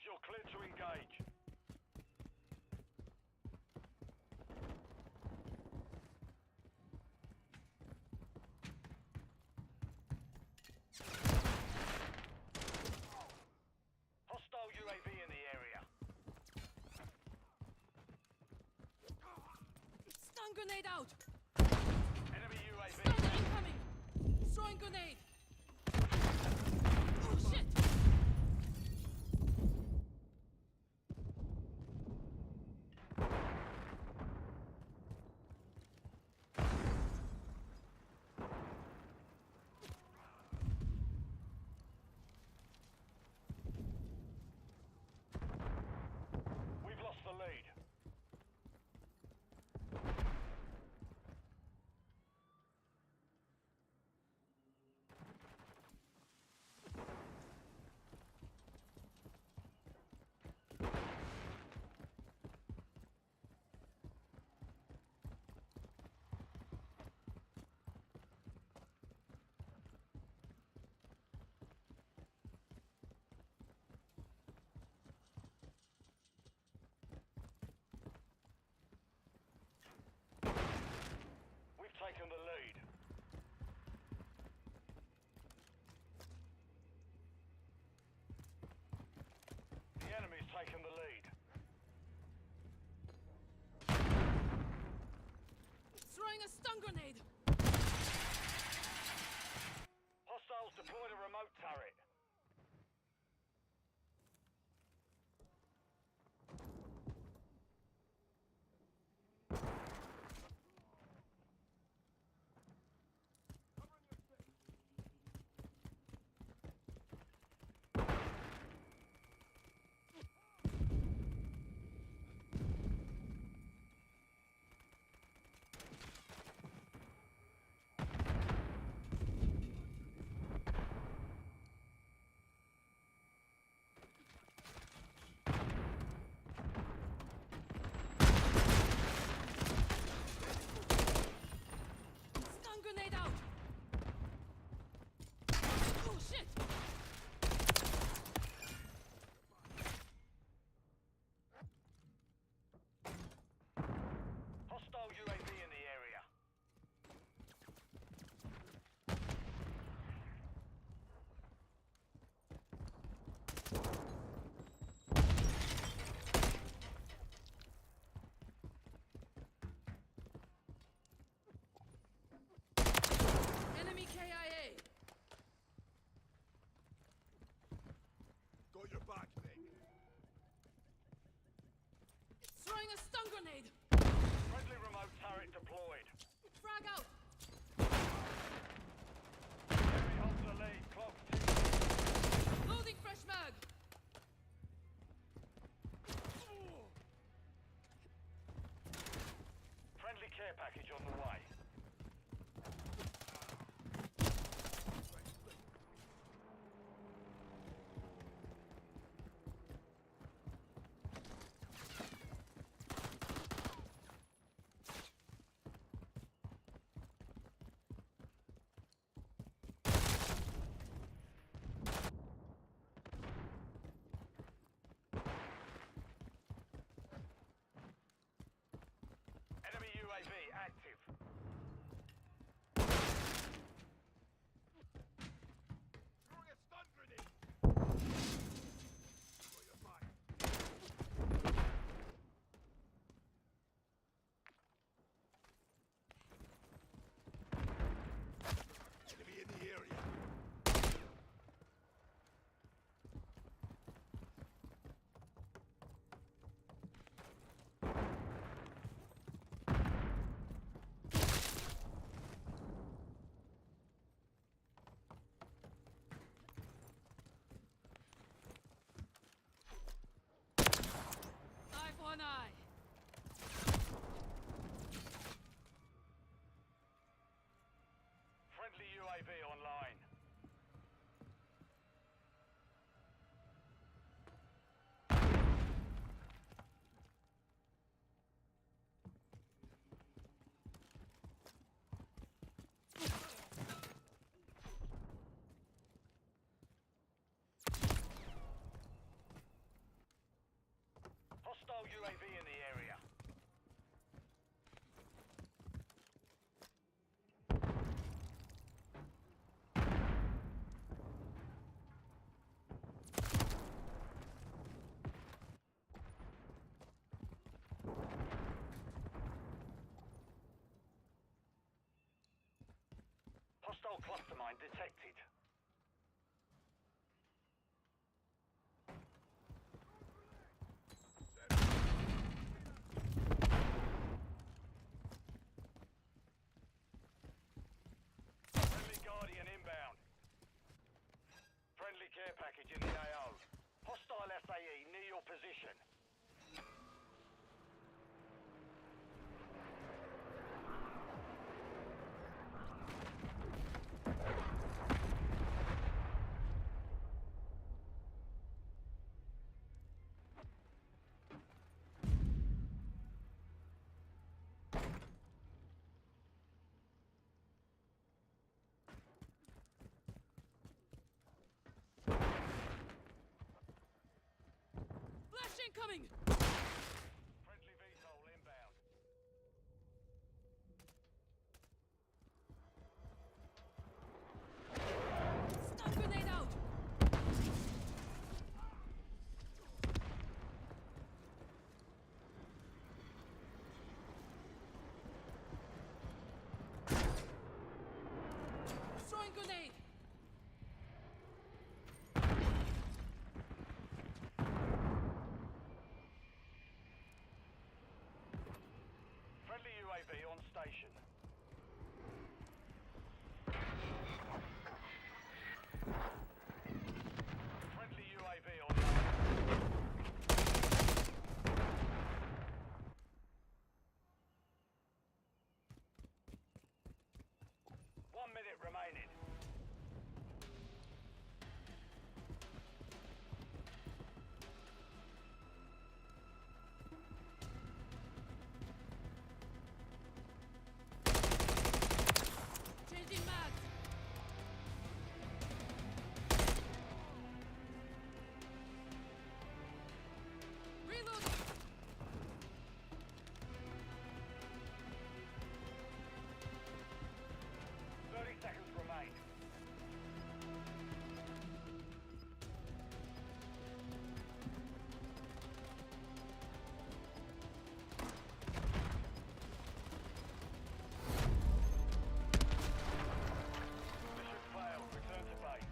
you're clear to engage. Hostile UAV in the area. Stun grenade out! Enemy UAV. Stun incoming! Throwing grenade! Oh shit! We've lost the lead. We've taken the lead. The enemy's taken the lead. Throwing a stun grenade! Hostiles deployed a remote turret. Stun grenade out! Oh shit! Hostile UAV in the area. Enemy KIA! Got your back, Nick. Throwing a stun grenade! Friendly remote turret deployed. Frag out! Enemy holds the lead. Clock ticking. Loading fresh mag! Friendly care package on the way. Hostile cluster mine detected. Friendly Guardian inbound. Friendly care package in the AO. Hostile SAE near your position. Flash incoming! Friendly VTOL inbound. Stun grenade out! Throwing grenade! Friendly UAV on station. Friendly UAV on station. 1 minute remaining. Changing mags! Reloading! 30 seconds remain. Mission failed. Return to base.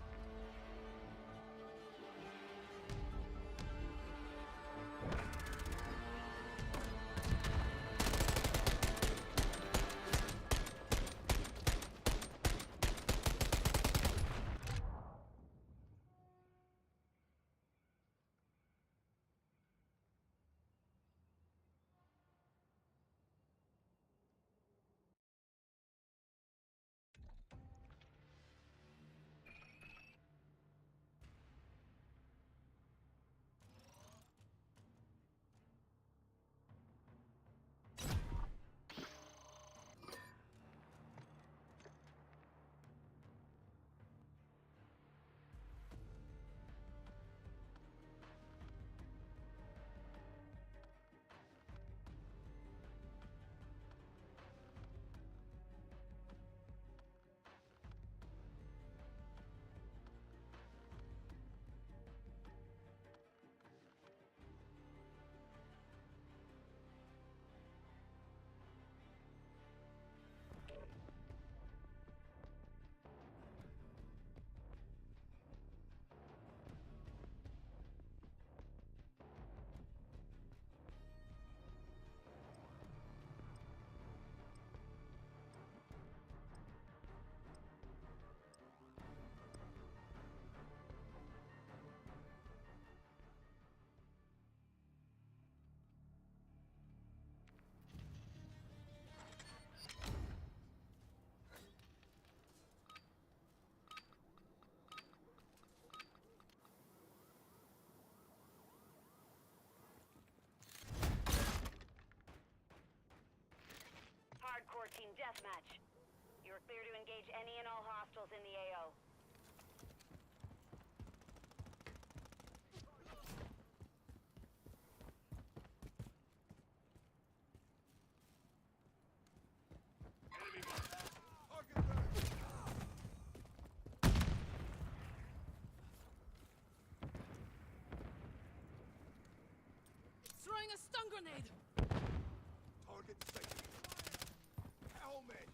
Hardcore team deathmatch. You're clear to engage any and all hostiles in the AO. Throwing a stun grenade! Target station. Helmet.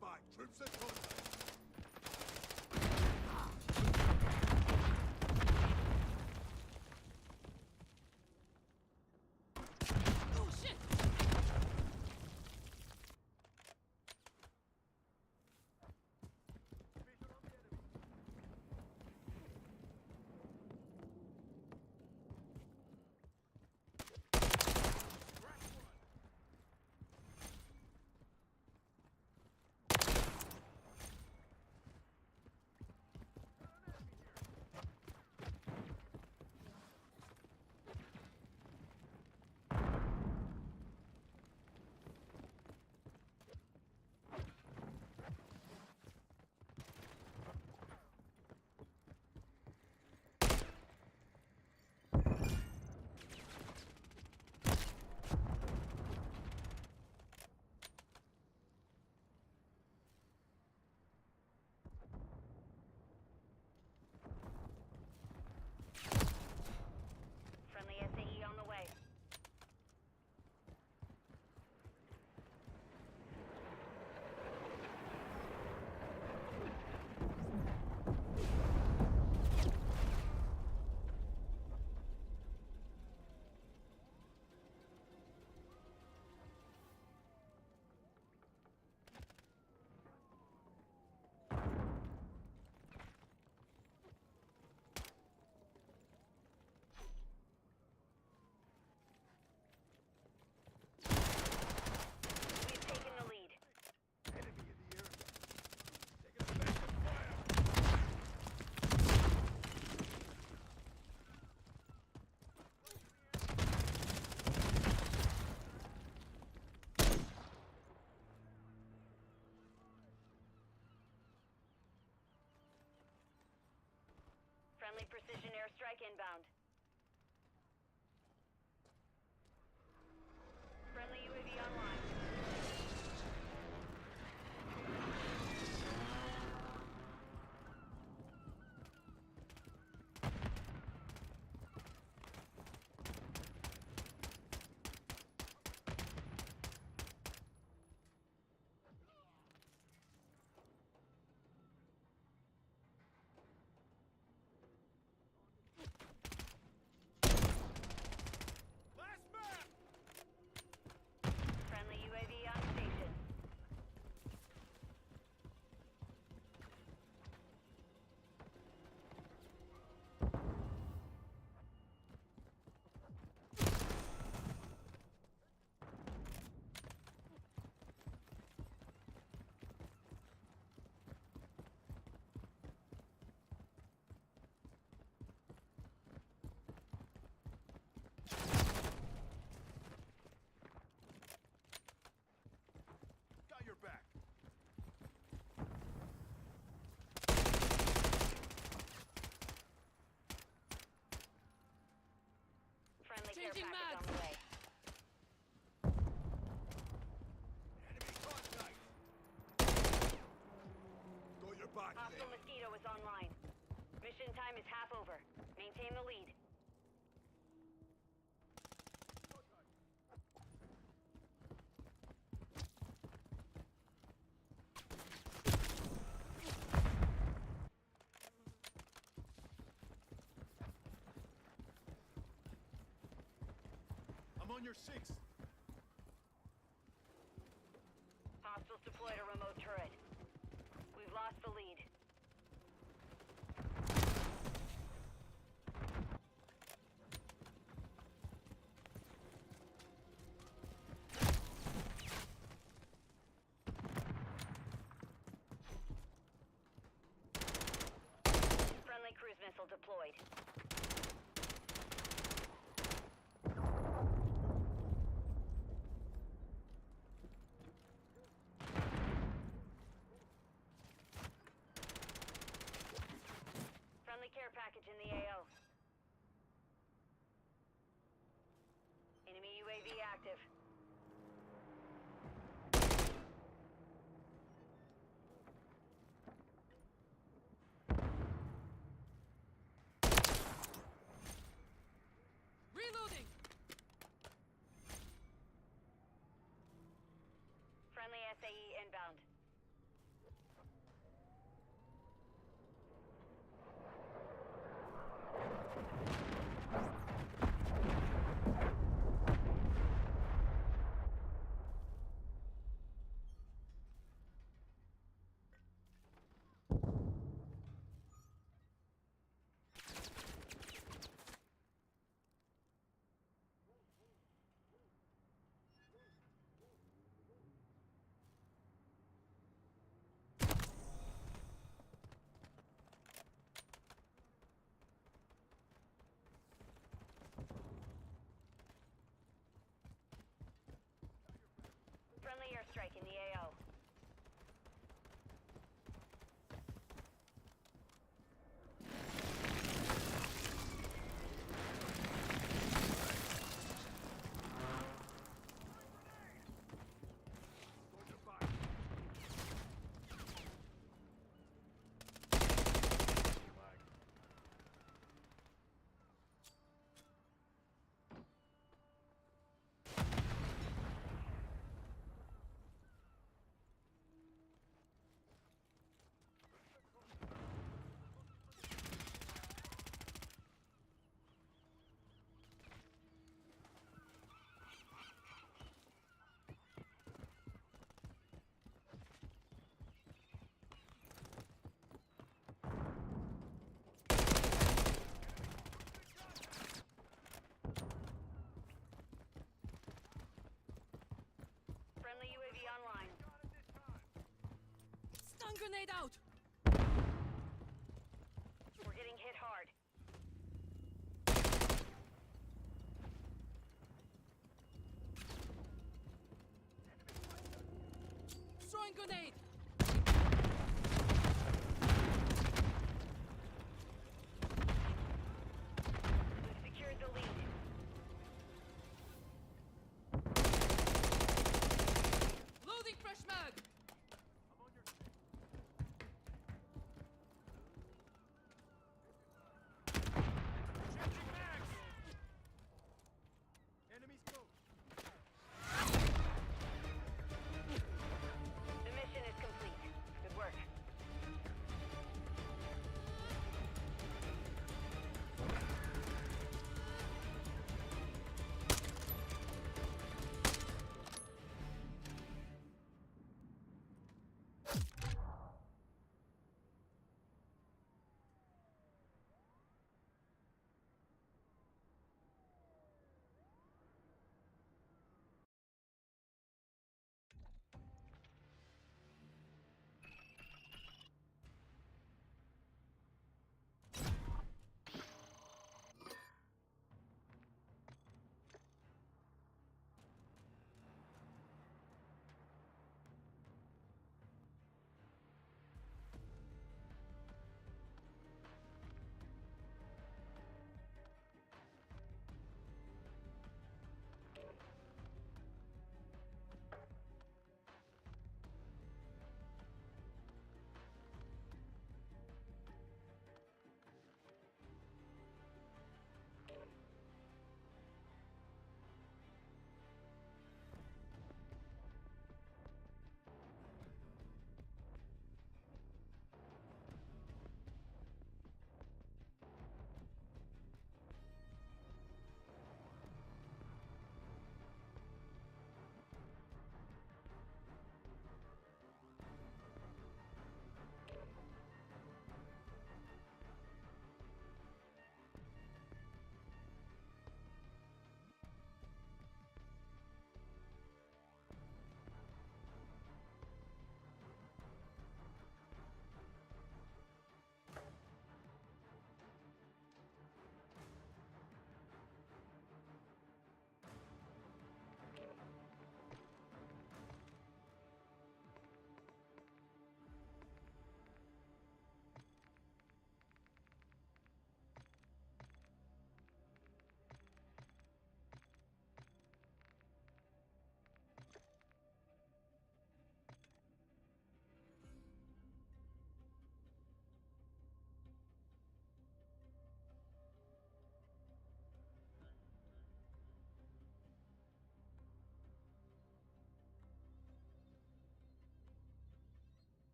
back. Troops in contact. Oh shit! Friendly SAE on the way. We've taken the lead. Enemy in the area. Taking effective fire. Friendly precision airstrike inbound. Friendly UAV online. Last man! Friendly UAV on station. Got your back. Friendly care Changing package on mags. the way. Enemy contact. Got your back Hostile there. Mosquito is online. Mission time is half over. Maintain the lead. I'm on your six. Hostiles deployed a remote turret. We've lost the lead. Friendly cruise missile deployed. Friendly care package in the AO. Enemy UAV active. strike in the AO. Going to fire. Flag. Friendly UAV online. Got it this time. Stun grenade out! We're getting hit hard. Throwing grenade! We've secured the lead. Loading fresh mag! I'm on your six. Changing mags. Enemies close. The mission is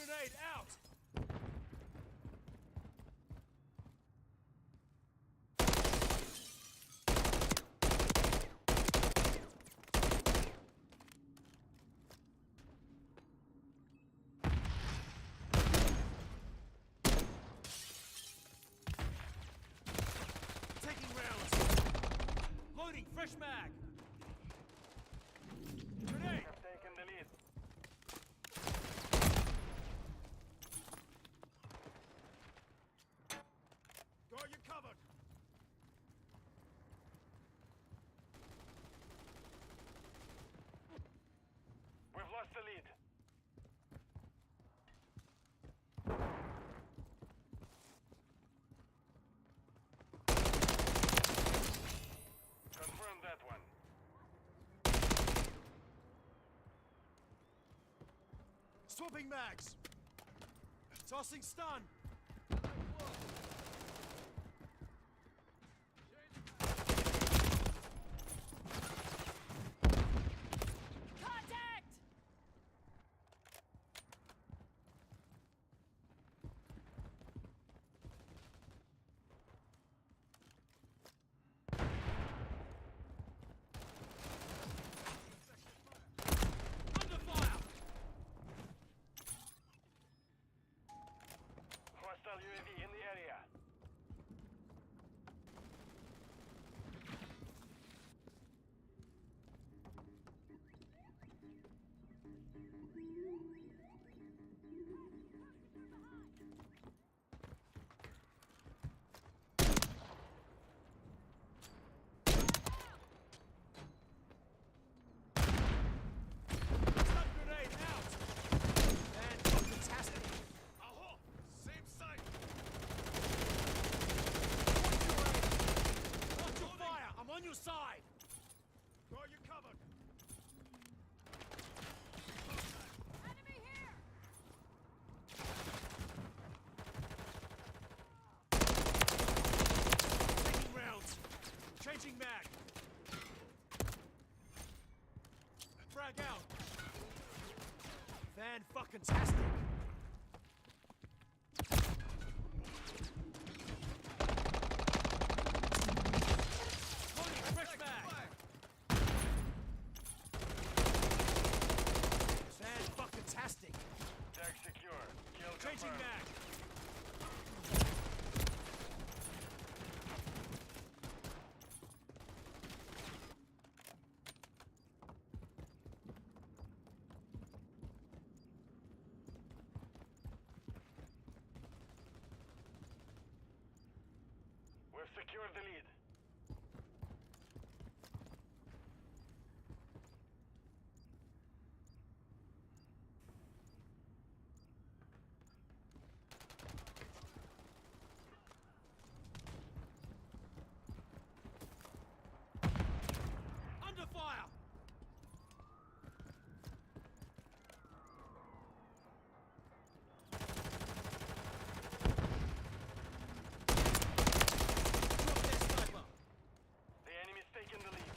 grenade out! Taking rounds. Loading fresh mag. Grenade. Have taken the lead. Got you covered. We've lost the lead. Confirm that one. Swapping mags. Tossing stun. Contact! Under fire. Hostile UAV in the area. Stun grenade out. And fantastic. Aha! Same site. Watch your fire. I'm on your side. Got you covered. Enemy here! Taking rounds. Changing mag. Frag out. Fan-fucking-tastic. Loading fresh mag. Fan-fucking-tastic. Tag secure. Kill Changing confirmed. mag. We've secured the lead. Under fire. Drop that sniper. The enemy's taken the lead.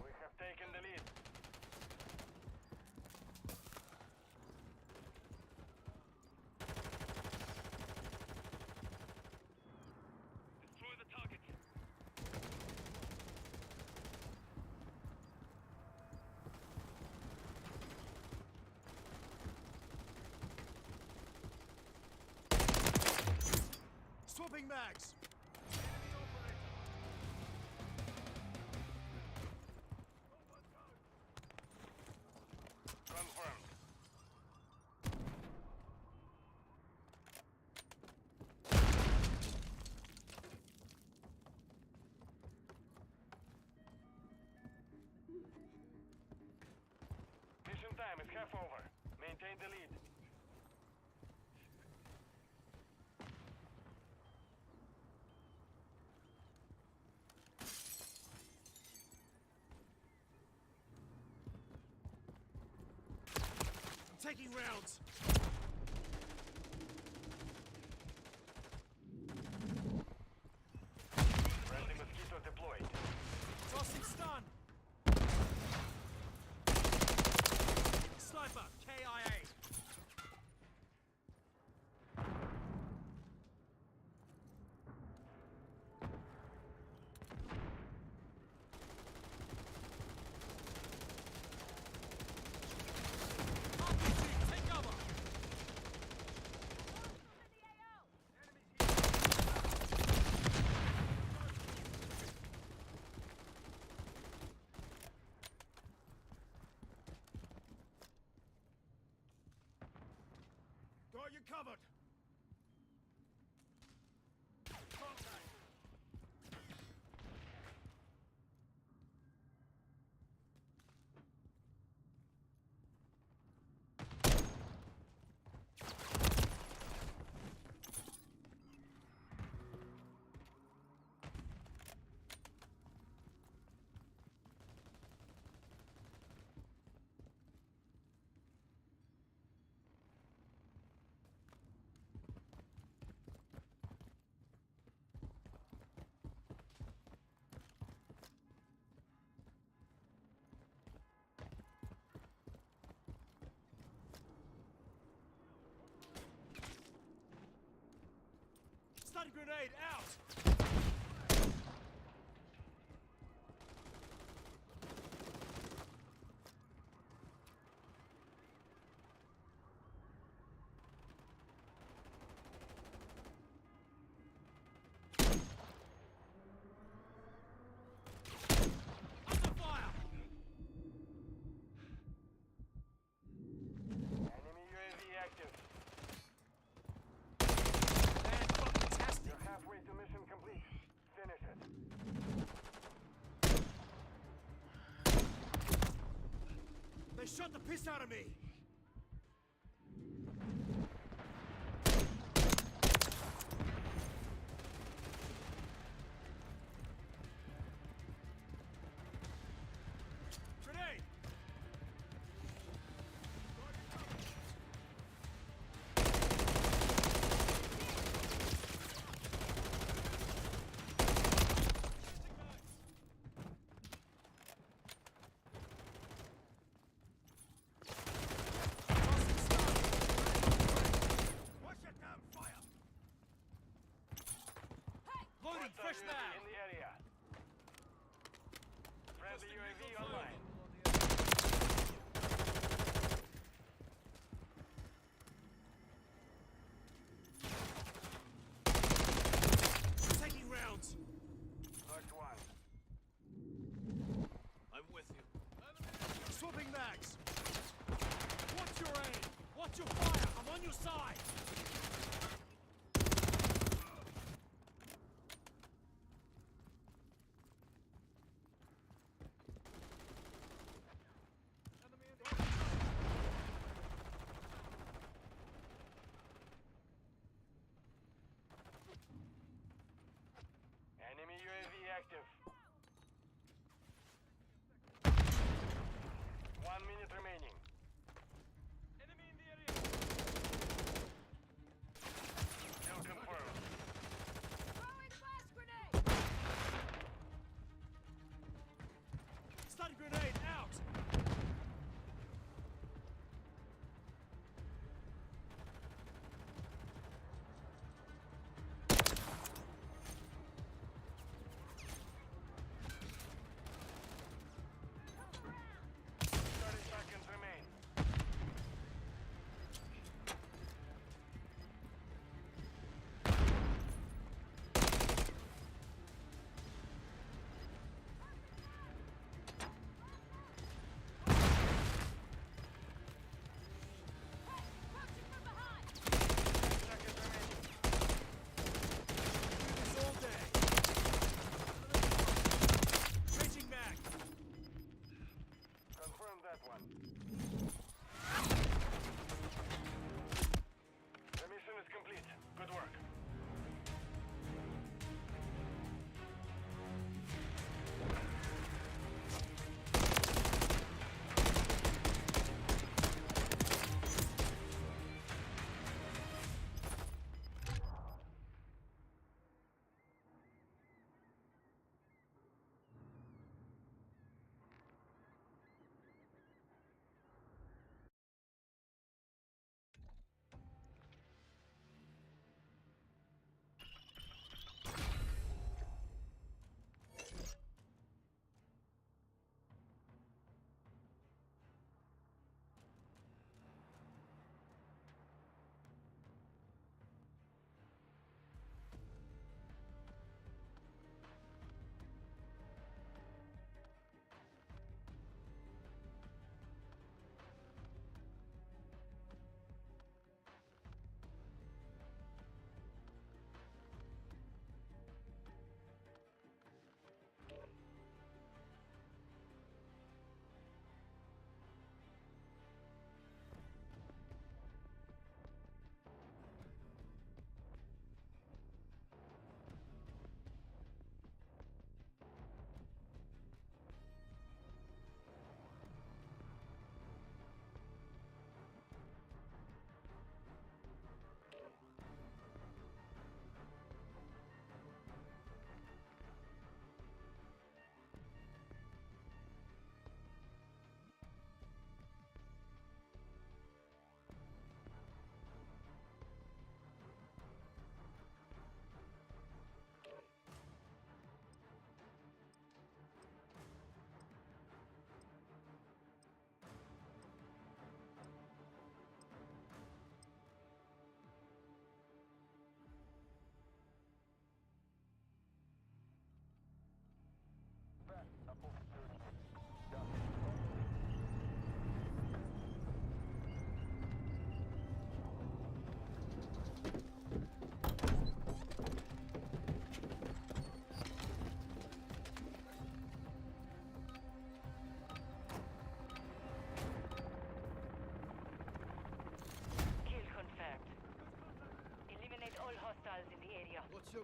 We have taken the lead. Destroy the target. Swapping mags. Confirmed. Mission time is half over. Maintain the lead. Taking rounds. Friendly you covered! Contact! Stun grenade out! Under fire! Enemy UAV active. Fantastic! You're halfway to mission complete. Finish it. They shot the piss out of me! Grenade! Watch your damn fire! Loading, Hostile fresh UAV mag! in the area. Friendly UAV online. Taking rounds! Knocked one. I'm with you. Swapping mags! Watch your aim! Watch your fire! I'm on your side! Enemy UAV active. 1 minute remaining. Enemy in the area.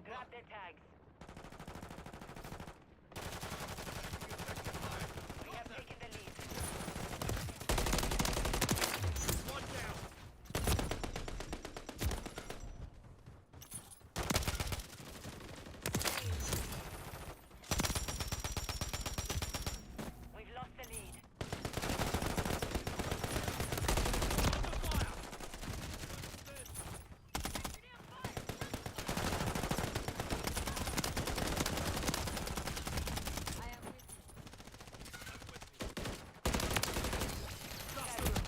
Grab their tags. We have taken the lead. One down. We've lost the lead. Under fire. I am with you. Dusted them.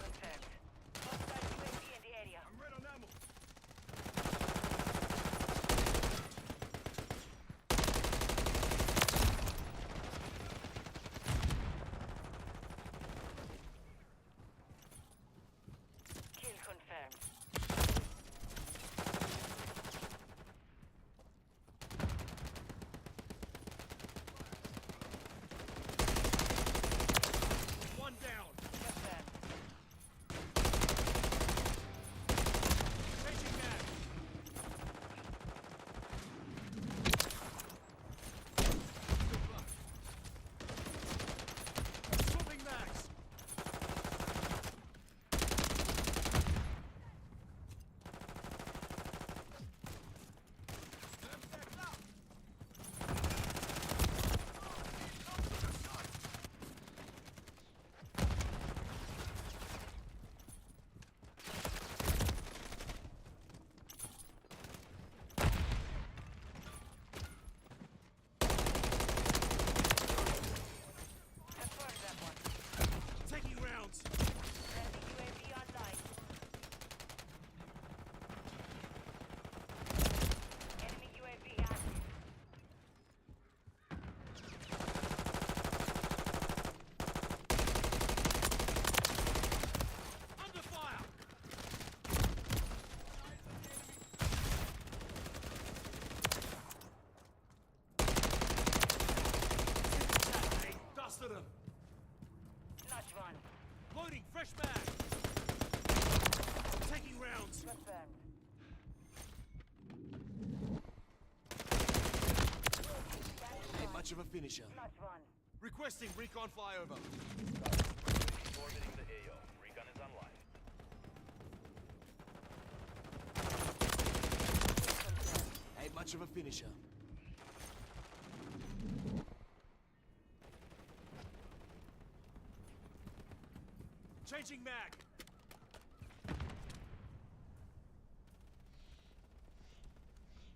Confirmed. Hostile UAV in the area. I'm red on ammo. Kill confirmed. One down. Confirmed. Changing mag. Swapping mags. Confirmed that one. Taking rounds. Friendly UAV online. Enemy UAV active. Under fire. Dusted him. Notch one. Loading fresh mag. Taking rounds. Confirmed. Ain't much of a finisher. Notch one. Requesting recon flyover. Orbiting the AO. Recon is online. Confirmed. Ain't much of a finisher. Changing mag.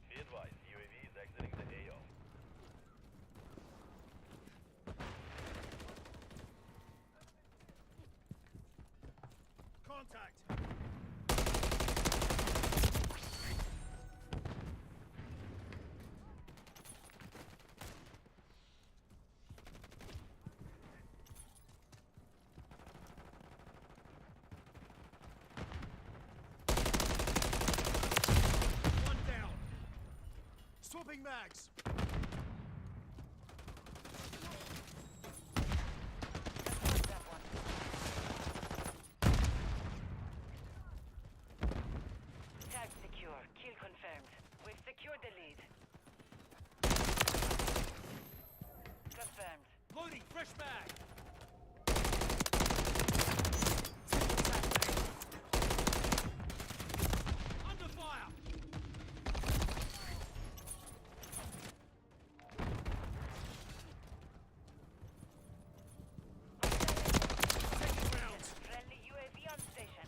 Be advised, UAV is exiting the AO. Contact. One down. Swapping mags. Confirmed that one. Tag secure. Kill confirmed. We've secured the lead. Confirmed. Loading fresh mag. Under fire. Taking rounds. Friendly UAV on station.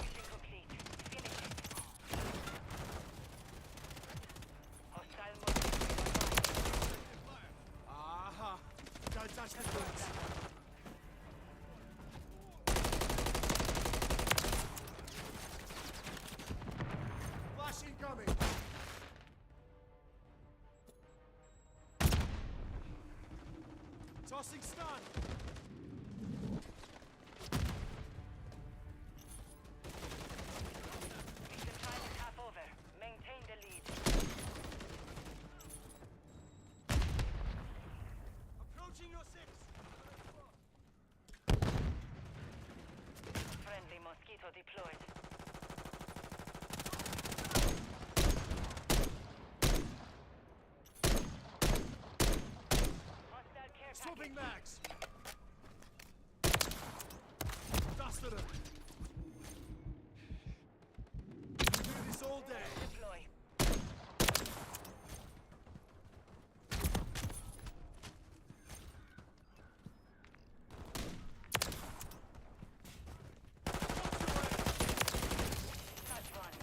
Mission complete. Finish it. Hostile mode. Aha. Don't touch the boots. Flash incoming. Tossing stun. Mission time is half over. Maintain the lead. depot deployed. Hostile care Swapping package. mags. Dusted him. Do this all day. Deploy. Touch one.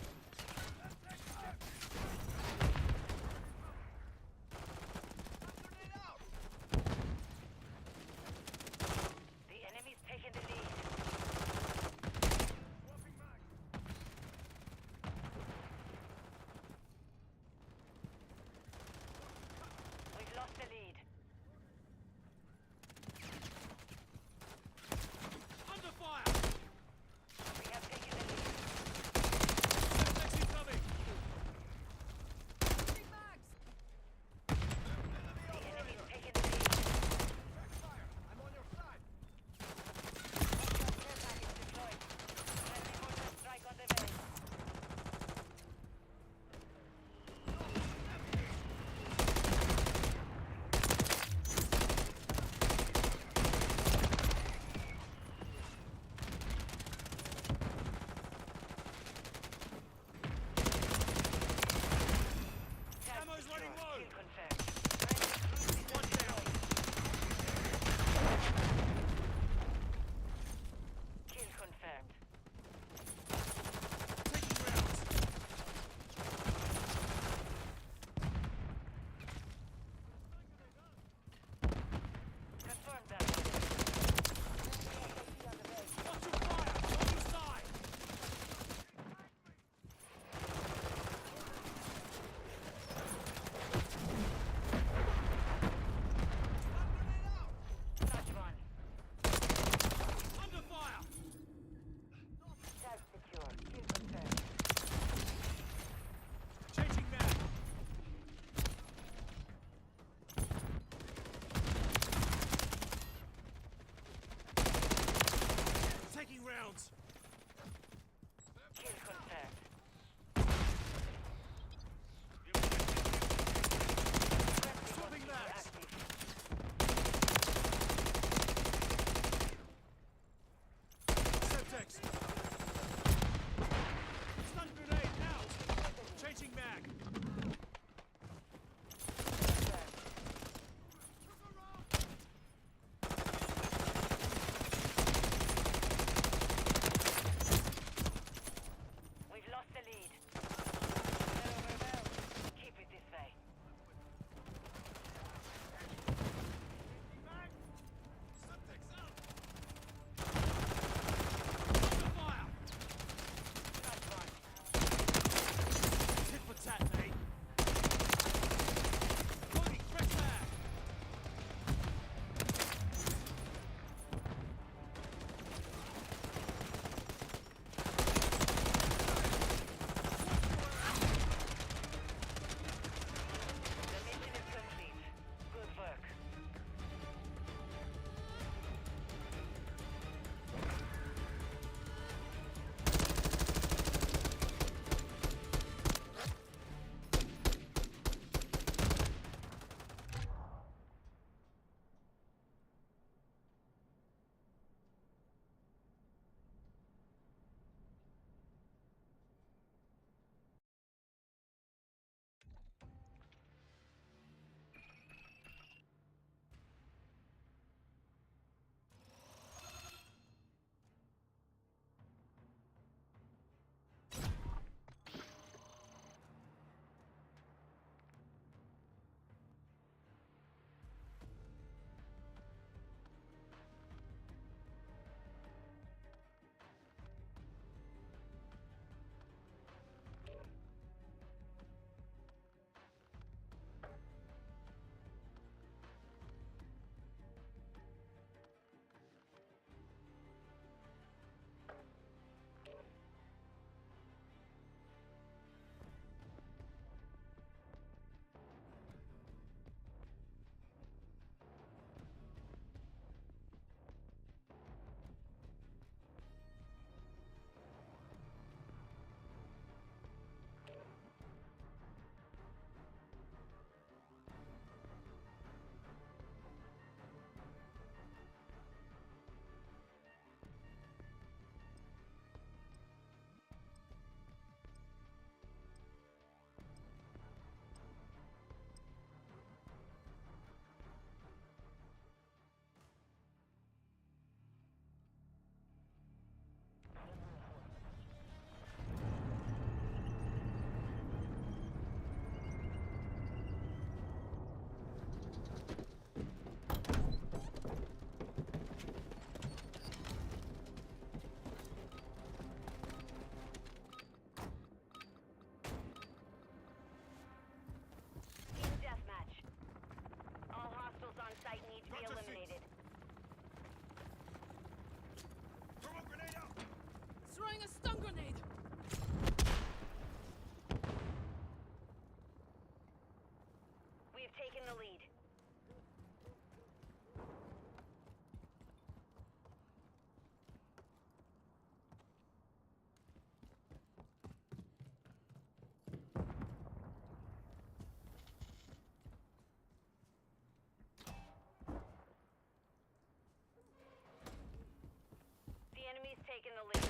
Enemies taking the lead.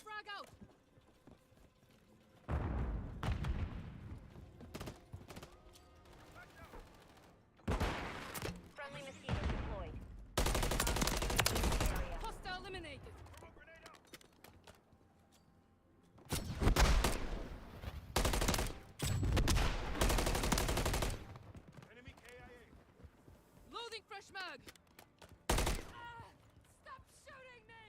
Frag out! Friendly mosquito deployed. Area. Hostile eliminated! Throw a grenade out! Enemy KIA. Loading fresh mag! Stop shooting me!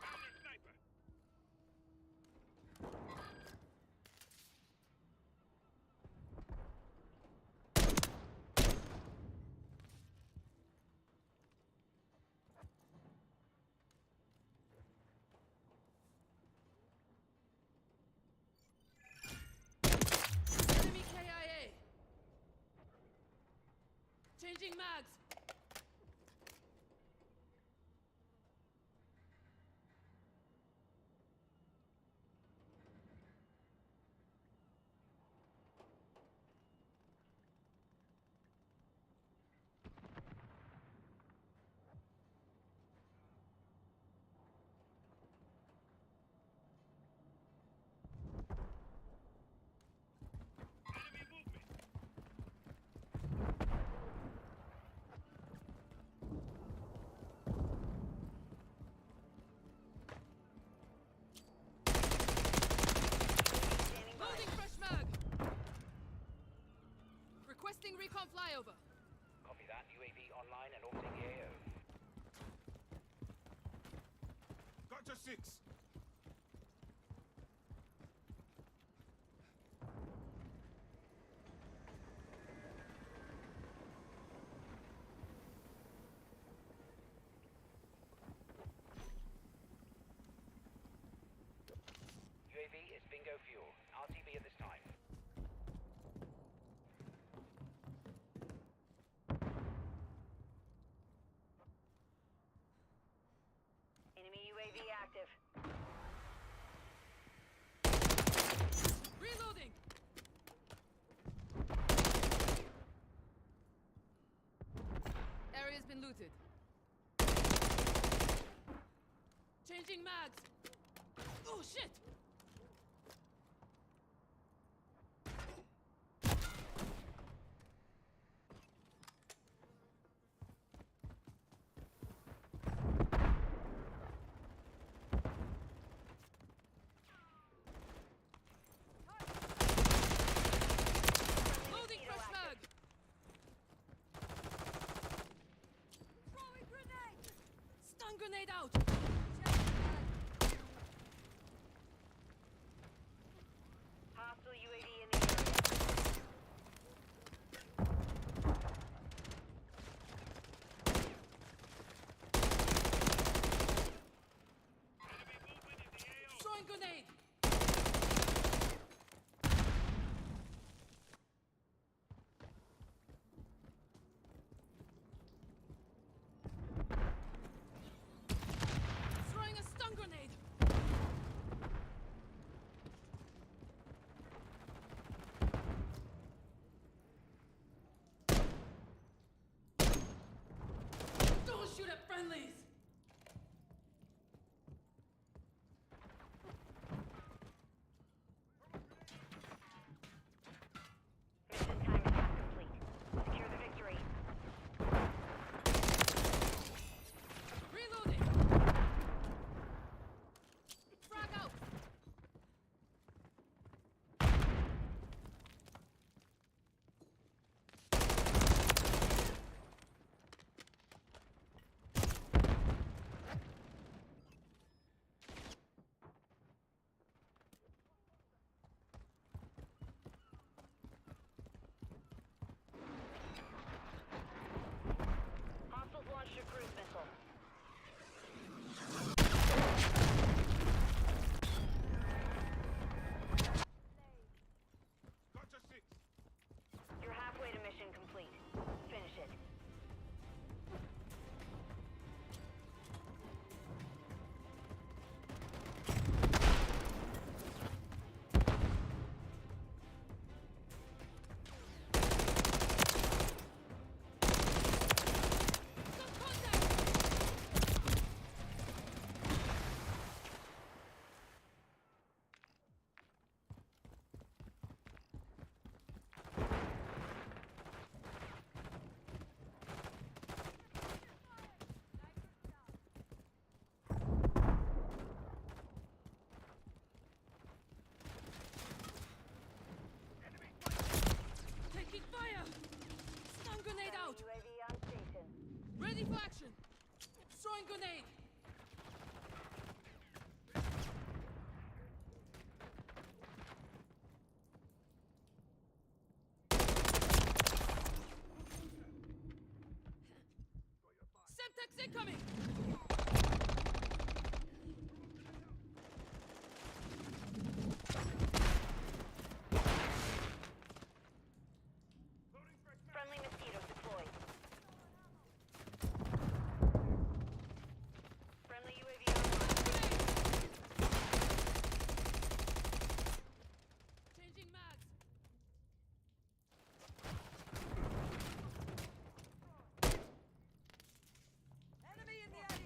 Enemy sniper! Enemy KIA! Changing mags! Enemy movement! Standing by. Loading fresh mag! Requesting recon flyover. Copy that. UAV online and orbiting the AO. Got to 6. UAV is bingo fuel. RTB at this time. Enemy UAV active. Reloading! Area's been looted. Changing mags! Oh shit! Loading fresh mag! Throwing grenade! Stun grenade out! Hostile UAV in the area. Enemy movement in the AO! Throwing grenade! Throwing a stun grenade! Don't shoot at friendlies! Throwing grenade! Semtex incoming! Friendly mosquito deployed. Friendly UAV online. Changing mags! Enemy in the air!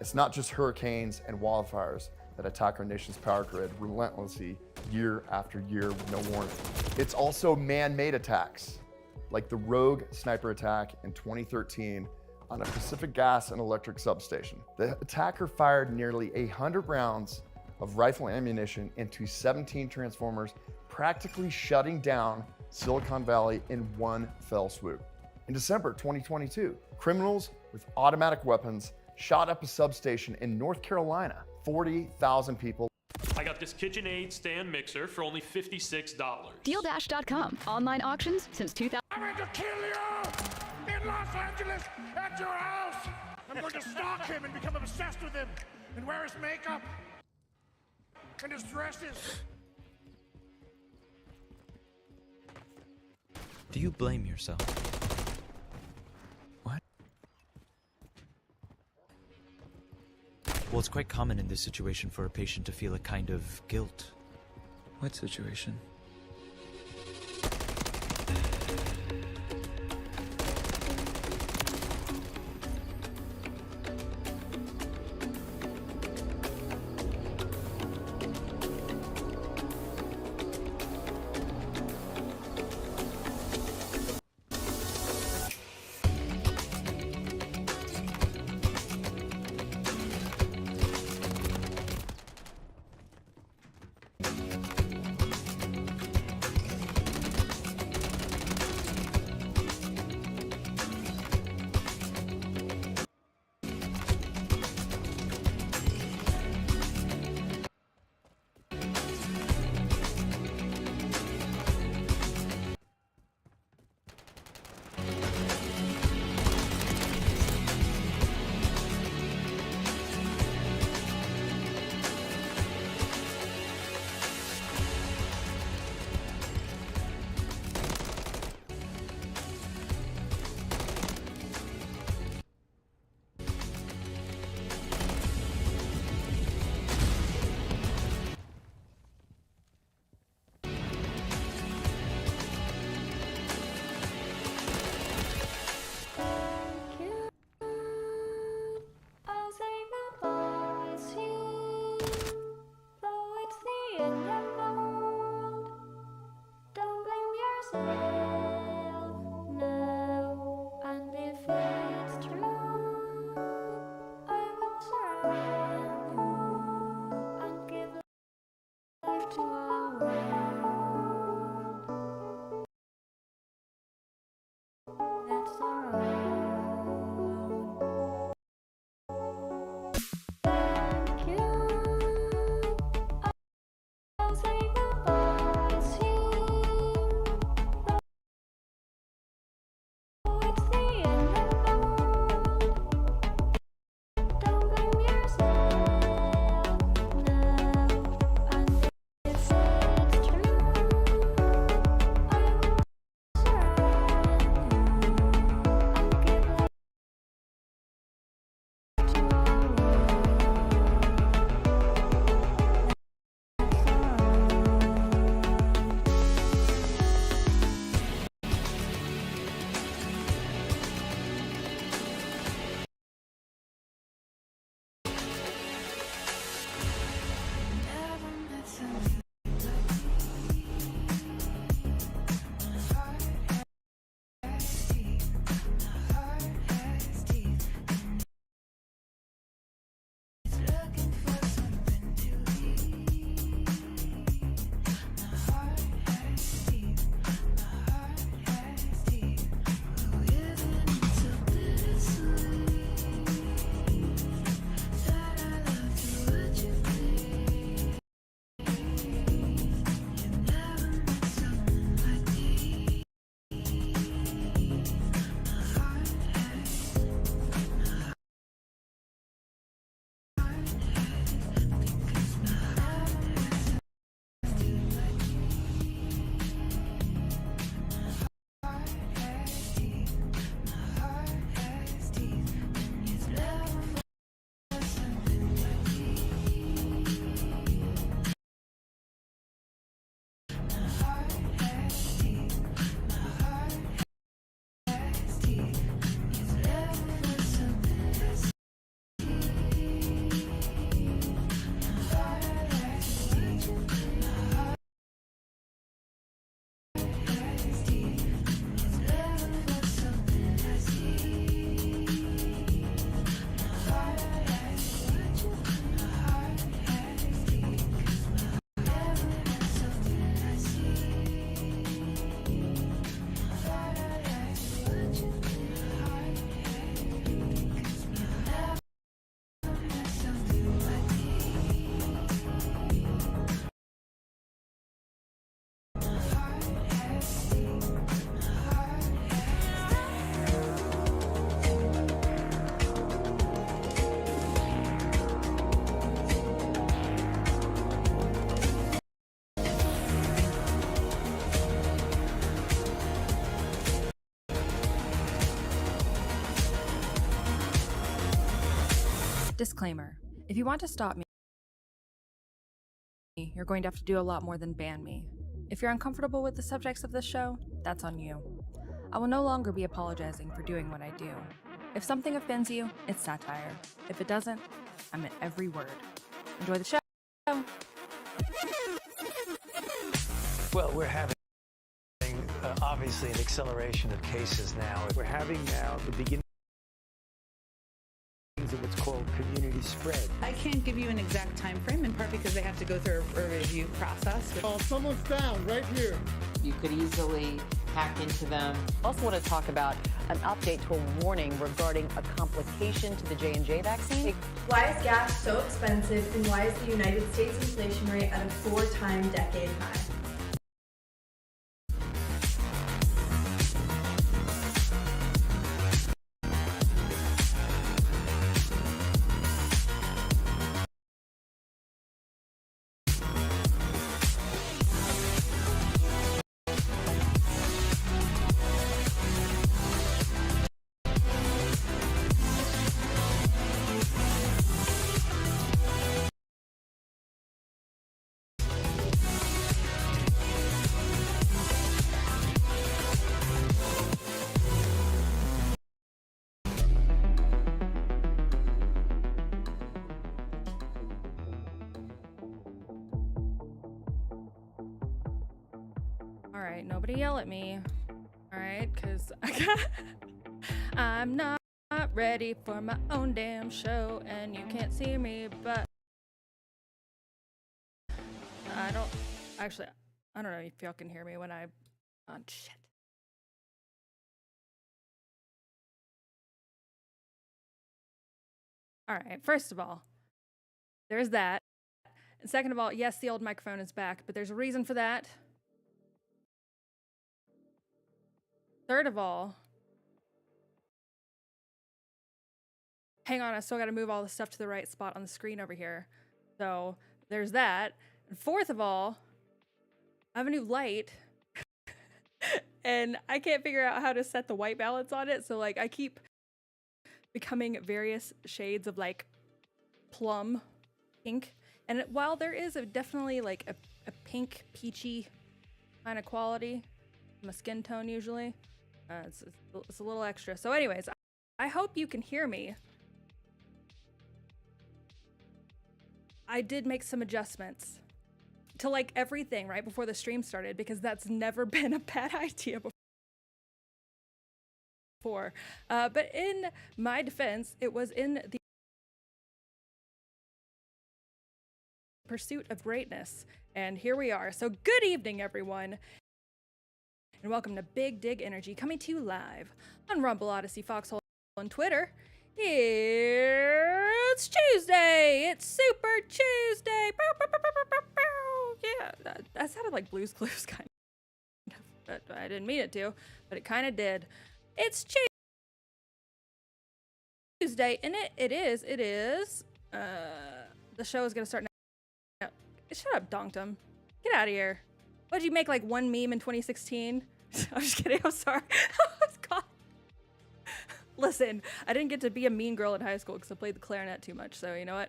It's not just hurricanes and wildfires that attack our nation's power grid relentlessly year after year with no warning. It's also man-made attacks, like the rogue sniper attack in 2013 on a Pacific Gas and Electric substation. The attacker fired nearly 100 rounds of rifle ammunition into 17 transformers, practically shutting down Silicon Valley in one fell swoop. In December 2022, criminals with automatic weapons shot up a substation in North Carolina. 40,000 people. I got this KitchenAid stand mixer for only $56. DealDash.com. Online auctions since 2000. I'm going to kill you in Los Angeles at your house. I'm going to stalk him and become obsessed with him and wear his makeup and his dresses. Do you blame yourself? What? Well, it's quite common in this situation for a patient to feel a kind of guilt. What situation? Disclaimer. If you want to stop me, you're going to have to do a lot more than ban me. If you're uncomfortable with the subjects of this show, that's on you. I will no longer be apologizing for doing what I do. If something offends you, it's satire. If it doesn't, I meant every word. Enjoy the show. Well, we're having obviously an acceleration of cases now. We're having now the beginning of what's called community spread. I can't give you an exact time frame, in part because they have to go through a review process. Oh, someone's down right here. You could easily hack into them. I also want to talk about an update to a warning regarding a complication to the J&J vaccine. Why is gas so expensive, and why is the United States inflation rate at a 4-time decade high? Alright, nobody yell at me. Alright, because I'm not ready for my own damn show, and you can't see me, but I don't know if y'all can hear me when I shit. Alright, first of all, there's that. And second of all, yes, the old microphone is back, but there's a reason for that. Third of all, hang on, I still gotta move all the stuff to the right spot on the screen over here. So there's that. And fourth of all, I have a new light and I can't figure out how to set the white balance on it. So like I keep becoming various shades of like plum pink. And while there is definitely like a pink peachy kind of quality, my skin tone usually, it's a little extra. So anyways, I hope you can hear me. I did make some adjustments to like everything right before the stream started, because that's never been a bad idea before. But in my defense, it was in the pursuit of greatness. And here we are. So good evening, everyone. And welcome to Big Dig Energy, coming to you live on Rumble, Odyssey, Foxhole, and Twitter. It's Tuesday! It's Super Tuesday! Bow, bow, bow, bow, bow, bow. Yeah, that sounded like Blue's Clues, kind of. But I didn't mean it to, but it kind of did. It's Tuesday, and it is. The show is going to start now. Shut up, Donktum. Get out of here. What did you make, like one meme in 2016? I'm just kidding, I'm sorry. Oh, God. Listen, I didn't get to be a mean girl in high school because I played the clarinet too much, so you know what?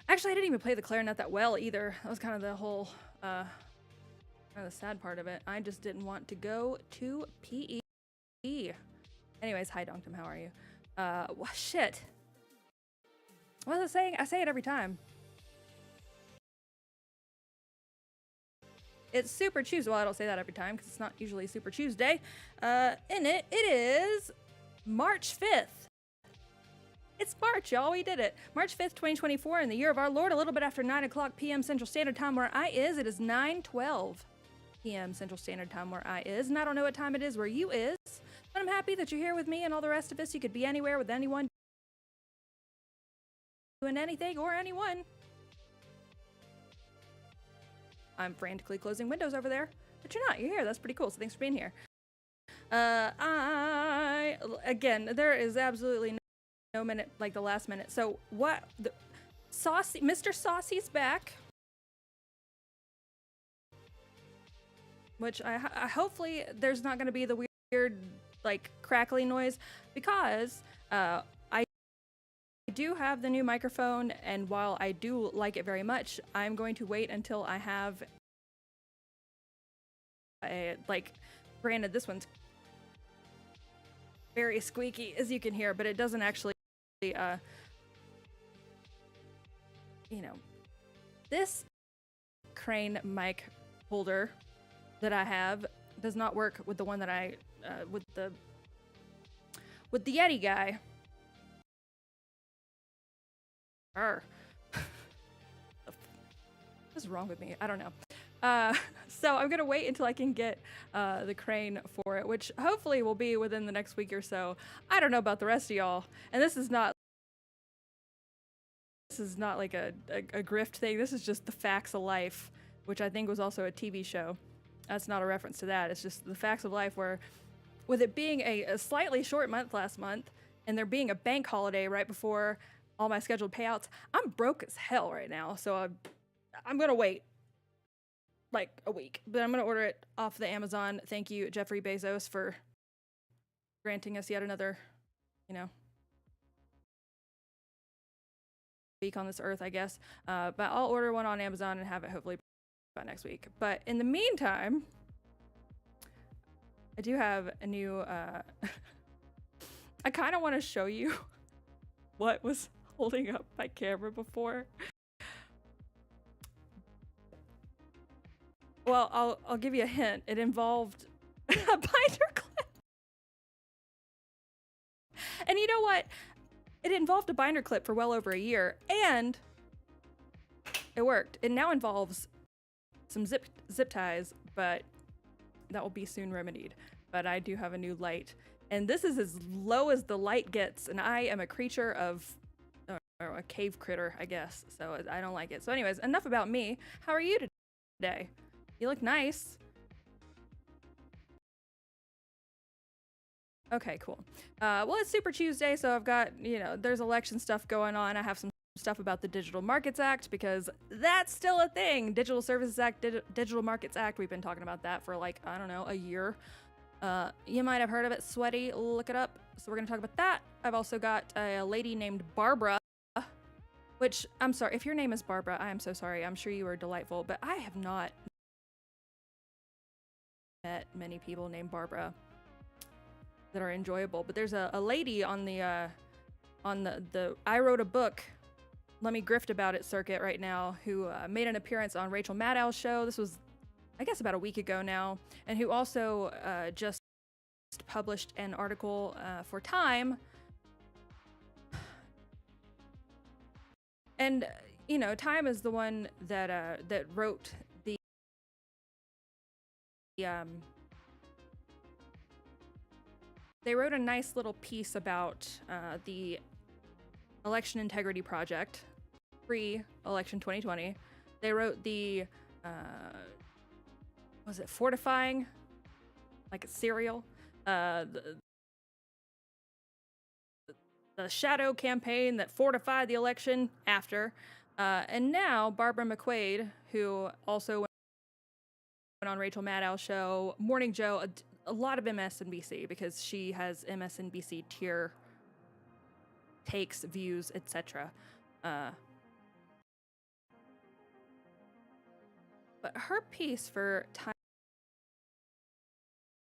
Actually, I didn't even play the clarinet that well either. That was kind of the whole, kind of the sad part of it. I just didn't want to go to PE. Anyways, hi Donktum, how are you? Well, shit. What was I saying? I say it every time. It's Super Tuesday. Well, I don't say that every time because it's not usually Super Tuesday. In it is March 5th. It's March, y'all. We did it. March 5th, 2024, in the year of our Lord, a little bit after 9 o'clock p.m. Central Standard Time where I is. It is 9:12 p.m. Central Standard Time where I is. And I don't know what time it is where you is, but I'm happy that you're here with me and all the rest of us. You could be anywhere with anyone, doing anything or anyone. I'm frantically closing windows over there, but you're not. You're here. That's pretty cool. So thanks for being here. Again, there is absolutely no minute like the last minute. So what? Saucy, Mr. Saucy's back, which I hopefully there's not going to be the weird like crackly noise, because I do have the new microphone, and while I do like it very much, I'm going to wait until I have granted, this one's very squeaky, as you can hear, but it doesn't actually, this crane mic holder that I have does not work with the one that I, with the Yeti guy. What is wrong with me? I don't know. So I'm gonna wait until I can get the crane for it, which hopefully will be within the next week or so. I don't know about the rest of y'all, and this is not like a grift thing. This is just the facts of life, which I think was also a TV show. That's not a reference to that. It's just the facts of life, where with it being a slightly short month last month, and there being a bank holiday right before all my scheduled payouts, I'm broke as hell right now. So I'm gonna wait like a week, but I'm gonna order it off the Amazon. Thank you, Jeffrey Bezos, for granting us yet another, week on this earth, I guess. But I'll order one on Amazon and have it hopefully by next week. But in the meantime, I do have a new, I kind of want to show you what was holding up my camera before. Well, I'll give you a hint. It involved a binder clip. And you know what? It involved a binder clip for well over a year, and it worked. It now involves some zip ties, but that will be soon remedied. But I do have a new light, and this is as low as the light gets, and I am a creature of, or a cave critter, I guess, so I don't like it. So anyways, enough about me. How are you today? You look nice. Okay, cool. Well, it's Super Tuesday, so I've got, there's election stuff going on. I have some stuff about the Digital Markets Act, because that's still a thing. Digital Services Act, Digital Markets Act. We've been talking about that for like, I don't know, a year. You might have heard of it. Sweaty, look it up. So we're gonna talk about that. I've also got a lady named Barbara, which, I'm sorry, if your name is Barbara, I am so sorry. I'm sure you are delightful, but I have not met many people named Barbara that are enjoyable. But there's a lady on the I wrote a book, let me grift about it circuit right now, who made an appearance on Rachel Maddow's show. This was, I guess, about a week ago now, and who also just published an article for Time. And Time is the one that that wrote the they wrote a nice little piece about the Election Integrity Project, pre-election 2020. They wrote the, was it fortifying? Like a cereal? The shadow campaign that fortified the election after. And now Barbara McQuade, who also went on Rachel Maddow's show, Morning Joe, a lot of MSNBC, because she has MSNBC tier takes, views, etc. But her piece for Time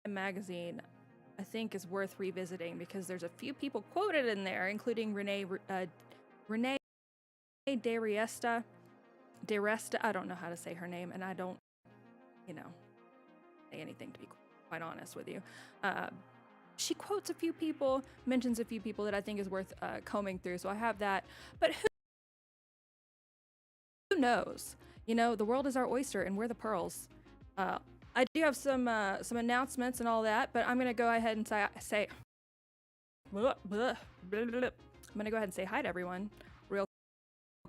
magazine, I think, is worth revisiting, because there's a few people quoted in there, including Renee DeResta. I don't know how to say her name, and I don't, say anything, to be quite honest with you. She quotes a few people, mentions a few people that I think is worth combing through, so I have that. But who knows? The world is our oyster, and we're the pearls. I do have some announcements and all that, but I'm gonna go ahead and say I'm gonna go ahead and say hi to everyone real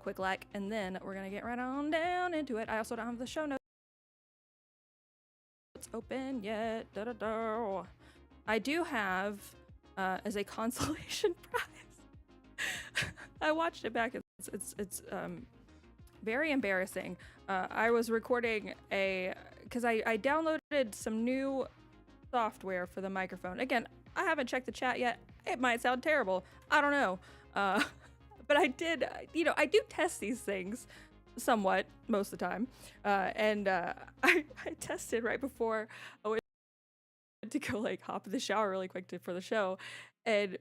quick, and then we're gonna get right on down into it. I also don't have the show notes open yet. I do have, as a consolation prize, I watched it back. It's very embarrassing. I was recording because I downloaded some new software for the microphone. Again, I haven't checked the chat yet. It might sound terrible. I don't know. but I did, I do test these things somewhat most of the time. And I tested right before I went to go like hop in the shower really quick for the show. And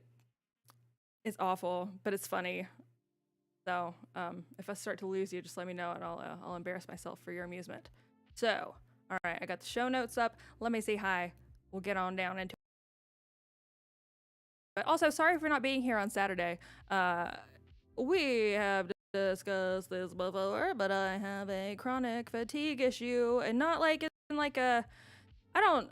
it's awful, but it's funny. So if I start to lose you, just let me know and I'll embarrass myself for your amusement. So, all right, I got the show notes up. Let me say hi. We'll get on down into it. But also, sorry for not being here on Saturday. We have discussed this before, but I have a chronic fatigue issue, and not like in like a, I don't.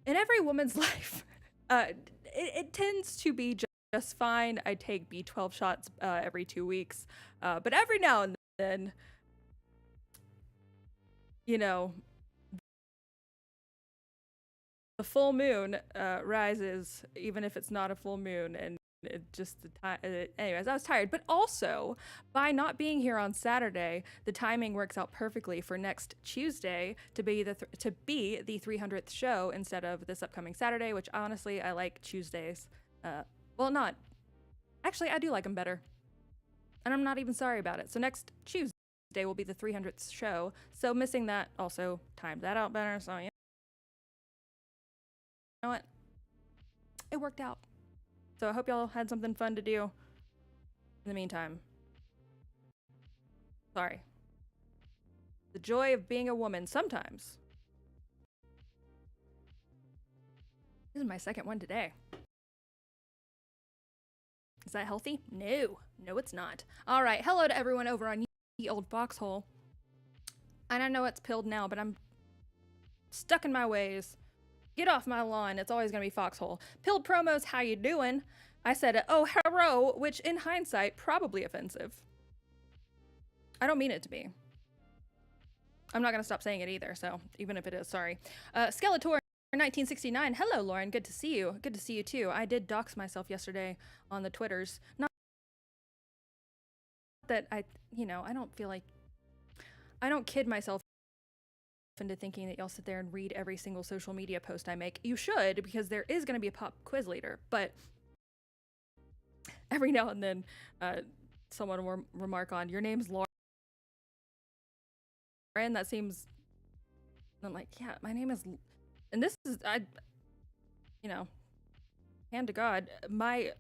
In every woman's life, it tends to be just fine. I take B12 shots every 2 weeks, but every now and then, the full moon rises, even if it's not a full moon, and it just anyways, I was tired. But also, by not being here on Saturday, the timing works out perfectly for next Tuesday to be the 300th show instead of this upcoming Saturday, which honestly I like Tuesdays. Well, not actually, I do like them better, and I'm not even sorry about it. So next Tuesday will be the 300th show. So missing that also timed that out better. So yeah. You know what? It worked out. So I hope y'all had something fun to do in the meantime. Sorry. The joy of being a woman sometimes. This is my second one today. Is that healthy? No. No, it's not. All right. Hello to everyone over on Ye Old Foxhole. And I know it's pilled now, but I'm stuck in my ways. Get off my lawn. It's always going to be Foxhole. Pilled promos, how you doing? I said, oh, hello, which in hindsight, probably offensive. I don't mean it to be. I'm not going to stop saying it either, so even if it is, sorry. Skeletor 1969. Hello, Lauren. Good to see you. Good to see you, too. I did dox myself yesterday on the Twitters. Not that I don't feel like... I don't kid myself into thinking that y'all sit there and read every single social media post I make. You should, because there is going to be a pop quiz later, but every now and then someone will remark on, your name's Lauren. That seems... I'm like, yeah, my name is... And this is, hand to God, my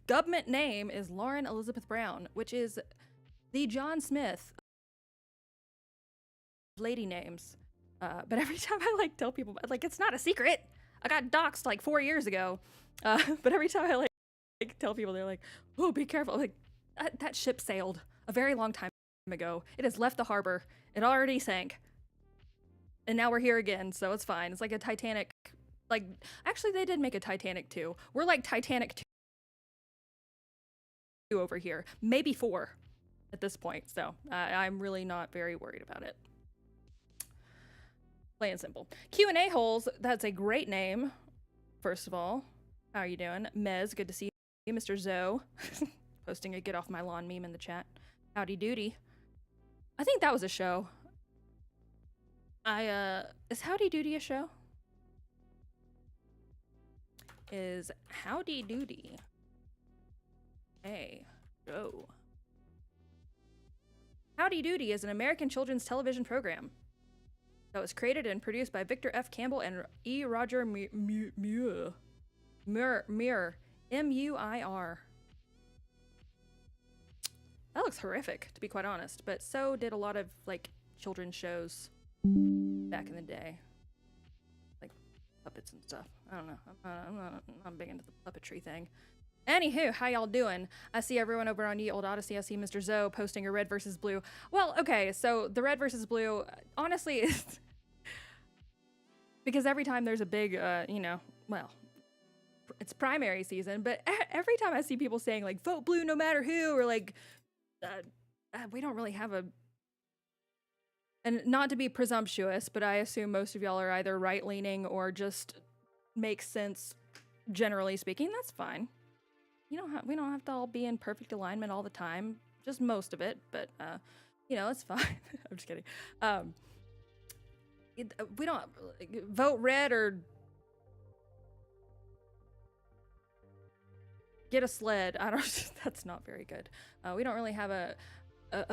government name is Lauren Elizabeth Brown, which is the John Smith lady names. But every time I tell people, it's not a secret. I got doxxed 4 years ago. But every time I tell people, they're like, oh, be careful. Like, that ship sailed a very long time ago. It has left the harbor. It already sank. And now we're here again, so it's fine. It's like a Titanic. Actually, they did make a Titanic 2. We're like Titanic 2 over here. Maybe 4 at this point. So I'm really not very worried about it. Plain and simple. Q&A holes, that's a great name. First of all, how are you doing? Mez, good to see you. Mr. Zoe, posting a get off my lawn meme in the chat. Howdy doody. I think that was a show. Is Howdy Doody a show? Is Howdy Doody a show? Howdy Doody is an American children's television program that was created and produced by Victor F. Campbell and E. Roger Muir. M-U-I-R. That looks horrific, to be quite honest, but so did a lot of, children's shows back in the day. Puppets and stuff. I don't know. I'm big into the puppetry thing. Anywho, how y'all doing? I see everyone over on Ye Old Odyssey. I see Mr. Zoe posting a red versus blue. Well, okay, so the red versus blue, honestly, is because every time there's a big, it's primary season, but every time I see people saying, vote blue no matter who, or, we don't really have a... And not to be presumptuous, but I assume most of y'all are either right-leaning or just makes sense, generally speaking. That's fine. We don't have to all be in perfect alignment all the time. Just most of it, but it's fine. I'm just kidding. We don't vote red or get a sled. I don't. That's not very good. We don't really have a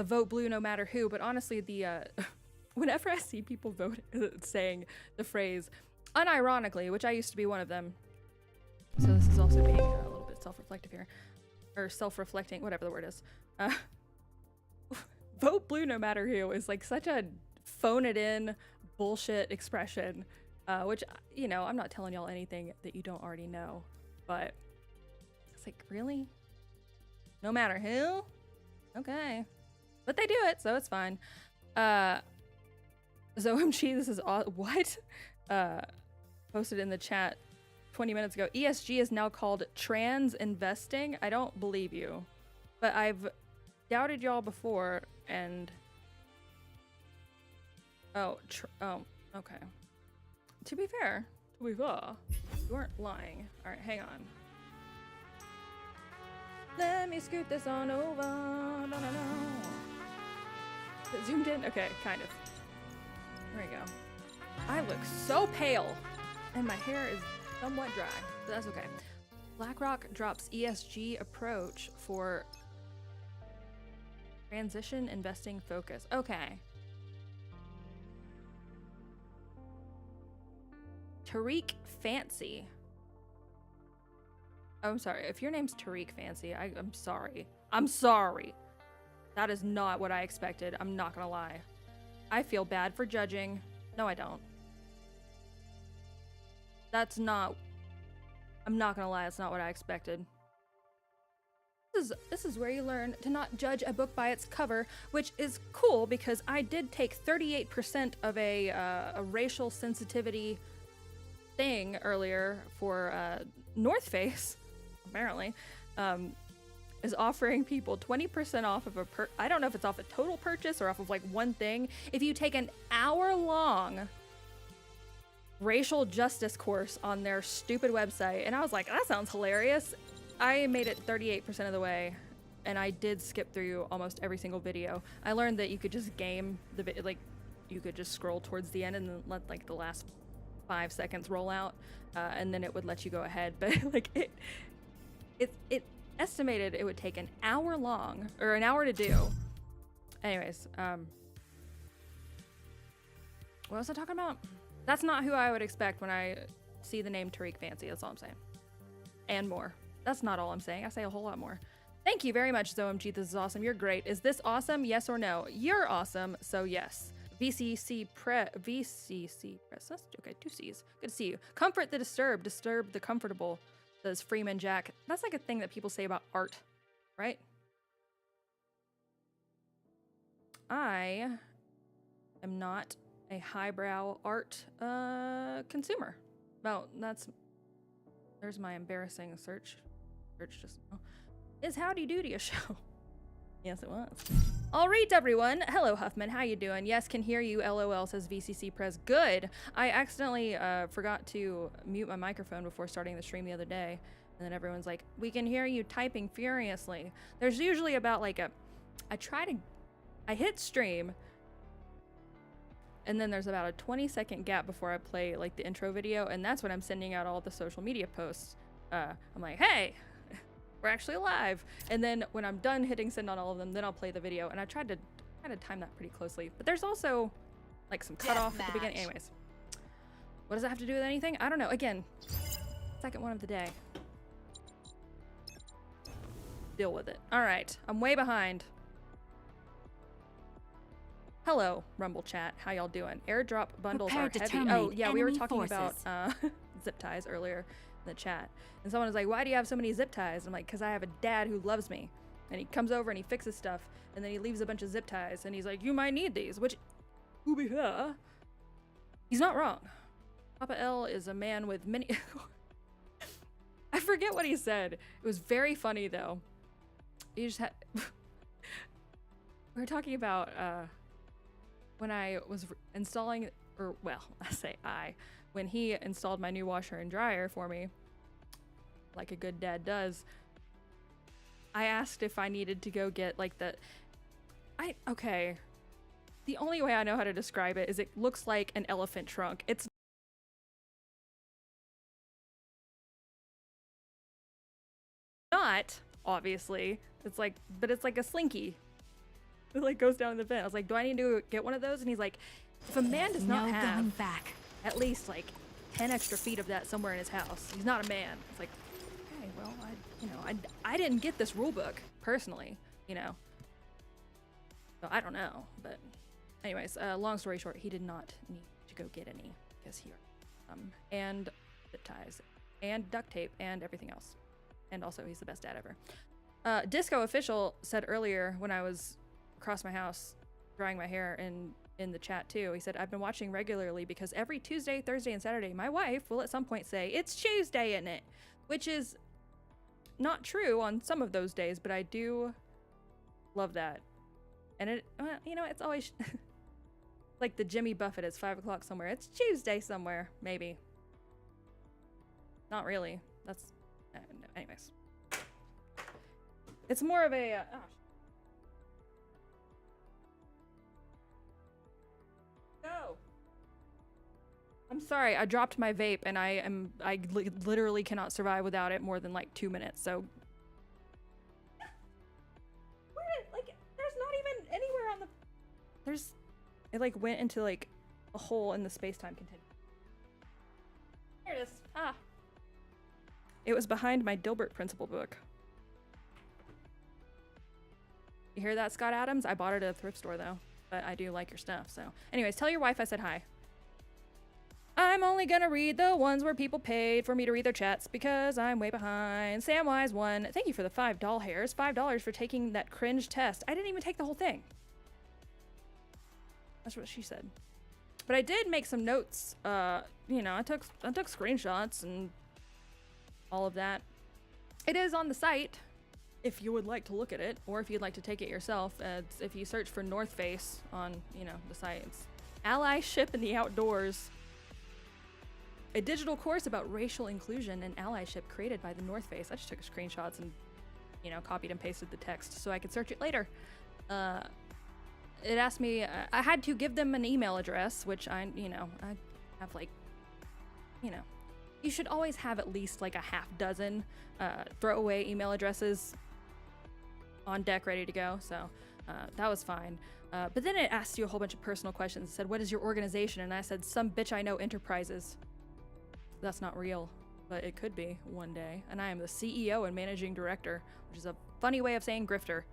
vote blue no matter who. But honestly, the whenever I see people vote saying the phrase unironically, which I used to be one of them. So this is also being a little bit self-reflective here, or self-reflecting, whatever the word is. Vote blue no matter who is like such a phone it in bullshit expression, which, you know, I'm not telling y'all anything that you don't already know, but it's like, really? No matter who? Okay. But they do it, so it's fine. ZOMG, this is what? Posted in the chat 20 minutes ago. ESG is now called trans investing. I don't believe you, but I've doubted y'all before, and oh, okay. To be fair, you weren't lying. All right, hang on. Let me scoot this on over. No. Is it zoomed in? Okay, kind of. There we go. I look so pale, and my hair is somewhat dry, but that's okay. BlackRock drops ESG approach for transition investing focus. Okay. Tariq Fancy. Oh, I'm sorry. If your name's Tariq Fancy, I'm sorry. I'm sorry. That is not what I expected. I'm not gonna lie. I feel bad for judging. No, I don't. That's not... I'm not gonna lie, that's not what I expected. This is where you learn to not judge a book by its cover, which is cool because I did take 38% of a racial sensitivity thing earlier for North Face, apparently, is offering people 20% off of I don't know if it's off a total purchase or off of like one thing. If you take an hour-long racial justice course on their stupid website, and I was like, that sounds hilarious. I made it 38% of the way, and I did skip through almost every single video. I learned that you could just game the like, you could just scroll towards the end and then let like the last 5 seconds roll out, and then it would let you go ahead. But like it estimated it would take an hour long, or an hour to do. Anyways, what was I talking about? That's not who I would expect when I see the name Tariq Fancy. That's all I'm saying. And more. That's not all I'm saying. I say a whole lot more. Thank you very much, ZOMG. This is awesome. You're great. Is this awesome? Yes or no? You're awesome, so yes. VCC Press. That's okay, 2 C's. Good to see you. Comfort the disturbed, disturb the comfortable, says Freeman Jack. That's like a thing that people say about art, right? I am not a highbrow art consumer. Well, there's my embarrassing search just now. Is Howdy Doody a show? Yes, it was. All right, everyone. Hello, Huffman. How you doing? Yes, can hear you. LOL, says VCC Press. Good. I accidentally forgot to mute my microphone before starting the stream the other day. And then everyone's like, we can hear you typing furiously. There's usually about like I hit stream, and then there's about a 20-second gap before I play like the intro video, and that's when I'm sending out all the social media posts. I'm like, hey, we're actually live. And then when I'm done hitting send on all of them, then I'll play the video. And I tried to time that pretty closely. But there's also like some cutoff at the beginning. Anyways, what does that have to do with anything? I don't know. Again, second one of the day. Deal with it. All right, I'm way behind. Hello, Rumble chat. How y'all doing? Airdrop bundles are heavy. Oh yeah, we were talking about zip ties earlier in the chat, and someone was like, why do you have so many zip ties? I'm like, because I have a dad who loves me, and he comes over and he fixes stuff, and then he leaves a bunch of zip ties, and he's like, you might need these, which he's not wrong. Papa L is a man with many I forget what he said. It was very funny though. He just had we were talking about when I was installing, or well, when he installed my new washer and dryer for me, like a good dad does, I asked if I needed to go get like the only way I know how to describe it is it looks like an elephant trunk. It's Not, obviously. It's like, but it's like a slinky. It like goes down the vent. I was like, do I need to get one of those? And he's like, if a man does not have back. at least like 10 extra feet of that somewhere in his house, he's not a man. It's like, okay, well, I didn't get this rule book personally, you know. So I don't know, but anyways, long story short, he did not need to go get any because he and zip ties and duct tape and everything else. And also he's the best dad ever. Disco Official said earlier when I was across my house drying my hair in the chat too, he said, I've been watching regularly because every Tuesday, Thursday, and Saturday, my wife will at some point say, it's Tuesday, isn't it? Which is not true on some of those days, but I do love that. And it, well, you know, it's always like the Jimmy Buffett is 5 o'clock somewhere. It's Tuesday somewhere, maybe. Not really. That's, no, anyways. It's more of a, Go. I'm sorry, I dropped my vape and I literally cannot survive without it more than like 2 minutes, so. Where did, like, there's not even anywhere on the, it like went into like a hole in the space-time continuum. There it is, It was behind my Dilbert Principle book. You hear that, Scott Adams? I bought it at a thrift store though, but I do like your stuff, so. Anyways, tell your wife I said hi. I'm only gonna read the ones where people paid for me to read their chats because I'm way behind. Samwise1, thank you for the $5 hairs. $5 for taking that cringe test. I didn't even take the whole thing. That's what she said. But I did make some notes. You know, I took screenshots and all of that. It is on the site if you would like to look at it, or if you'd like to take it yourself. It's, if you search for North Face on, you know, the site, it's Allyship in the Outdoors. A digital course about racial inclusion and allyship created by the North Face. I just took screenshots and, you know, copied and pasted the text so I could search it later. It asked me, I had to give them an email address, which I have like, you know, you should always have at least like a half dozen throwaway email addresses on deck ready to go. So that was fine. But then it asked you a whole bunch of personal questions. It said, what is your organization? And I said, Some Bitch I Know Enterprises. That's not real, but it could be one day. And I am the CEO and managing director, which is a funny way of saying grifter.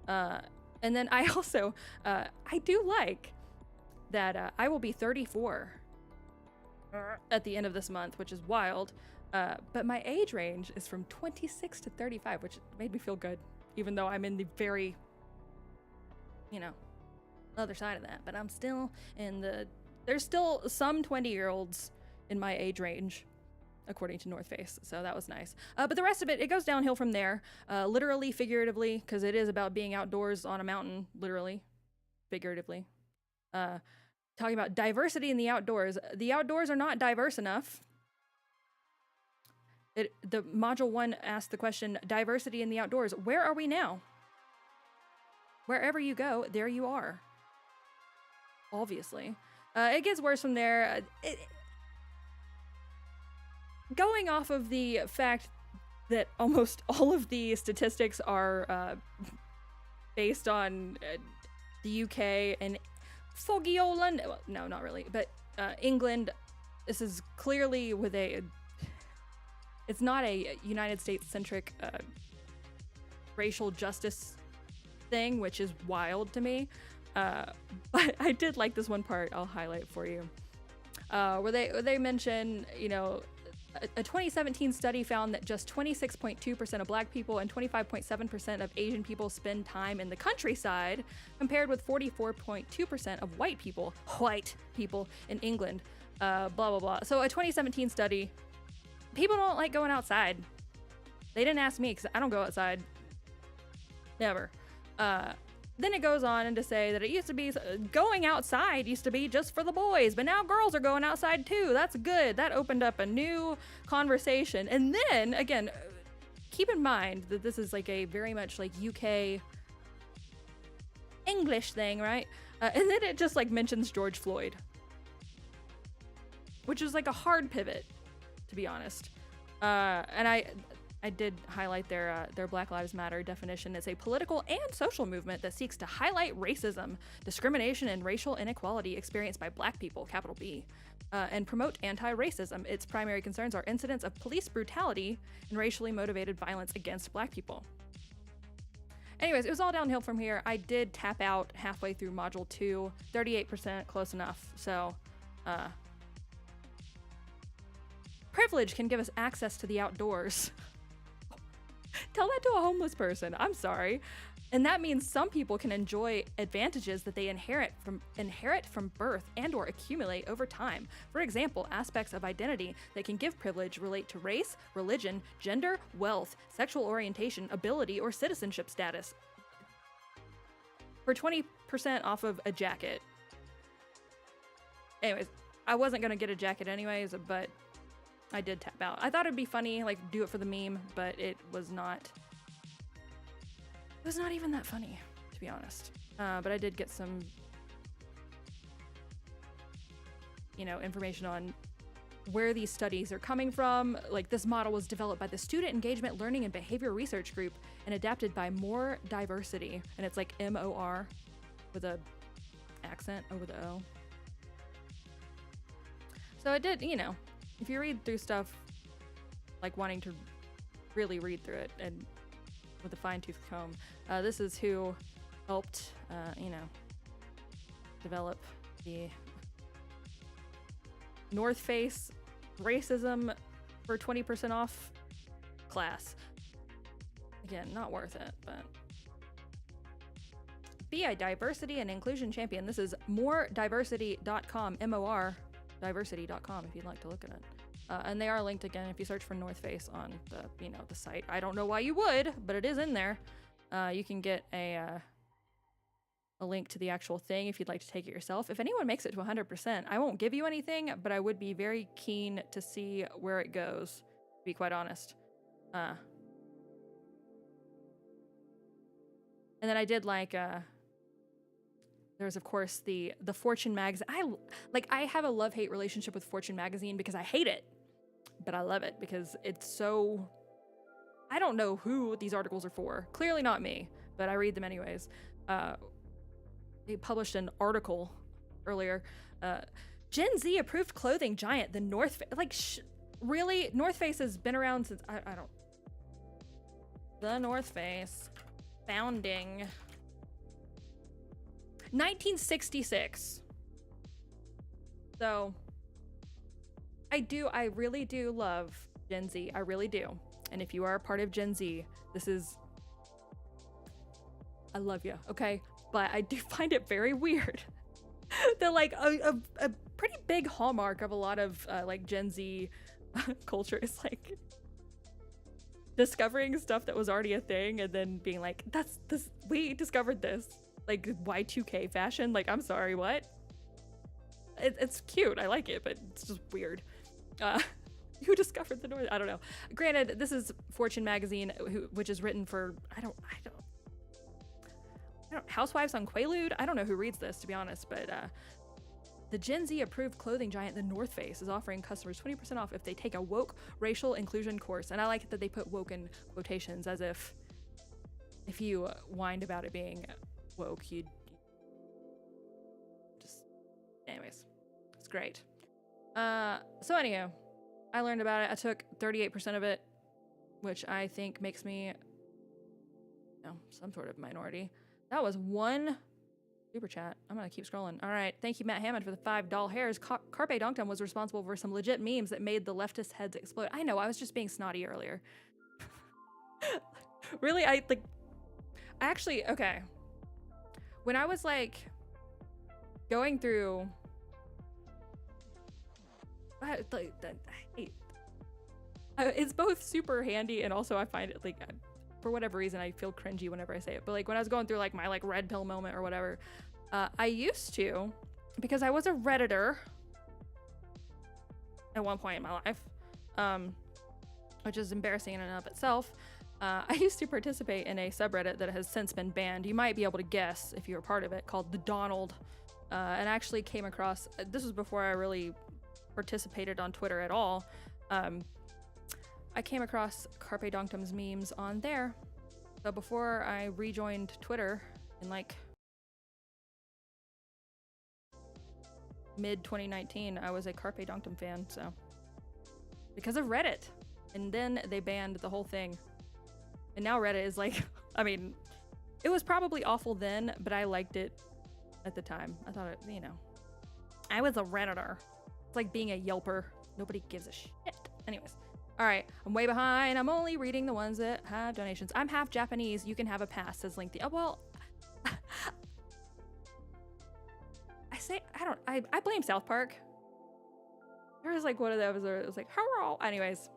And then I also, I do like that I will be 34 at the end of this month, which is wild. But my age range is from 26 to 35, which made me feel good, even though I'm in the very, you know, other side of that. But I'm still in the, there's still some 20-year-olds in my age range, according to North Face, so that was nice. But the rest of it, it goes downhill from there, literally, figuratively, because it is about being outdoors on a mountain, literally, figuratively. Talking about diversity in the outdoors. The outdoors are not diverse enough. The module 1 asked the question, diversity in the outdoors. Where are we now? Wherever you go, there you are. Obviously. It gets worse from there. Going off of the fact that almost all of the statistics are based on the UK and foggy old London. Well, no, not really, but England. This is clearly with a. It's not a United States-centric racial justice thing, which is wild to me. But I did like this one part. I'll highlight for you, where they mention, you know. A 2017 study found that just 26.2% of Black people and 25.7% of Asian people spend time in the countryside, compared with 44.2% of white people in England. Blah, blah, blah. So a 2017 study, people don't like going outside. They didn't ask me because I don't go outside. Never. Then it goes on to say that it used to be, going outside used to be just for the boys, but now girls are going outside too. That's good. That opened up a new conversation. And then, again, keep in mind that this is like a very much like UK English thing, right? And then it just like mentions George Floyd, which is like a hard pivot, to be honest. And I I did highlight their Black Lives Matter definition as a political and social movement that seeks to highlight racism, discrimination, and racial inequality experienced by Black people, capital B, and promote anti-racism. Its primary concerns are incidents of police brutality and racially motivated violence against Black people. Anyways, it was all downhill from here. I did tap out halfway through Module 2, 38%, close enough. So, privilege can give us access to the outdoors. Tell that to a homeless person. I'm sorry. And that means some people can enjoy advantages that they inherit from birth and or accumulate over time. For example, aspects of identity that can give privilege relate to race, religion, gender, wealth, sexual orientation, ability, or citizenship status. For 20% off of a jacket. Anyways, I wasn't gonna get a jacket anyways, but I did tap out. I thought it'd be funny, like do it for the meme, but it was not. It was not even that funny, to be honest. But I did get some, information on where these studies are coming from. Like, this model was developed by the Student Engagement Learning and Behavior Research Group and adapted by More Diversity. And it's like MOR with a accent over the O. So I did, if you read through stuff, like wanting to really read through it and with a fine-tooth comb, this is who helped, develop the North Face racism for 20% off class. Again, not worth it, but be a diversity and inclusion champion. This is morediversity.com, MOR diversity.com if you'd like to look at it. And they are linked again if you search for North Face on the site. I don't know why you would, but it is in there. You can get a link to the actual thing if you'd like to take it yourself. If anyone makes it to 100%, I won't give you anything, but I would be very keen to see where it goes, to be quite honest. And then I did there's of course the Fortune magazine. I have a love-hate relationship with Fortune magazine because I hate it, but I love it because it's so, I don't know who these articles are for. Clearly not me, but I read them anyways. They published an article earlier. Gen Z approved clothing giant, the North Face. Really? North Face has been around since, I don't. The North Face founding 1966. So I really do love Gen Z. I really do. And if you are a part of Gen Z, I love you, okay? But I do find it very weird that a pretty big hallmark of a lot of Gen Z culture is discovering stuff that was already a thing and then being like, we discovered this. Like Y2K fashion. I'm sorry, what? It's cute. I like it, but it's just weird. Who discovered the North? I don't know. Granted, this is Fortune magazine, which is written for I don't Housewives on Quaalude. I don't know who reads this, to be honest, but the Gen Z approved clothing giant, the North Face, is offering customers 20% off if they take a woke racial inclusion course. And I like that they put woke in quotations, as if you whined about it being woke, you'd just, anyways, it's great. So anyhow, I learned about it. I took 38% of it, which I think makes me some sort of minority. That was one super chat. I'm gonna keep scrolling. All right, thank you, Matt Hammond, for the $5 hairs. Carpe Donktum was responsible for some legit memes that made the leftist heads explode. I know, I was just being snotty earlier. Really, okay. When I was going through, it's both super handy and also I find it for whatever reason I feel cringy whenever I say it. But when I was going through my red pill moment or whatever, I used to, because I was a Redditor at one point in my life, which is embarrassing in and of itself. I used to participate in a subreddit that has since been banned. You might be able to guess if you were part of it, called The Donald. And I actually came across, this was before I really participated on Twitter at all. I came across Carpe Donktum's memes on there. So before I rejoined Twitter in like mid 2019, I was a Carpe Donktum fan, so because of Reddit. And then they banned the whole thing. And now Reddit is like, I mean, it was probably awful then, but I liked it at the time. I thought it, you know, I was a Redditor. It's like being a Yelper. Nobody gives a shit. Anyways. All right, I'm way behind. I'm only reading the ones that have donations. I'm half Japanese. You can have a pass, says Link. Oh, well, I blame South Park. There was like one of those where it was like, hello. Anyways,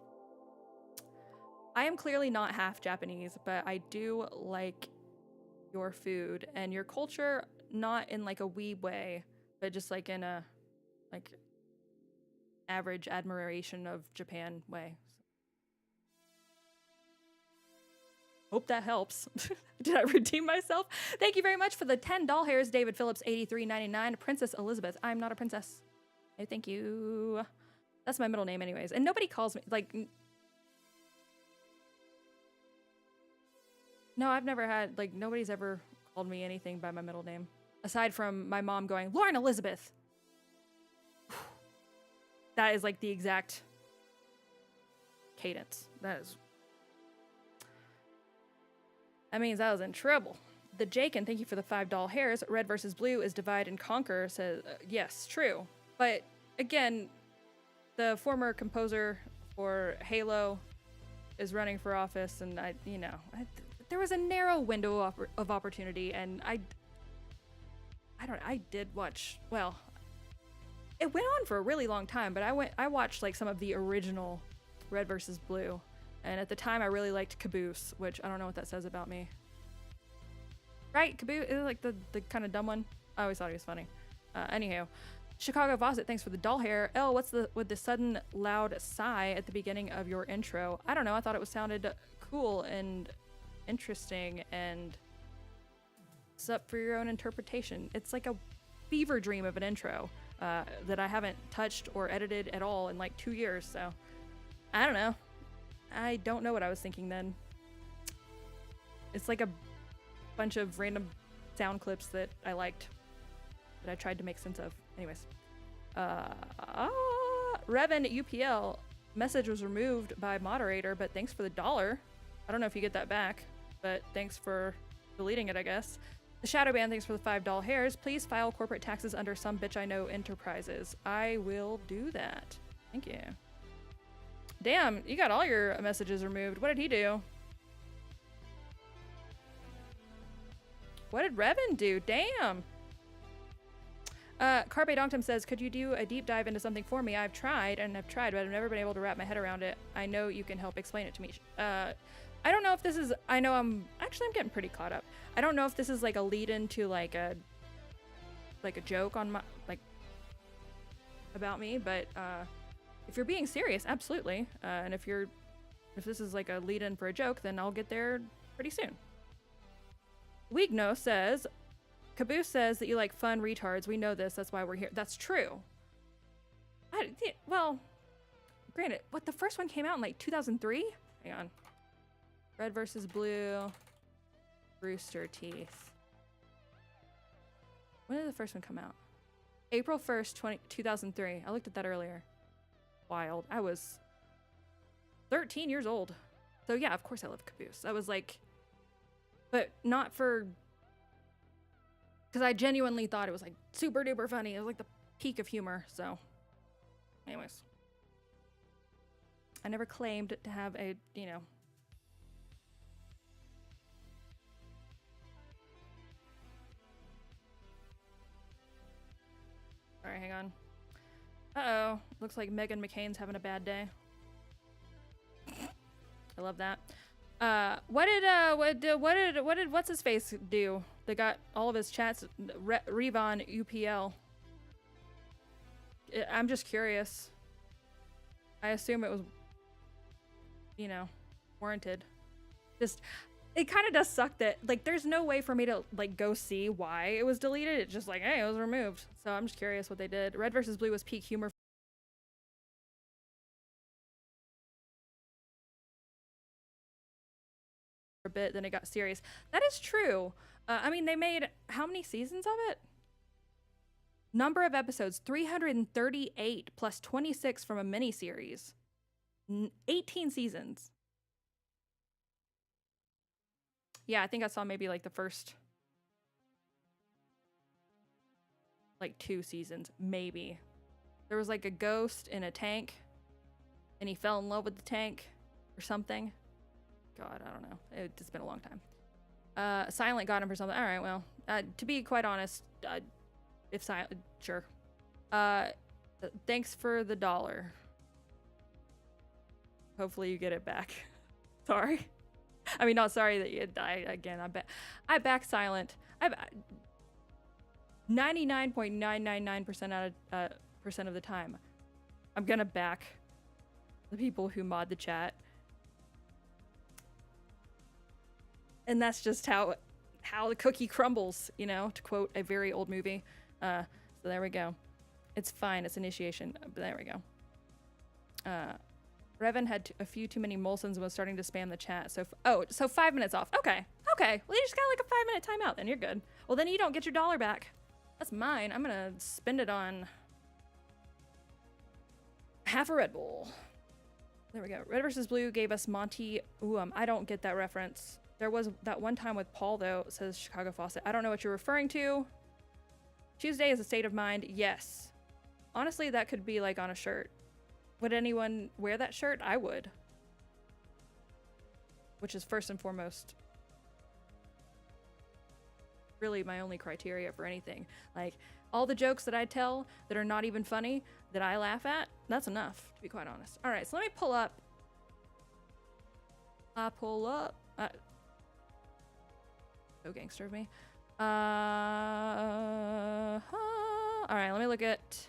I am clearly not half Japanese, but I do like your food and your culture, not in like a weeb way, but just like in a like average admiration of Japan way. Hope that helps. Did I redeem myself? Thank you very much for the 10 doll hairs, David Phillips, 83.99. Princess Elizabeth. I'm not a princess. Hey, thank you. That's my middle name anyways. And nobody calls me, like... No, I've never had, like, nobody's ever called me anything by my middle name. Aside from my mom going, Lauren Elizabeth. That is, like, the exact cadence. That means I was in trouble. The Jakin, thank you for the $5 hairs. Red versus blue is divide and conquer, says, yes, true. But again, the former composer for Halo is running for office, and there was a narrow window of opportunity, and I did watch, well, it went on for a really long time, but I watched like some of the original Red versus Blue. And at the time, I really liked Caboose, which I don't know what that says about me. Right? Caboose is like the kind of dumb one. I always thought he was funny. Anywho, Chicago Faucet, thanks for the doll hair. Elle, what's with the sudden loud sigh at the beginning of your intro? I don't know. I thought it sounded cool and interesting, and it's up for your own interpretation. It's like a fever dream of an intro that I haven't touched or edited at all in like 2 years. So I don't know. I don't know what I was thinking then. It's like a bunch of random sound clips that I liked, that I tried to make sense of. Anyways. Revan UPL, message was removed by moderator, but thanks for the $1. I don't know if you get that back, but thanks for deleting it, I guess. The Shadow Band, thanks for the $5 hairs. Please file corporate taxes under Some Bitch I Know Enterprises. I will do that. Thank you. Damn, you got all your messages removed. What did he do? What did Revan do? Damn. Carpe Donktum says, could you do a deep dive into something for me? I've tried, but I've never been able to wrap my head around it. I know you can help explain it to me. I don't know if this is, I'm getting pretty caught up. I don't know if this is like a lead into like a joke on my, like, about me, but, if you're being serious, absolutely. And if this is like a lead-in for a joke, then I'll get there pretty soon. Wigno says, Caboose says that you like fun retards. We know this. That's why we're here. That's true. Well, granted, the first one came out in like 2003? Hang on. Red versus Blue. Rooster Teeth. When did the first one come out? April 1st, 2003. I looked at that earlier. Wild. I was 13 years old. So yeah, of course I love Caboose. I was like, but not for, because I genuinely thought it was like super duper funny. It was like the peak of humor. So anyways, I never claimed to have a, all right, hang on. Uh-oh. Looks like Meghan McCain's having a bad day. I love that. What did what's his face do? They got all of his chats. Revon UPL. I'm just curious. I assume it was, warranted. Just, it kind of does suck that, like, there's no way for me to, like, go see why it was deleted. It's just like, hey, it was removed. So I'm just curious what they did. Red versus Blue was peak humor a bit, then it got serious. That is true. I mean, they made how many seasons of it? Number of episodes, 338 plus 26 from a miniseries. 18 seasons. Yeah, I think I saw maybe like the first like 2 seasons, maybe. There was like a ghost in a tank and he fell in love with the tank or something. God, I don't know. It's been a long time. Silent got him for something. All right, well, to be quite honest, if Silent, sure. Thanks for the $1. Hopefully you get it back. Sorry. I mean, not sorry that you die again. I back Silent. I've 99.999% out of percent of the time. I'm gonna back the people who mod the chat. And that's just how the cookie crumbles, you know, to quote a very old movie. So there we go. It's fine. It's initiation. But there we go. Revan had a few too many Molsons and was starting to spam the chat. So, so 5 minutes off. Okay. Okay. Well, you just got like a 5-minute timeout. Then you're good. Well, then you don't get your $1 back. That's mine. I'm going to spend it on half a Red Bull. There we go. Red versus Blue gave us Monty. Ooh, I don't get that reference. There was that one time with Paul, though, says Chicago Faucet. I don't know what you're referring to. Tuesday is a state of mind. Yes. Honestly, that could be like on a shirt. Would anyone wear that shirt? I would. Which is first and foremost really my only criteria for anything. Like, all the jokes that I tell that are not even funny, that I laugh at, that's enough, to be quite honest. All right, so let me pull up. So gangster of me. All right, let me look at,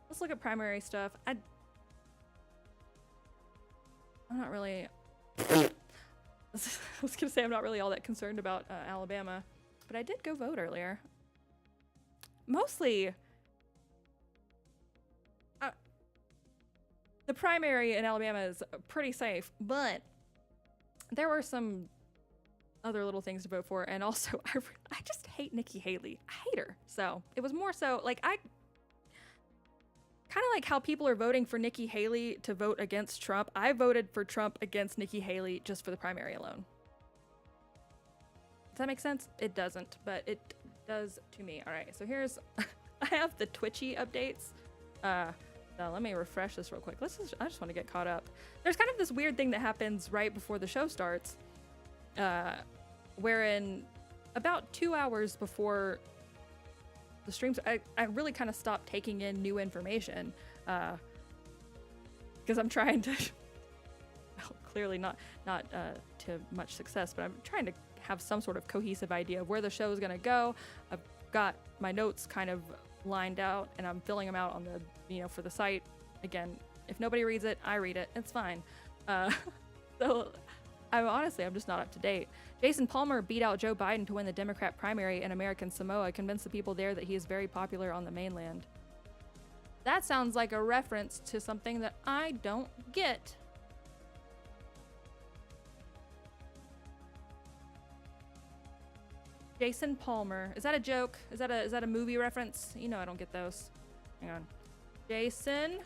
let's look at primary stuff. I'm not really, I was gonna say I'm not really all that concerned about Alabama, but I did go vote earlier. Mostly, the primary in Alabama is pretty safe, but there were some other little things to vote for, and also I just hate Nikki Haley. I hate her. So it was more so like I kind of like how people are voting for Nikki Haley to vote against Trump. I voted for Trump against Nikki Haley just for the primary alone. Does that make sense? It doesn't, but it does to me. All right, so here's I have the Twitchy updates. Now let me refresh this real quick. I just want to get caught up. There's kind of this weird thing that happens right before the show starts, wherein about 2 hours before the streams, I really kind of stopped taking in new information, because I'm trying to, well, clearly not to much success, but I'm trying to have some sort of cohesive idea of where the show is going to go. I've got my notes kind of lined out, and I'm filling them out on the, for the site. Again, if nobody reads it, I read it. It's fine. So I'm just not up to date. Jason Palmer beat out Joe Biden to win the Democrat primary in American Samoa, convinced the people there that he is very popular on the mainland. That sounds like a reference to something that I don't get. Jason Palmer. Is that a joke? Is that a movie reference? You know I don't get those. Hang on. Jason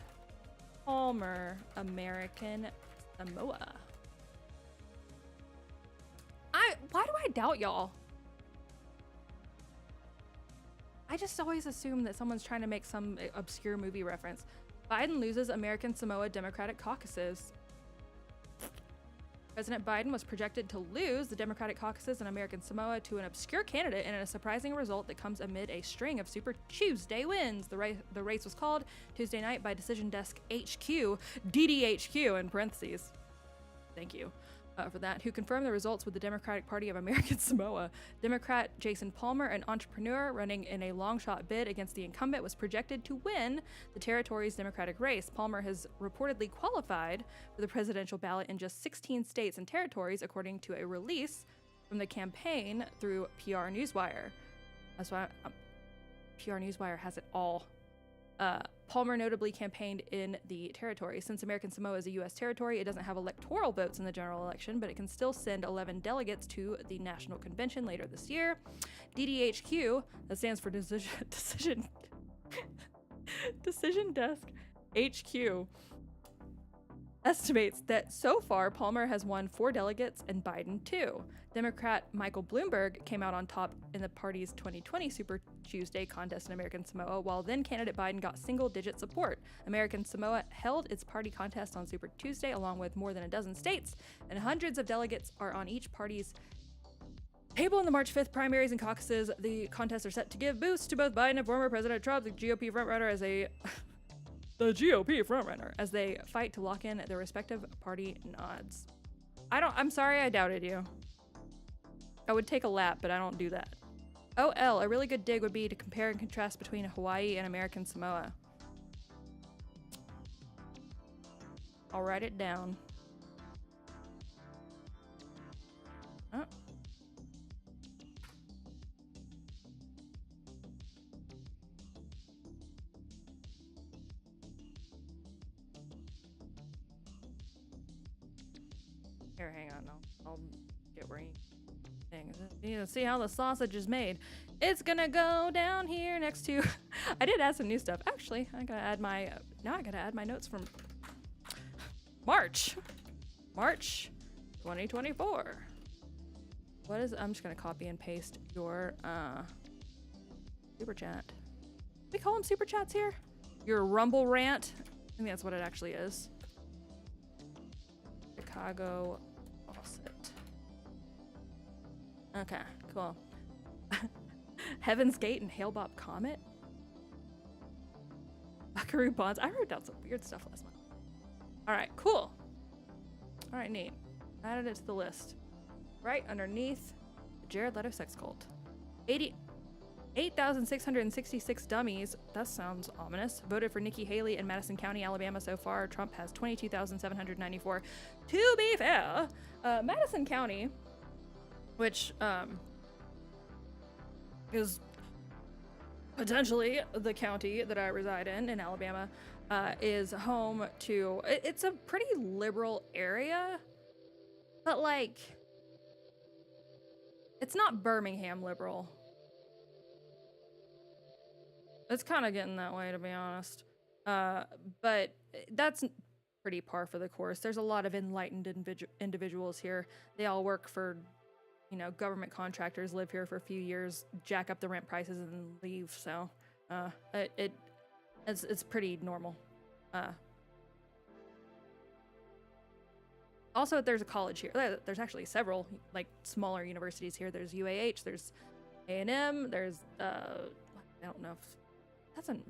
Palmer, American Samoa. Why do I doubt y'all? I just always assume that someone's trying to make some obscure movie reference. Biden loses American Samoa Democratic caucuses. President Biden was projected to lose the Democratic caucuses in American Samoa to an obscure candidate in a surprising result that comes amid a string of Super Tuesday wins. The race was called Tuesday night by Decision Desk HQ, DDHQ in parentheses. Thank you for that, who confirmed the results with the Democratic Party of American Samoa. Democrat Jason Palmer, an entrepreneur running in a long-shot bid against the incumbent, was projected to win the territory's Democratic race. Palmer has reportedly qualified for the presidential ballot in just 16 states and territories, according to a release from the campaign through PR Newswire. That's why PR Newswire has it all. Palmer notably campaigned in the territory. Since American Samoa is a U.S. territory, it doesn't have electoral votes in the general election, but it can still send 11 delegates to the National Convention later this year. DDHQ, that stands for Decision Desk HQ, estimates that so far Palmer has won 4 delegates and Biden 2. Democrat Michael Bloomberg came out on top in the party's 2020 Super Tuesday contest in American Samoa, while then candidate Biden got single-digit support. American Samoa held its party contest on Super Tuesday along with more than a dozen states, and hundreds of delegates are on each party's table in the March 5th primaries and caucuses. The contests are set to give boosts to both Biden and former President Trump, the GOP frontrunner, as they fight to lock in their respective party nods. I'm sorry I doubted you. I would take a lap, but I don't do that. OL, a really good dig would be to compare and contrast between Hawaii and American Samoa. I'll write it down. Oh. Here, hang on. I'll get where you need to see how the sausage is made. It's gonna go down here next to. I did add some new stuff. Actually, I gotta add my. Now I gotta add my notes from March 2024. What is? I'm just gonna copy and paste your super chat. We call them super chats here. Your Rumble rant. I think that's what it actually is. Chicago Faucet. Okay, cool. Heaven's Gate and Hale-Bopp Comet. Buckaroo Bonds. I wrote down some weird stuff last month. All right, cool. All right, neat. Added it to the list. Right underneath the Jared Leto sex cult. 8,666 dummies, that sounds ominous, voted for Nikki Haley in Madison County, Alabama so far. Trump has 22,794. To be fair, Madison County, which is potentially the county that I reside in Alabama, is home to, it's a pretty liberal area, but like, it's not Birmingham liberal. It's kind of getting that way, to be honest. But that's pretty par for the course. There's a lot of enlightened individuals here. They all work for, government contractors, live here for a few years, jack up the rent prices, and leave. So it's pretty normal. Also, there's a college here. There's actually several smaller universities here. There's UAH. There's A&M. There's I don't know if that's in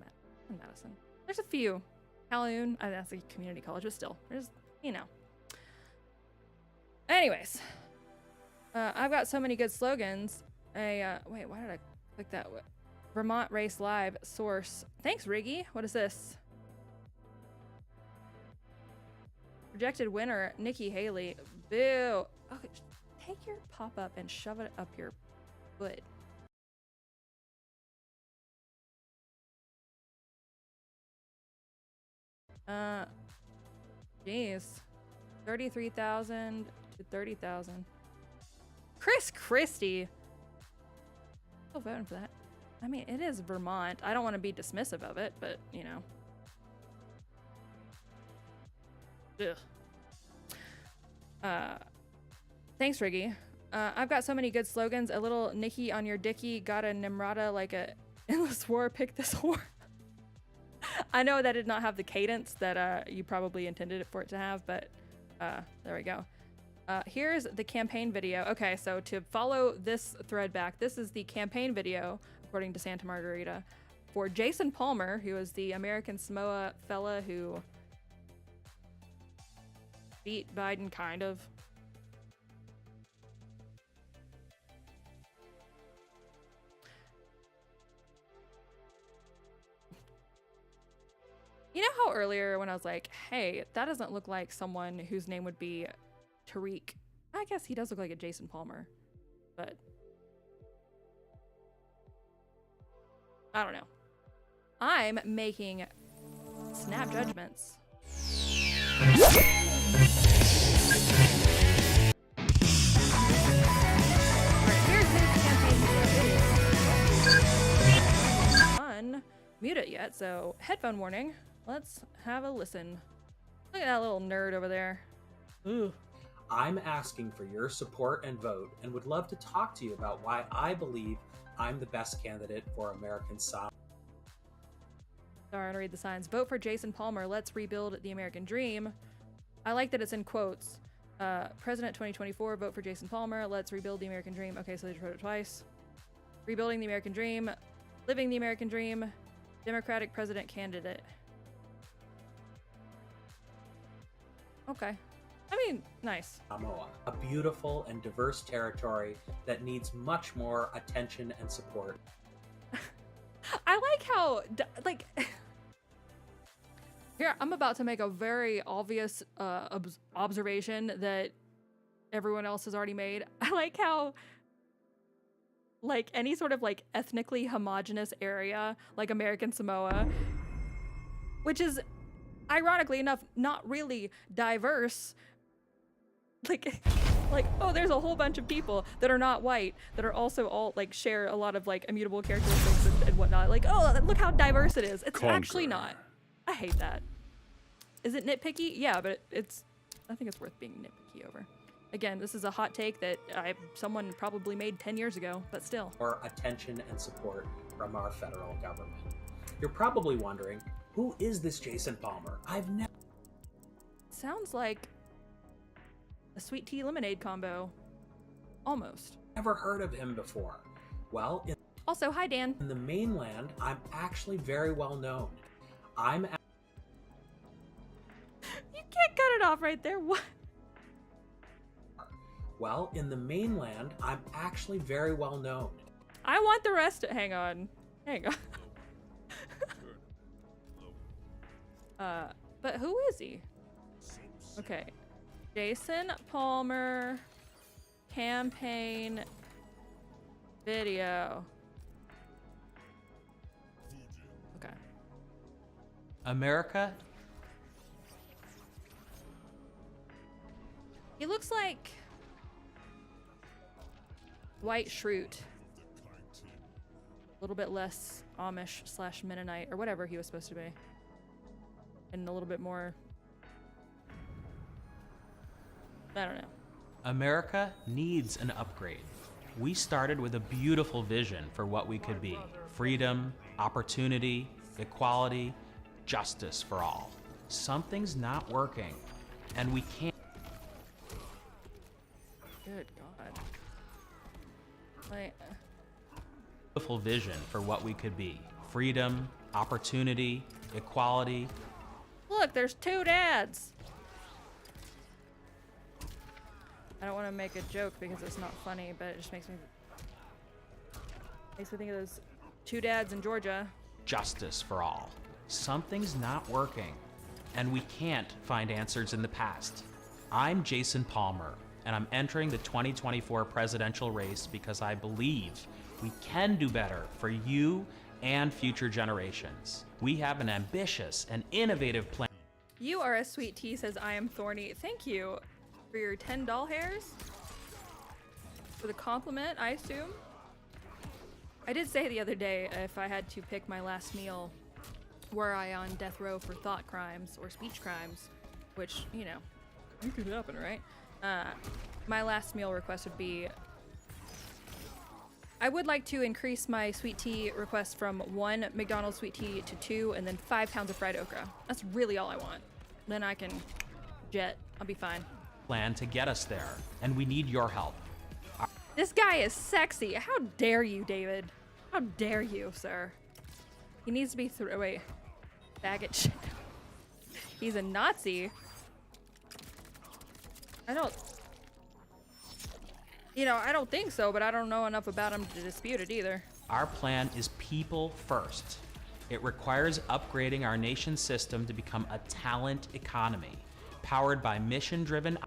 Madison. There's a few. Calhoun, that's a community college, but still, there's, Anyways, I've got so many good slogans. Wait, why did I click that? Vermont Race Live source. Thanks, Riggy. What is this? Projected winner, Nikki Haley. Boo. Okay, take your pop-up and shove it up your foot. Jeez. 33,000 to 30,000. Chris Christie. Still voting for that. I mean, it is Vermont. I don't want to be dismissive of it, but Ugh. Thanks, Riggy. I've got so many good slogans. A little Nikki on your dicky, got a Nimrata like a endless war, pick this whore. I know that did not have the cadence that you probably intended it for it to have, but there we go. Here's the campaign video. Okay, so to follow this thread back, this is the campaign video, according to Santa Margarita, for Jason Palmer, who is the American Samoa fella who beat Biden, kind of. You know how earlier when I was like, hey, that doesn't look like someone whose name would be Tariq. I guess he does look like a Jason Palmer, but I don't know. I'm making Snap judgments. Unmute it yet, so headphone warning. Let's have a listen. Look at that little nerd over there. Ooh. I'm asking for your support and vote and would love to talk to you about why I believe I'm the best candidate for American Sign. Sorry, I'm gonna read the signs. Vote for Jason Palmer. Let's rebuild the American dream. I like that it's in quotes. President 2024, vote for Jason Palmer. Let's rebuild the American dream. Okay, so they wrote it twice. Rebuilding the American dream. Living the American dream. Democratic president candidate. Okay. I mean, nice. Samoa, a beautiful and diverse territory that needs much more attention and support. I like how, like, here, I'm about to make a very obvious observation that everyone else has already made. I like how, like, any sort of, like, ethnically homogenous area, like American Samoa, which is, ironically enough, not really diverse, like, oh, there's a whole bunch of people that are not white that are also all, like, share a lot of, like, immutable characteristics and whatnot. Like, oh, look how diverse it is. It's actually not. I hate that. Is it nitpicky? Yeah, but I think it's worth being nitpicky over. Again, this is a hot take that someone probably made 10 years ago, but still. Or attention and support from our federal government. You're probably wondering, who is this Jason Palmer? I've never... Sounds like a sweet tea lemonade combo. Almost. Never heard of him before. Well, also, hi, Dan. In the mainland, I'm actually very well known. You can't cut it off right there. What? Well, in the mainland, I'm actually very well known. I want the rest. Hang on. But who is he? Okay. Jason Palmer campaign video. Okay. America? He looks like White Shroot. A little bit less Amish / Mennonite or whatever he was supposed to be. And a little bit more, I don't know. America needs an upgrade. We started with a beautiful vision for what we could be. Freedom, opportunity, equality, justice for all. Something's not working, and we can't. Good God. Like, Beautiful vision for what we could be. Freedom, opportunity, equality. Look, there's two dads. I don't want to make a joke because it's not funny, but it just makes me think of those two dads in Georgia. Justice for all. Something's not working, and we can't find answers in the past. I'm Jason Palmer, and I'm entering the 2024 presidential race because I believe we can do better for you and future generations. We have an ambitious and innovative plan. You are a sweet tea, says I am thorny. Thank you for your 10 doll hairs. For the compliment, I assume. I did say the other day if I had to pick my last meal, were I on death row for thought crimes or speech crimes, which, you know, it could happen, right? My last meal request would be, I would like to increase my sweet tea request from 1 McDonald's sweet tea to 2, and then 5 pounds of fried okra. That's really all I want. Then I can jet. I'll be fine. Plan to get us there, and we need your help. This guy is sexy. How dare you, David? How dare you, sir? He needs to be wait. Faggot shit. He's a Nazi. I don't think so, but I don't know enough about him to dispute it either. Our plan is people first. It requires upgrading our nation's system to become a talent economy, powered by mission-driven.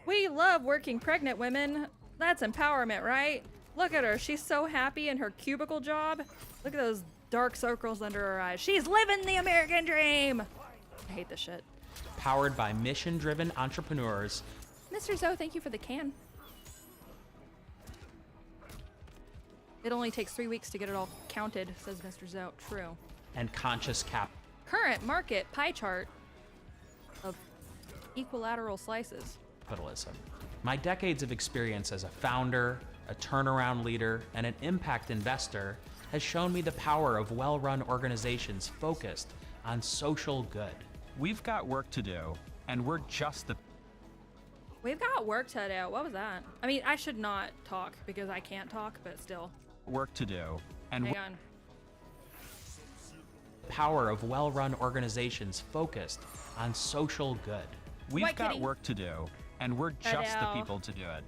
We love working pregnant women. That's empowerment, right? Look at her. She's so happy in her cubicle job. Look at those dark circles under her eyes. She's living the American dream. I hate this shit. Powered by mission-driven entrepreneurs. Mr. Zoe, thank you for the can. It only takes 3 weeks to get it all counted, says Mr. Zoe. True. And conscious cap. Current market pie chart of equilateral slices. Capitalism. My decades of experience as a founder, a turnaround leader, and an impact investor has shown me the power of well-run organizations focused on social good. We've got work to do, and we're just the... We've got work to do. What was that? I mean, I should not talk because I can't talk, but still. Work to do, and... Hang on. Power of well-run organizations focused on social good. We've White got kitty. work to do, and we're just the Ta-da. people to do it.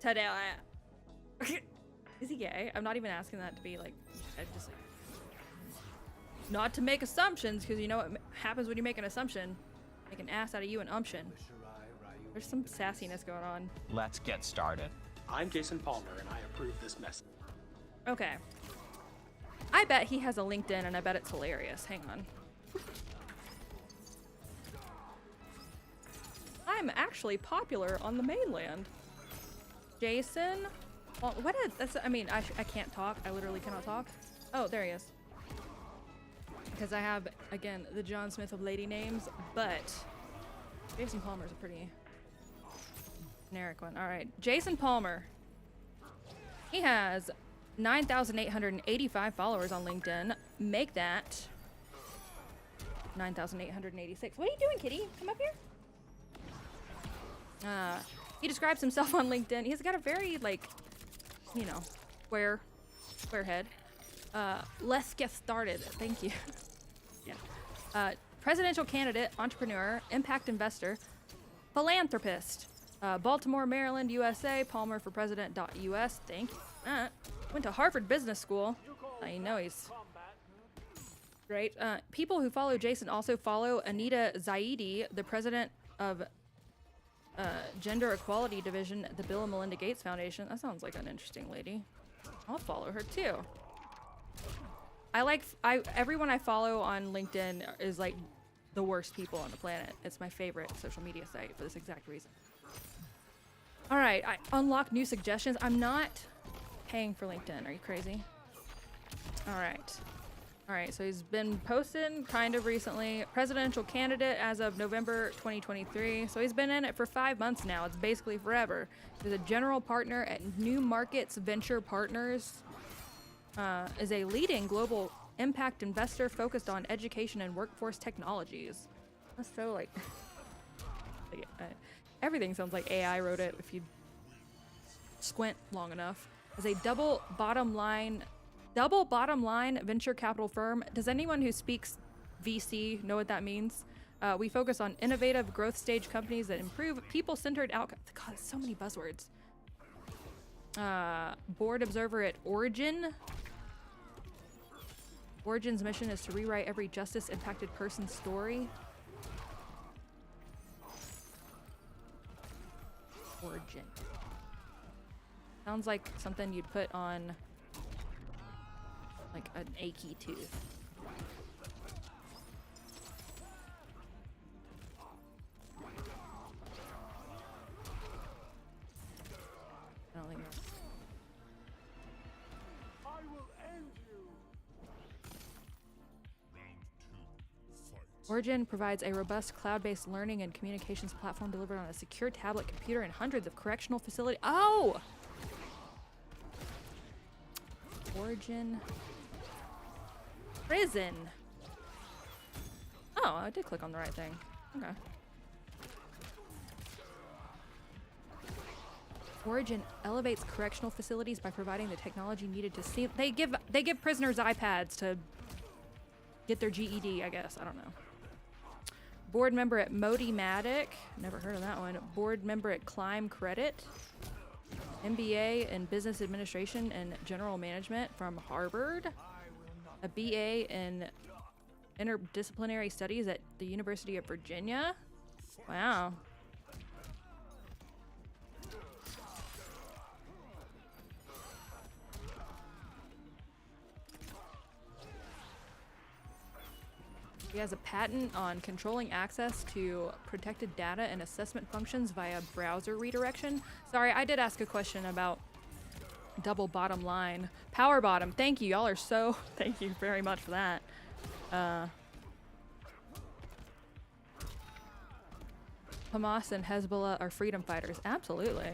Today, is he gay? I'm not even asking that to be like, I just like, not to make assumptions, because you know what happens when you make an assumption? Make an ass out of you and umption. There's some sassiness going on. Let's get started. I'm Jason Palmer, and I approve this message. Okay. I bet he has a LinkedIn, and I bet it's hilarious. Hang on. I'm actually popular on the mainland. Jason? Well, what is that's? I mean, I can't talk. I literally cannot talk. Oh, there he is. Because I have, again, the John Smith of lady names, but Jason Palmer's a pretty generic one. All right, Jason Palmer. He has 9,885 followers on LinkedIn. Make that 9,886. What are you doing, kitty? Come up here. He describes himself on LinkedIn. He's got a very, like, you know, square head. Let's get started. Thank you. Yeah. Presidential candidate, entrepreneur, impact investor, philanthropist. Baltimore, Maryland, USA. Palmer for president.us. Thank you. Went to Harvard Business School. I know he's great. People who follow Jason also follow Anita Zaidi, the president of Gender Equality Division at the Bill and Melinda Gates Foundation. That sounds like an interesting lady. I'll follow her too. Everyone I follow on LinkedIn is like the worst people on the planet. It's my favorite social media site for this exact reason. All right, I unlock new suggestions. I'm not paying for LinkedIn. Are you crazy? All right, so he's been posting kind of recently. Presidential candidate as of November 2023. So he's been in it for 5 months now. It's basically forever. He's a general partner at New Markets Venture Partners. Is a leading global impact investor focused on education and workforce technologies. That's so like everything sounds like AI wrote it if you squint long enough. As a double bottom line venture capital firm. Does anyone who speaks VC know what that means? We focus on innovative growth stage companies that improve people-centered outcomes. God, so many buzzwords. Board observer at Origin. Origin's mission is to rewrite every justice-impacted person's story. Origin. Sounds like something you'd put on like an achy tooth. I don't think that's... I will end you. Origin provides a robust cloud-based learning and communications platform delivered on a secure tablet computer in hundreds of correctional facilities. Oh! Origin. Prison. Oh, I did click on the right thing. Okay. Origin elevates correctional facilities by providing the technology needed to see. They give prisoners iPads to get their GED, I guess. I don't know. Board member at mw3. Never heard of that one. Board member at Climb Credit. MBA in Business Administration and General Management from Harvard. A BA in Interdisciplinary Studies at the University of Virginia. Wow. He has a patent on controlling access to protected data and assessment functions via browser redirection. Sorry, I did ask a question about double bottom line. Power bottom, thank you. Y'all are so, thank you very much for that. Hamas and Hezbollah are freedom fighters. Absolutely.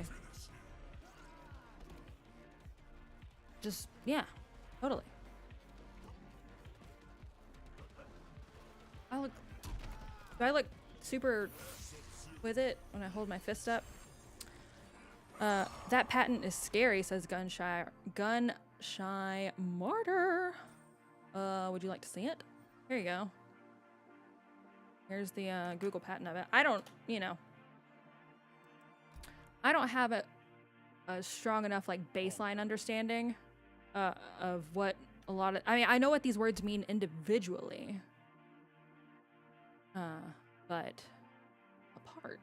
Just, yeah, totally. Do I look super with it when I hold my fist up? That patent is scary, says Gun Shy Martyr. Would you like to see it? Here you go. Here's the Google patent of it. I don't, you know, I don't have a strong enough like baseline understanding of what a lot of, I mean, I know what these words mean individually, but apart.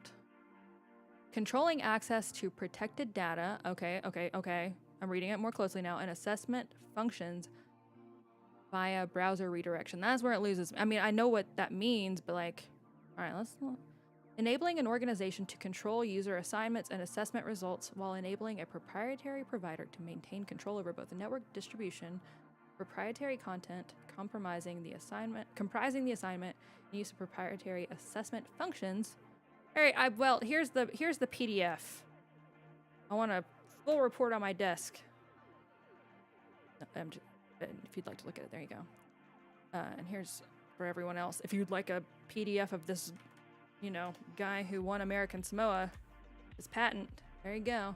Controlling access to protected data. Okay. I'm reading it more closely now. And assessment functions via browser redirection. That's where it loses. I mean, I know what that means, but like, all right, let's enabling an organization to control user assignments and assessment results while enabling a proprietary provider to maintain control over both the network distribution, proprietary content, comprising the assignment, and use of proprietary assessment functions. All right, well, here's the PDF. I want a full report on my desk. If you'd like to look at it, there you go. And here's for everyone else. If you'd like a PDF of this, you know, guy who won American Samoa, his patent, there you go.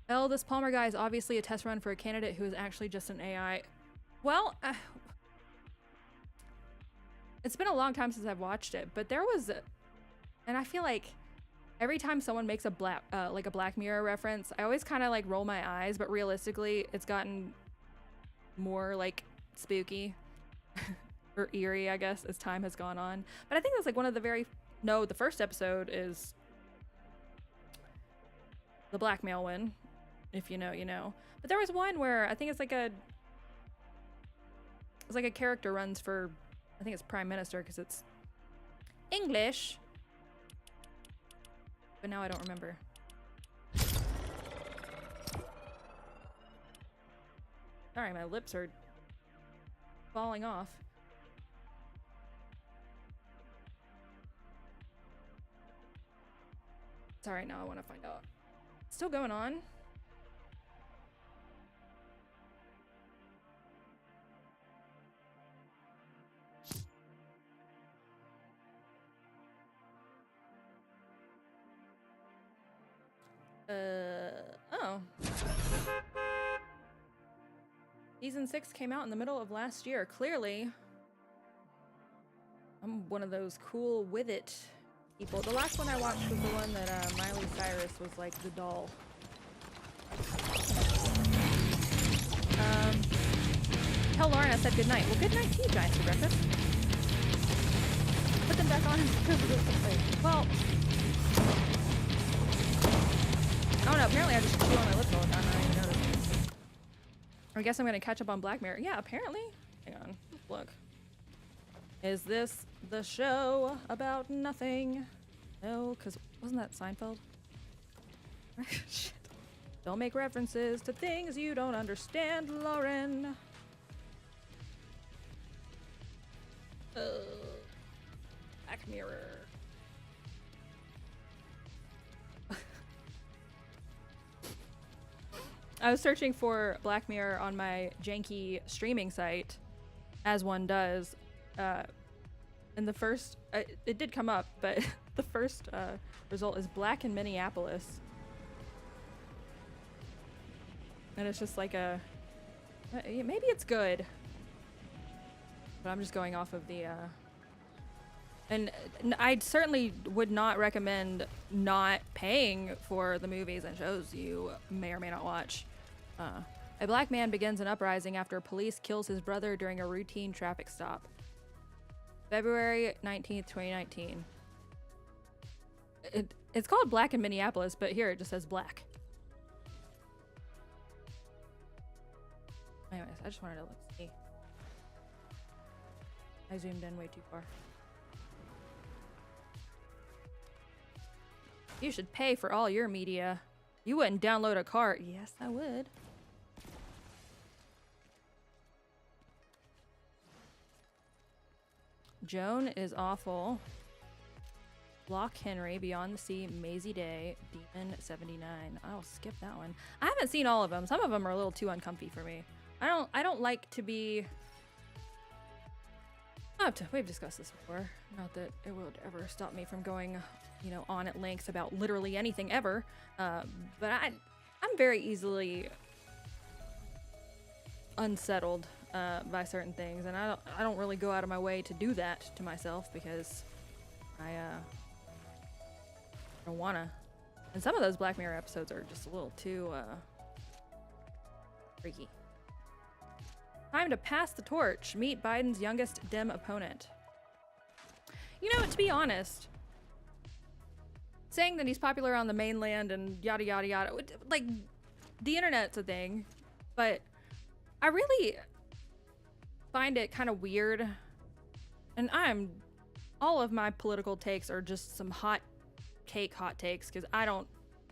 Well, this Palmer guy is obviously a test run for a candidate who is actually just an AI. Well, it's been a long time since I've watched it, but there was, and I feel like every time someone makes a Black Mirror reference, I always kind of like roll my eyes, but realistically, it's gotten more like spooky or eerie, I guess, as time has gone on. But I think that's like one of the the first episode is the blackmail one. If you know, you know. But there was one where I think it's like a character runs for, I think it's Prime Minister because it's English. But now I don't remember. Sorry, my lips are falling off. Sorry, now I want to find out. Still going on. Oh. Season 6 came out in the middle of last year. Clearly, I'm one of those cool with it people. The last one I watched was the one that Miley Cyrus was like the doll. Tell Lauren I said good night. Well, good night to you guys for breakfast. Put them back on. Well, oh no, apparently I just chew on my lips all the time. I don't even notice. I guess I'm gonna catch up on Black Mirror. Yeah, apparently. Hang on. Look. Is this the show about nothing? No, because wasn't that Seinfeld? Shit. Don't make references to things you don't understand, Lauren. Black Mirror. I was searching for Black Mirror on my janky streaming site, as one does, and the first, it did come up, but the first result is Black in Minneapolis. And it's just like a, maybe it's good, but I'm just going off of the, and I certainly would not recommend not paying for the movies and shows you may or may not watch. A black man begins an uprising after police kills his brother during a routine traffic stop. February 19th, 2019. It's called Black in Minneapolis, but here it just says Black. Anyways, I just wanted to see. I zoomed in way too far. You should pay for all your media. You wouldn't download a cart. Yes, I would. Joan is awful. Lock Henry, Beyond the Sea, Maisie Day, Demon 79. I'll skip that one. I haven't seen all of them. Some of them are a little too uncomfy for me. I don't like to be... We've discussed this before. Not that it would ever stop me from going, you know, on at length about literally anything ever. But I'm very easily unsettled by certain things, and I don't really go out of my way to do that to myself because I don't wanna. And some of those Black Mirror episodes are just a little too freaky. Time to pass the torch. Meet Biden's youngest Dem opponent. You know, to be honest, saying that he's popular on the mainland and yada yada yada, like, the internet's a thing, but I really find it kind of weird, and all of my political takes are just some hot takes, because I don't,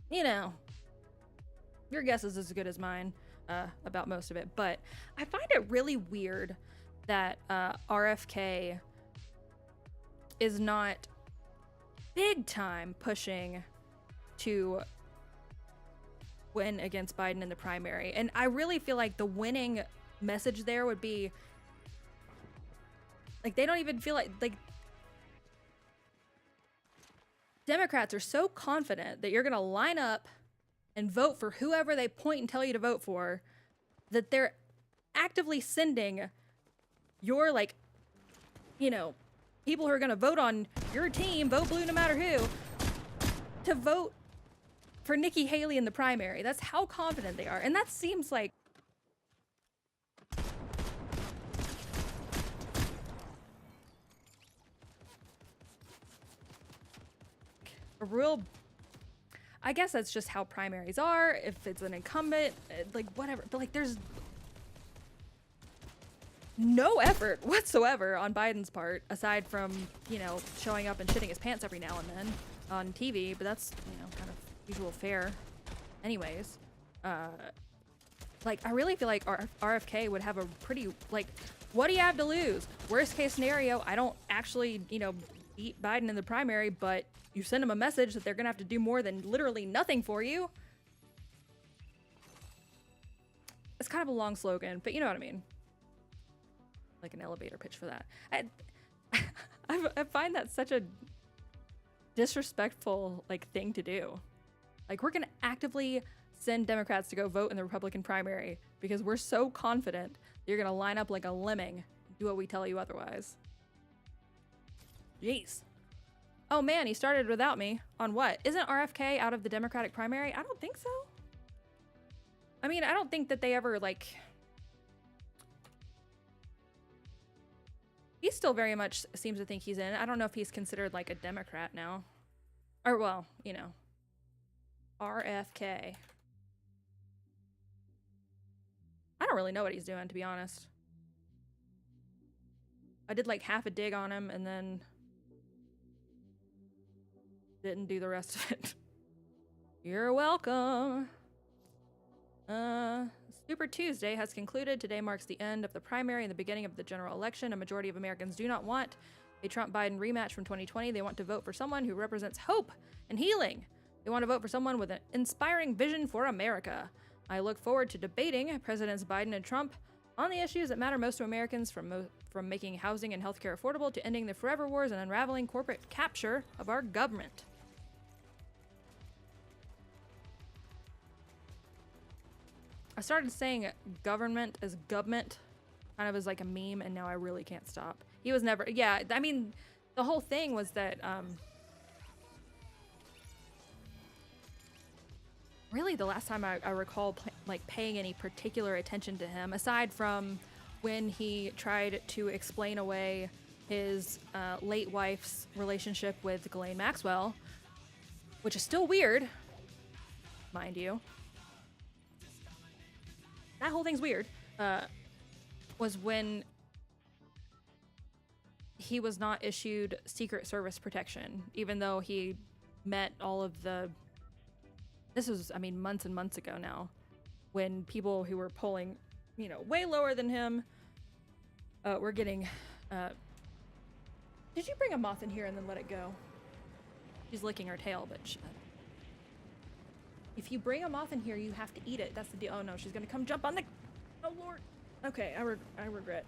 you know, your guess is as good as mine about most of it, but I find it really weird that RFK is not big time pushing to win against Biden in the primary. And I really feel like the winning message there would be like, they don't even feel like Democrats are so confident that you're gonna line up and vote for whoever they point and tell you to vote for, that they're actively sending your, like, you know, people who are gonna vote on your team, vote blue no matter who, to vote for Nikki Haley in the primary. That's how confident they are. And that seems like a real, I guess that's just how primaries are. If it's an incumbent, like, whatever. But, like, there's no effort whatsoever on Biden's part, aside from, you know, showing up and shitting his pants every now and then on TV. But that's, you know, kind of usual fare anyways. Like, I really feel like RFK would have a pretty, like, what do you have to lose? Worst case scenario, I don't actually, you know, beat Biden in the primary, but you send them a message that they're gonna have to do more than literally nothing for you. It's kind of a long slogan, but you know what I mean. Like an elevator pitch for that. I find that such a disrespectful, like, thing to do. Like, we're gonna actively send Democrats to go vote in the Republican primary because we're so confident that you're gonna line up like a lemming, do what we tell you otherwise. Jeez. Oh man, he started without me. On what? Isn't RFK out of the Democratic primary? I don't think so. I mean, I don't think that they ever, like... He still very much seems to think he's in. I don't know if he's considered, like, a Democrat now. Or, well, you know. RFK. I don't really know what he's doing, to be honest. I did, like, half a dig on him and then didn't do the rest of it. You're welcome. Super Tuesday has concluded. Today marks the end of the primary and the beginning of the general election. A majority of Americans do not want a Trump-Biden rematch from 2020. They want to vote for someone who represents hope and healing. They want to vote for someone with an inspiring vision for America. I look forward to debating Presidents Biden and Trump on the issues that matter most to Americans, from making housing and healthcare affordable to ending the forever wars and unraveling corporate capture of our government. I started saying government as government, kind of as like a meme, and now I really can't stop. He was never, yeah, I mean, the whole thing was that, really the last time I recall like paying any particular attention to him, aside from when he tried to explain away his late wife's relationship with Ghislaine Maxwell, which is still weird, mind you. That whole thing's weird. was when he was not issued Secret Service protection, even though he met all of the... This was, I mean, months and months ago now, when people who were polling, you know, way lower than him were getting... Did you bring a moth in here and then let it go? She's licking her tail, but if you bring a moth in here, you have to eat it. That's the deal. Oh no, she's gonna come jump on the... Oh lord. Okay, I regret.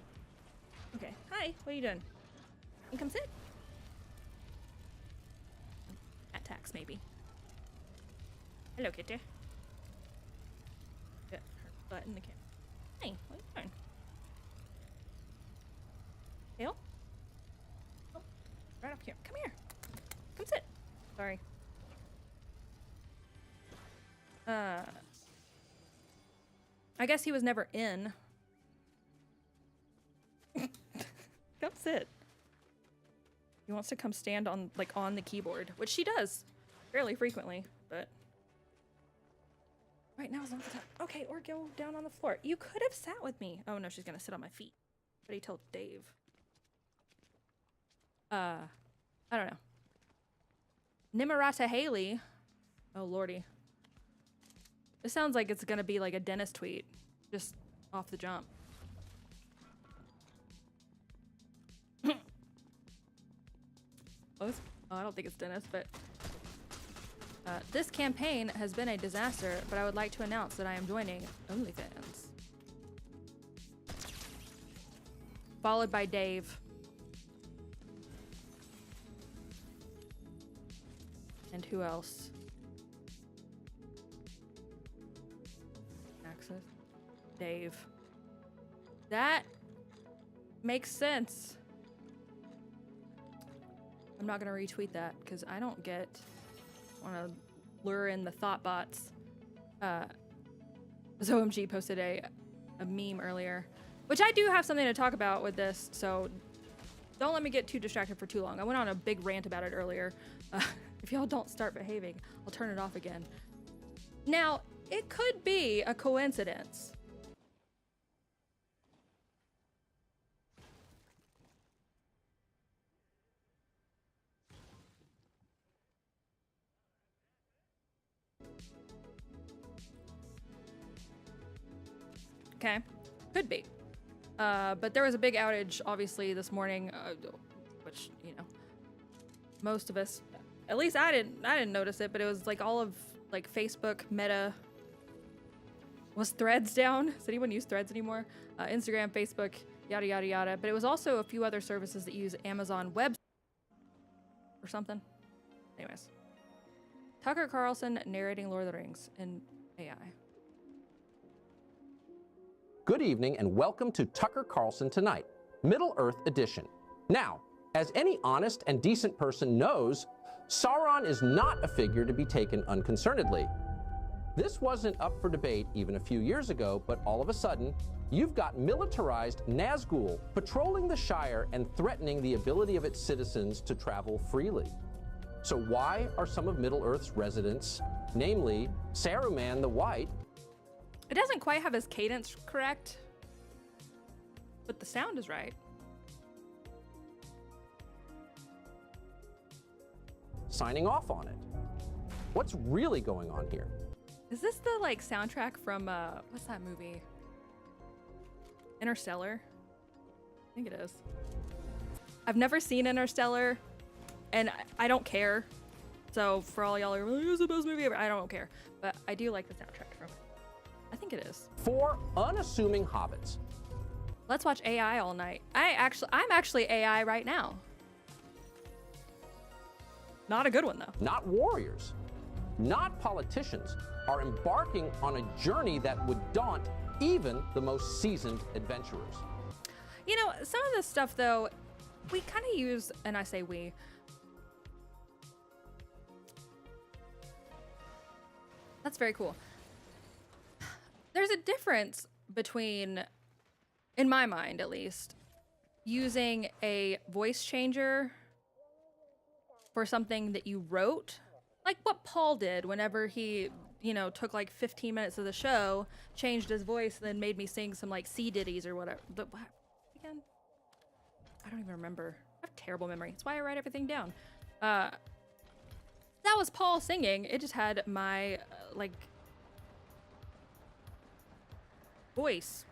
Okay, hi, what are you doing? You come sit. Attacks, maybe. Hello, kitty. Get her butt in the camera. Hey, what are you doing? Tail? Oh, right up here. Come here. Come sit. Sorry. I guess he was never in. Come sit. He wants to come stand on, like, on the keyboard, which she does fairly frequently, but... Right now is not the time. Okay, or go down on the floor. You could have sat with me. Oh no, she's gonna sit on my feet. But he told Dave. I don't know. Nimarata Haley. Oh lordy. This sounds like it's gonna be like a Dennis tweet. Just off the jump. Oh, I don't think it's Dennis, but... this campaign has been a disaster, but I would like to announce that I am joining OnlyFans. Followed by Dave. And who else? Access. Dave. That makes sense. I'm not gonna retweet that because I don't want to lure in the thought bots. ZOMG posted a meme earlier, which I do have something to talk about with this, so don't let me get too distracted for too long. I went on a big rant about it earlier. If y'all don't start behaving, I'll turn it off again. Now, it could be a coincidence. Okay, could be. But there was a big outage, obviously, this morning, which, you know, most of us, at least I didn't notice it, but it was like all of like Facebook, Meta. Was Threads down? Does anyone use Threads anymore? Instagram, Facebook, yada, yada, yada. But it was also a few other services that use Amazon Web or something. Anyways. Tucker Carlson narrating Lord of the Rings in AI. Good evening and welcome to Tucker Carlson Tonight, Middle-earth edition. Now, as any honest and decent person knows, Sauron is not a figure to be taken unconcernedly. This wasn't up for debate even a few years ago, but all of a sudden, you've got militarized Nazgul patrolling the Shire and threatening the ability of its citizens to travel freely. So why are some of Middle-earth's residents, namely Saruman the White... It doesn't quite have his cadence correct, but the sound is right. signing off on it? What's really going on here? Is this the like soundtrack from what's that movie? Interstellar? I think it is. I've never seen Interstellar, and I don't care. So for all y'all who are like, it was the best movie ever, I don't care. But I do like the soundtrack from it. I think it is. 4 unassuming hobbits. Let's watch AI all night. I'm actually AI right now. Not a good one though. Not warriors, not politicians, are embarking on a journey that would daunt even the most seasoned adventurers. You know, some of this stuff though, we kind of use, and I say we, that's very cool. There's a difference between, in my mind at least, using a voice changer for something that you wrote, like what Paul did whenever he you know, took like 15 minutes of the show, changed his voice, and then made me sing some like sea ditties or whatever. But again, I don't even remember. I have terrible memory. That's why I write everything down. That was Paul singing. It just had my like voice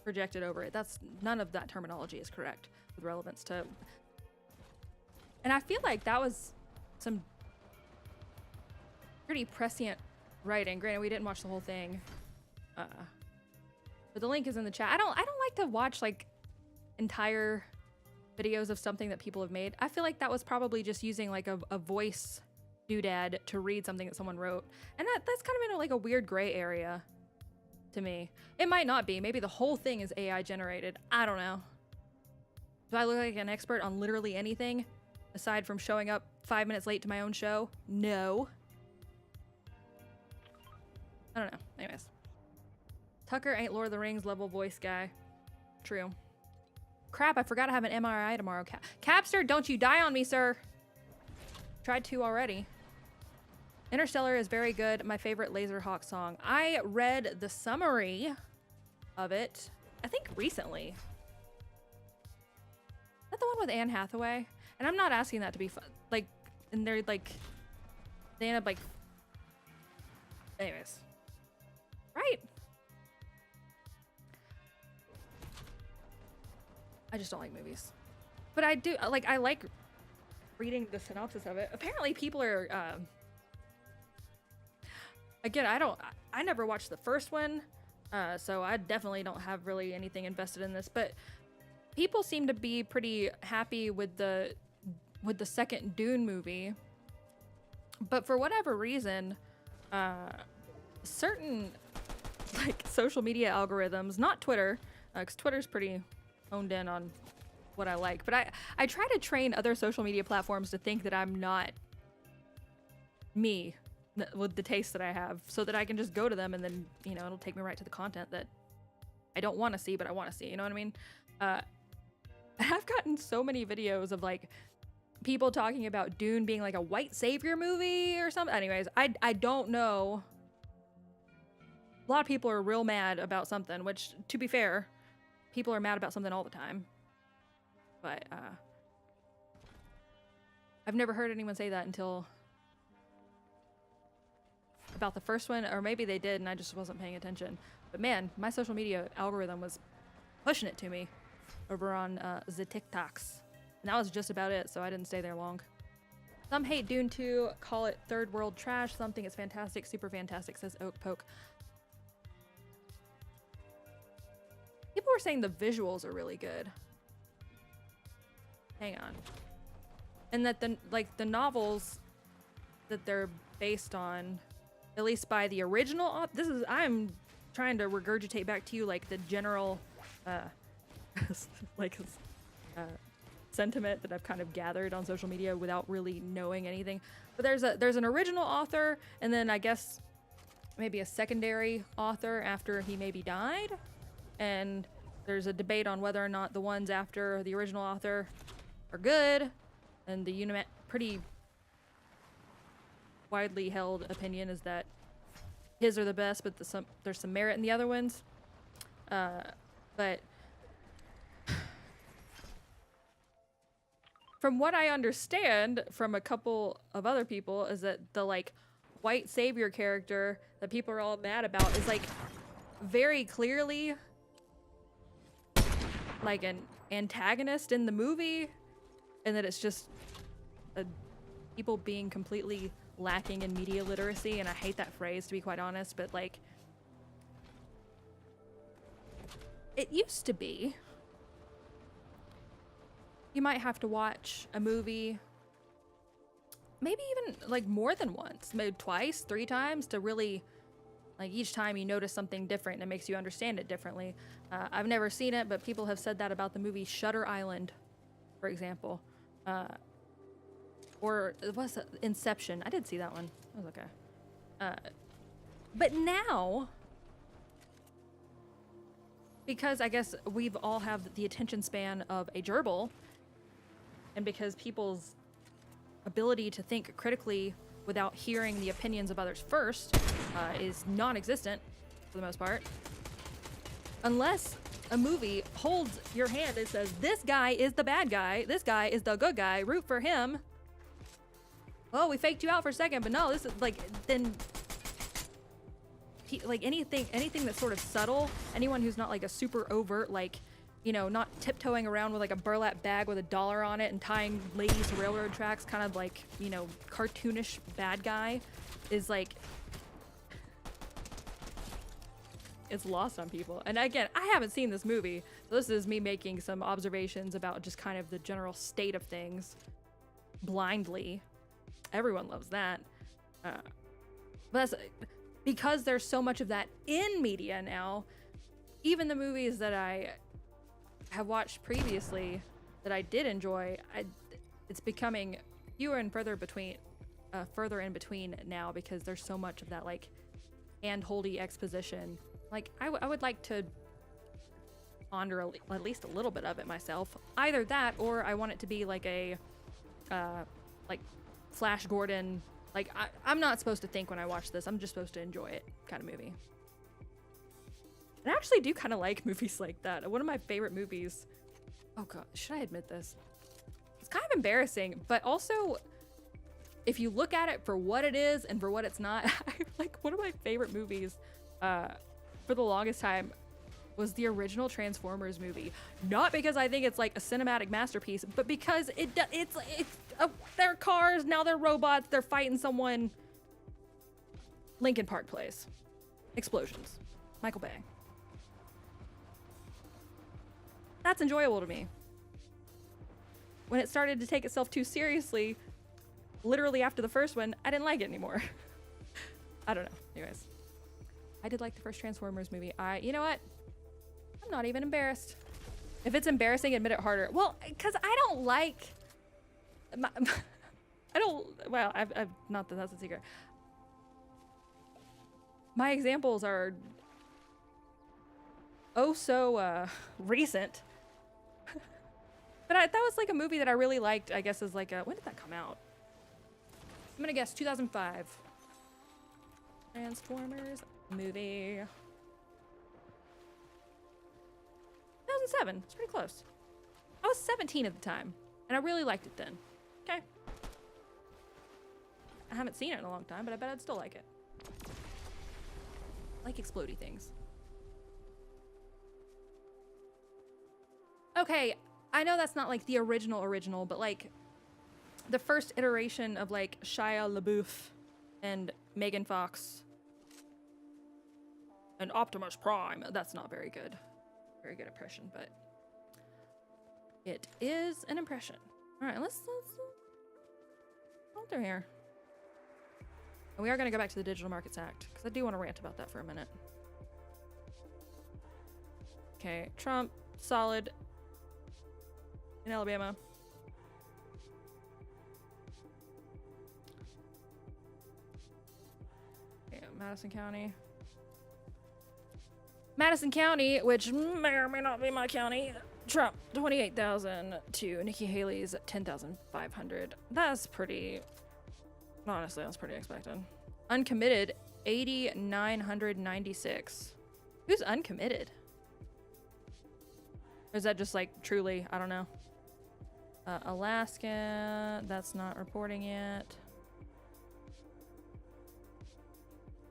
projected over it. That's none of that terminology is correct with relevance to. And I feel like that was some pretty prescient writing. Granted, we didn't watch the whole thing, but the link is in the chat. I don't like to watch like entire videos of something that people have made. I feel like that was probably just using like a voice doodad to read something that someone wrote, and that's kind of in like a weird gray area to me. It might not be. Maybe the whole thing is AI generated. I don't know. Do I look like an expert on literally anything aside from showing up 5 minutes late to my own show? No. I don't know. Anyways. Tucker ain't Lord of the Rings level voice guy. True. Crap, I forgot I have an MRI tomorrow. Capster, don't you die on me, sir. Tried to already. Interstellar is very good. My favorite Laserhawk song. I read the summary of it, I think recently. Is that the one with Anne Hathaway? And I'm not asking that to be fun. Like, and they're like, they end up like, anyways. Right? I just don't like movies. But I do, like, I like reading the synopsis of it. Apparently people are, again, I never watched the first one, so I definitely don't have really anything invested in this, but people seem to be pretty happy with the second Dune movie. But for whatever reason, certain like social media algorithms, not Twitter, because Twitter's pretty honed in on what I like, but I try to train other social media platforms to think that I'm not me with the taste that I have, so that I can just go to them and then, you know, it'll take me right to the content that I don't want to see, but I want to see, you know what I mean? I've gotten so many videos of like people talking about Dune being like a white savior movie or something. Anyways, I don't know. A lot of people are real mad about something, which, to be fair, people are mad about something all the time. But I've never heard anyone say that until about the first one, or maybe they did and I just wasn't paying attention. But man, my social media algorithm was pushing it to me over on the TikToks. And that was just about it, so I didn't stay there long. Some hate Dune 2, call it third world trash. Some think it's fantastic, super fantastic, says Oak Poke. People were saying the visuals are really good. Hang on. And that the novels that they're based on, at least by the original, I'm trying to regurgitate back to you like the general sentiment that I've kind of gathered on social media without really knowing anything. But there's an original author, and then I guess maybe a secondary author after he maybe died. And there's a debate on whether or not the ones after the original author are good, and the pretty widely held opinion is that his are the best, but there's some merit in the other ones. But from what I understand from a couple of other people is that the like white savior character that people are all mad about is like very clearly like an antagonist in the movie, and that it's just people being completely lacking in media literacy. And I hate that phrase, to be quite honest, but like it used to be you might have to watch a movie maybe even like more than once, maybe twice, 3 times, to really, like, each time you notice something different and it makes you understand it differently. I've never seen it, but people have said that about the movie Shutter Island, for example. Or it was Inception. I did see that one. It was okay. But now, because I guess we've all have the attention span of a gerbil, and because people's ability to think critically without hearing the opinions of others first is non-existent for the most part. Unless a movie holds your hand and says, this guy is the bad guy, this guy is the good guy, root for him. Oh, we faked you out for a second, but no, this is like, then like anything that's sort of subtle, anyone who's not like a super overt, like, you know, not tiptoeing around with like a burlap bag with $1 on it and tying ladies to railroad tracks, kind of like, you know, cartoonish bad guy, is like, it's lost on people. And again, I haven't seen this movie, so this is me making some observations about just kind of the general state of things blindly. Everyone loves that. But that's because there's so much of that in media now. Even the movies that I have watched previously that I did enjoy, it's becoming fewer and further in between now, because there's so much of that like hand-holdy exposition. Like I would like to ponder at least a little bit of it myself. Either that, or I want it to be like a like Flash Gordon, like I'm not supposed to think when I watch this, I'm just supposed to enjoy it kind of movie. And I actually do kind of like movies like that. One of my favorite movies, oh god, should I admit this? It's kind of embarrassing, but also if you look at it for what it is and for what it's not, like one of my favorite movies for the longest time was the original Transformers movie. Not because I think it's like a cinematic masterpiece, but because it's they're cars, now they're robots, they're fighting someone. Linkin Park plays. Explosions. Michael Bay. That's enjoyable to me. When it started to take itself too seriously, literally after the first one, I didn't like it anymore. I don't know. Anyways, I did like the first Transformers movie. You know what? I'm not even embarrassed. If it's embarrassing, admit it harder. Well, because I don't like... well, I've not that that's a secret. My examples are so recent. But that was like a movie that I really liked, I guess, as like a... When did that come out? I'm gonna guess 2005. Transformers movie. 2007. It's pretty close. I was 17 at the time, and I really liked it then. Okay. I haven't seen it in a long time, but I bet I'd still like it. I like explodey things. Okay, I know that's not like the original, but like the first iteration of like Shia LaBeouf and Megan Fox and Optimus Prime. That's not very good. Very good impression, but it is an impression. All right, let's go through here. And we are going to go back to the Digital Markets Act, because I do want to rant about that for a minute. Okay, Trump, solid in Alabama. Okay, Madison County. Madison County, which may or may not be my county. Trump, 28,000 to Nikki Haley's 10,500. That's pretty, honestly, that's pretty expected. Uncommitted, 8,996. Who's uncommitted? Or is that just like truly, I don't know. Alaska, that's not reporting yet.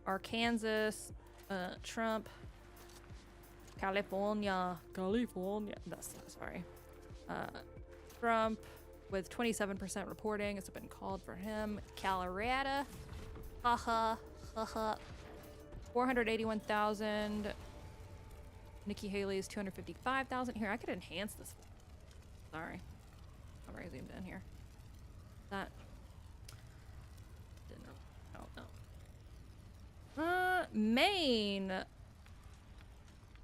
Arkansas, Trump. California, that's sorry. Trump with 27% reporting. It's been called for him. Colorado, haha. 481,000. Nikki Haley's 255,000. Here, I could enhance this. Sorry, I'm already zoomed in here. That didn't. Oh no. Maine.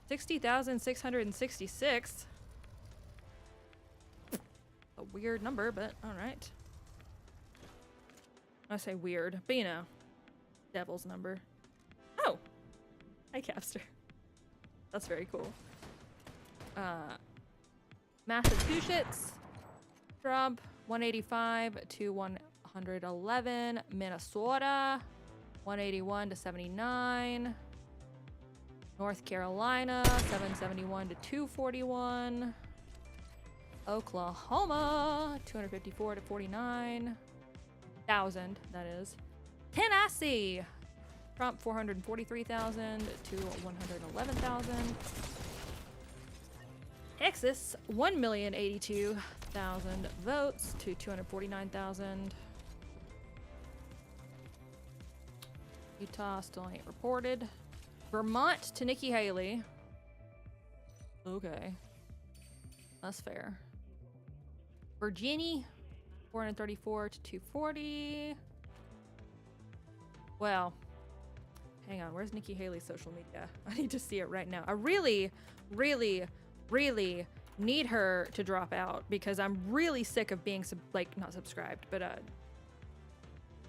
60,666. A weird number, but all right. I say weird, but you know, devil's number. Oh, hi Capster. That's very cool. Massachusetts, Trump, 185 to 111. Minnesota, 181 to 79. North Carolina, 771 to 241. Oklahoma, 254 to 49,000, that is. Tennessee, Trump 443,000 to 111,000. Texas, 1,082,000 votes to 249,000. Utah still ain't reported. Vermont to Nikki Haley. Okay. That's fair. Virginia, 434 to 240. Well, hang on. Where's Nikki Haley's social media? I need to see it right now. I really, really, really need her to drop out because I'm really sick of being not subscribed, but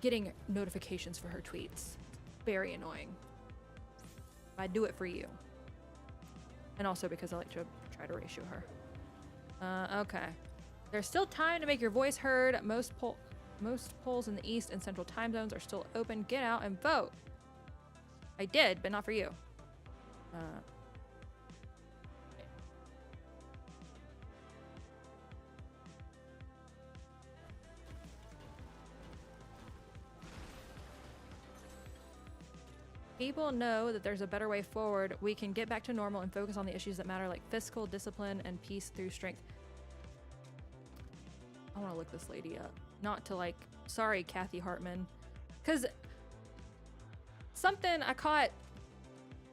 getting notifications for her tweets. Very annoying. I do it for you. And also because I like to try to ratio her. Okay. There's still time to make your voice heard. Most polls in the East and Central time zones are still open. Get out and vote. I did, but not for you. People know that there's a better way forward. We can get back to normal and focus on the issues that matter, like fiscal discipline and peace through strength. I want to look this lady up. Not to sorry, Kathy Hartman. Because something I caught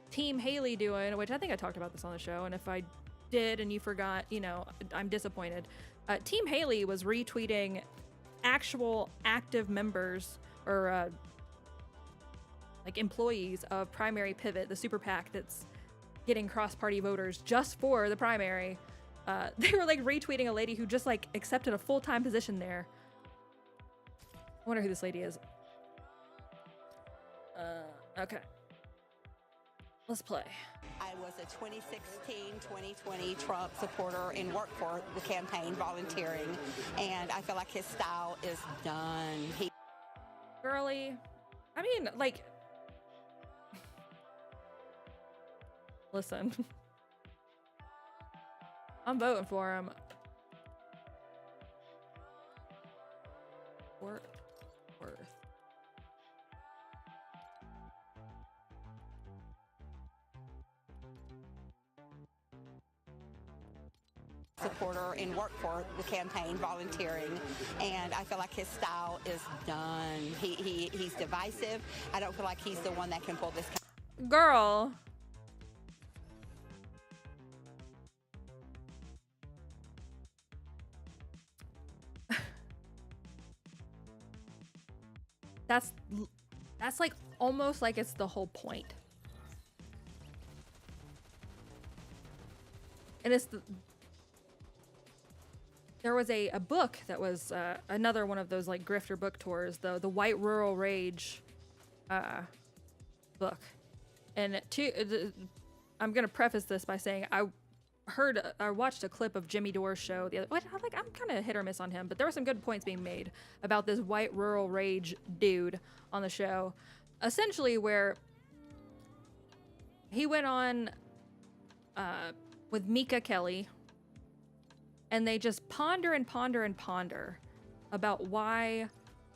Team Haley doing, which I think I talked about this on the show, and if I did and you forgot, I'm disappointed. Team Haley was retweeting actual active members or employees of Primary Pivot, the super PAC that's getting cross-party voters just for the primary. They were retweeting a lady who just accepted a full-time position there. I wonder who this lady is. Okay. Let's play. I was a 2016-2020 Trump supporter and worked for the campaign volunteering, and I feel like his style is done. Girly. I mean, listen. I'm voting for him. Worth. Supporter and worked for the campaign volunteering, and I feel like his style is done. He's divisive. I don't feel like he's the one that can pull this. Girl. That's almost like it's the whole point. And it's there was a book that was another one of those grifter book tours, the White Rural Rage book. And I'm gonna preface this by saying I watched a clip of Jimmy Dore's show the other. I'm kind of hit or miss on him, but there were some good points being made about this White Rural Rage dude on the show, essentially where he went on with Mika Kelly, and they just ponder and ponder and ponder about why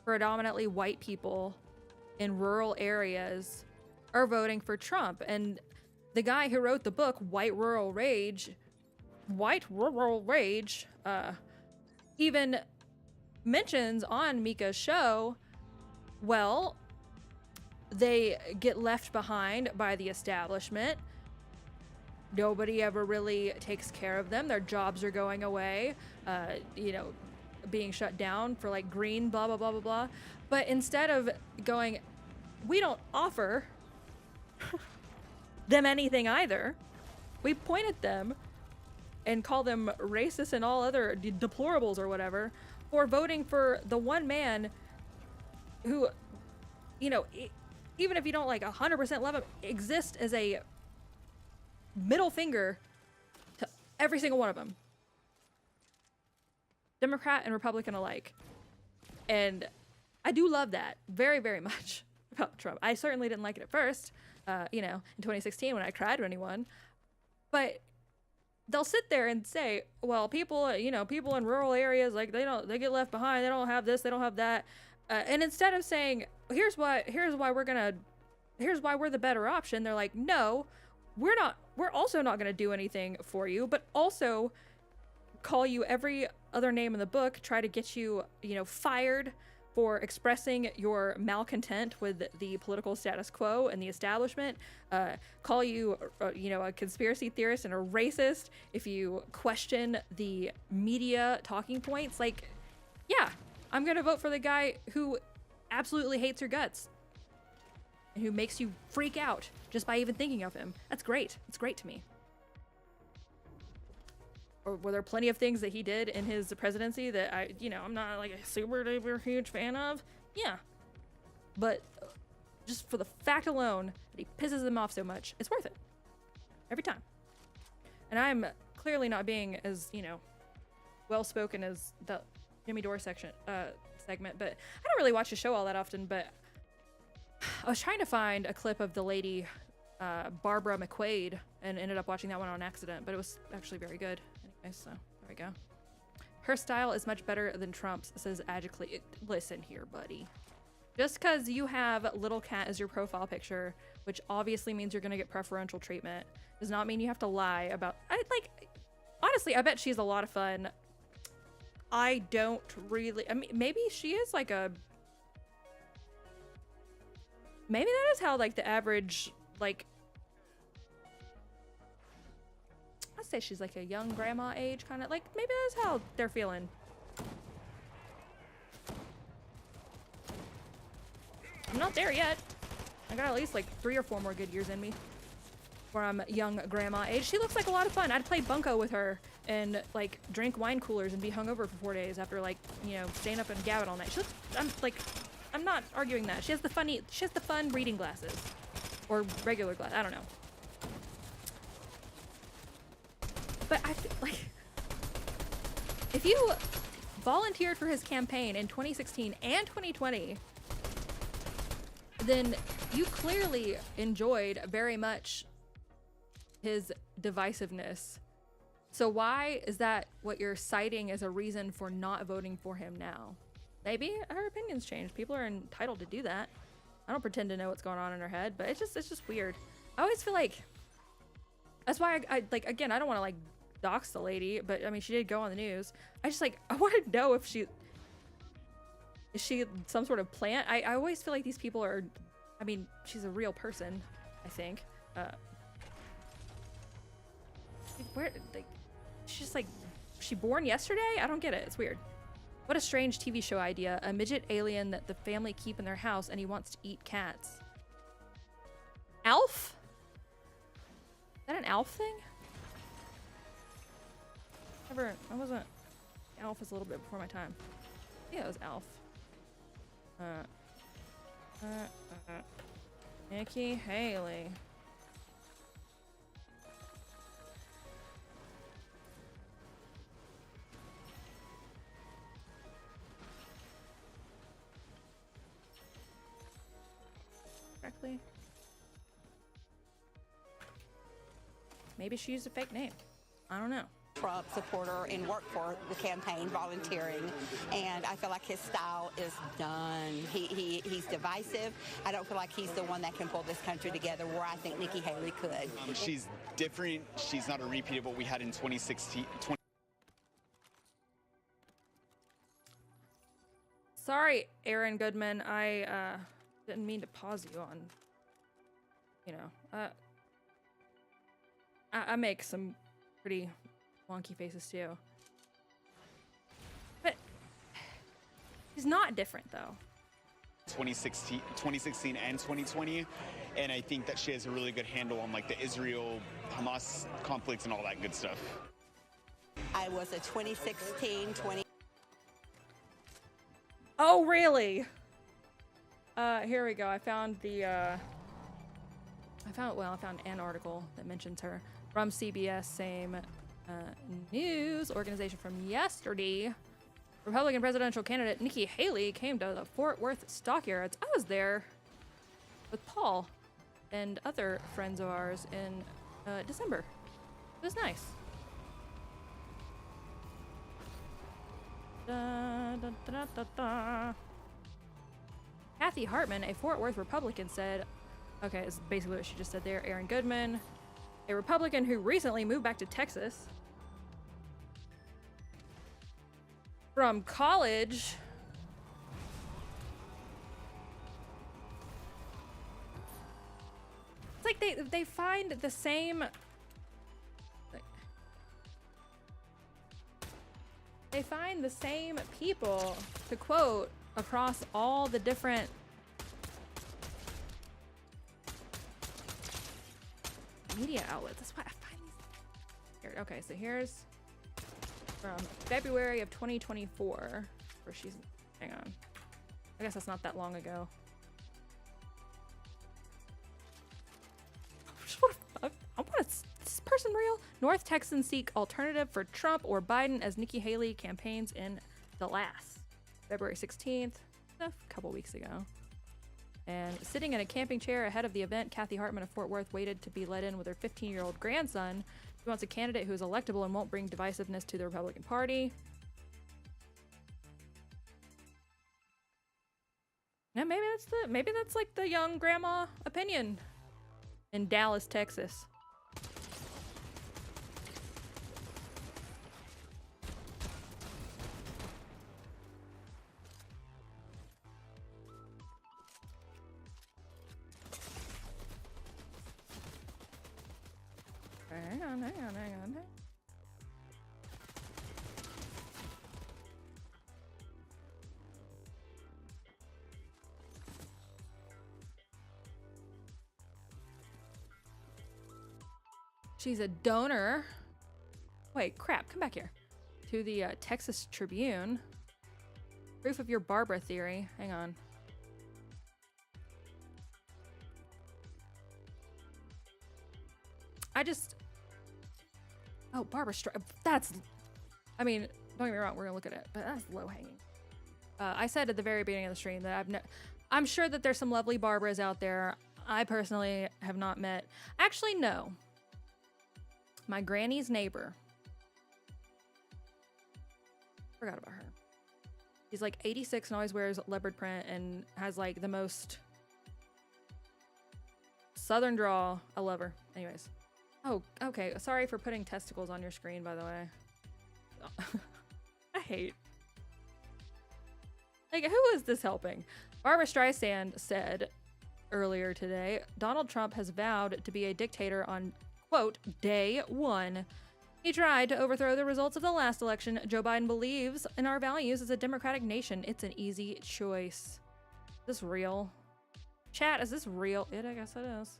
predominantly white people in rural areas are voting for Trump. And the guy who wrote the book, White Rural Rage, even mentions on Mika's show, well, they get left behind by the establishment. Nobody ever really takes care of them. Their jobs are going away, being shut down for green, blah, blah, blah, blah, blah. But instead of going, we don't offer them anything either. We point at them and call them racist and all other deplorables or whatever for voting for the one man who, even if you don't 100% love him, exists as a middle finger to every single one of them. Democrat and Republican alike. And I do love that very, very much about Trump. I certainly didn't like it at first, you know, in 2016 when I cried when he won. But they'll sit there and say, well, people, you know, people in rural areas, like they get left behind. They don't have this, they don't have that. And instead of saying, here's why we're the better option, they're like, no, we're also not going to do anything for you, but also call you every other name in the book, try to get you, you know, fired for expressing your malcontent with the political status quo and the establishment, call you, you know, a conspiracy theorist and a racist if you question the media talking points. Like, yeah, I'm gonna vote for the guy who absolutely hates your guts and who makes you freak out just by even thinking of him. That's great. It's great to me. Or were there plenty of things that he did in his presidency that I'm not like a super duper huge fan of? Yeah. But just for the fact alone that he pisses them off so much, it's worth it. Every time. And I'm clearly not being as, you know, well-spoken as the Jimmy Dore segment, but I don't really watch the show all that often, but I was trying to find a clip of the lady, Barbara McQuaid, and ended up watching that one on accident, but it was actually very good. Anyway, so there we go. Her style is much better than Trump's, says Agically. Listen here, buddy. Just because you have Little Cat as your profile picture, which obviously means you're going to get preferential treatment, does not mean you have to lie about... honestly, I bet she's a lot of fun. I don't really... I mean, maybe she is like a... Maybe that is how, like, the average, like... I'd say she's like a young grandma age, kind of. Like, maybe that's how they're feeling. I'm not there yet. I got at least like 3 or 4 more good years in me where I'm young grandma age. She looks like a lot of fun. I'd play bunco with her and like drink wine coolers and be hungover for 4 days after like, you know, staying up and gabbing all night. She looks, I'm not arguing that. She has the fun reading glasses or regular glasses. I don't know. But I feel like if you volunteered for his campaign in 2016 and 2020, then you clearly enjoyed very much his divisiveness. So why is that what you're citing as a reason for not voting for him now? Maybe her opinions changed. People are entitled to do that. I don't pretend to know what's going on in her head, but it's just weird. I always feel like that's why I like, again, I don't want to like dox the lady, but I mean, she did go on the news. I want to know if is she some sort of plant? I always feel like these people are, I mean, she's a real person, I think. Where, like, she's just like, she born yesterday? I don't get it. It's weird. What a strange TV show idea. A midget alien that the family keep in their house and he wants to eat cats. Alf? Is that an Alf thing? I wasn't. Alf is a little bit before my time. Yeah, it was Alf. Nikki Haley. Correctly. Maybe she used a fake name. I don't know. Trump supporter and worked for the campaign volunteering, and I feel like his style is done. He's divisive. I don't feel like he's the one that can pull this country together where I think Nikki Haley could. She's different. She's not a repeat of what we had in 2016. Sorry, Aaron Goodman. I didn't mean to pause you on, you know, I make some pretty wonky faces too. But he's not different though. 2016 and 2020, and I think that she has a really good handle on like the Israel-Hamas conflicts and all that good stuff. I was a 2016-20. Oh, really? Here we go. I found I found an article that mentions her from CBS, same news organization from yesterday. Republican presidential candidate Nikki Haley came to the Fort Worth Stockyards. I was there with Paul and other friends of ours in December. It was nice. Da, da, da, da, da. Kathy Hartman, a Fort Worth Republican, said, okay, it's basically what she just said there. Aaron Goodman, a Republican who recently moved back to Texas from college. It's like they find the same. They find the same people to quote across all the different media outlets. That's why I find these. Here, okay, so here's from February of 2024, where she's. Hang on. I guess that's not that long ago. Is this person real? North Texans seek alternative for Trump or Biden as Nikki Haley campaigns in Dallas. February 16th, a couple weeks ago. And sitting in a camping chair ahead of the event, Kathy Hartman of Fort Worth waited to be let in with her 15-year-old grandson. She wants a candidate who is electable and won't bring divisiveness to the Republican Party. Yeah, maybe that's like the young grandma opinion in Dallas, Texas. Hang on. She's a donor. Wait, crap, come back here. To the Texas Tribune. Proof of your Barbara theory. Hang on. Oh, Barbara that's, I mean, don't get me wrong, we're gonna look at it, but that's low hanging. I said at the very beginning of the stream that I'm sure that there's some lovely Barbaras out there. I personally have not met. Actually, no. My granny's neighbor. Forgot about her. She's like 86 and always wears leopard print and has like the most southern drawl. I love her. Anyways. Oh, okay. Sorry for putting testicles on your screen, by the way. I hate. Like, who is this helping? Barbara Streisand said earlier today, Donald Trump has vowed to be a dictator on, quote, day one. He tried to overthrow the results of the last election. Joe Biden believes in our values as a democratic nation. It's an easy choice. Is this real? Chat, is this real? I guess it is.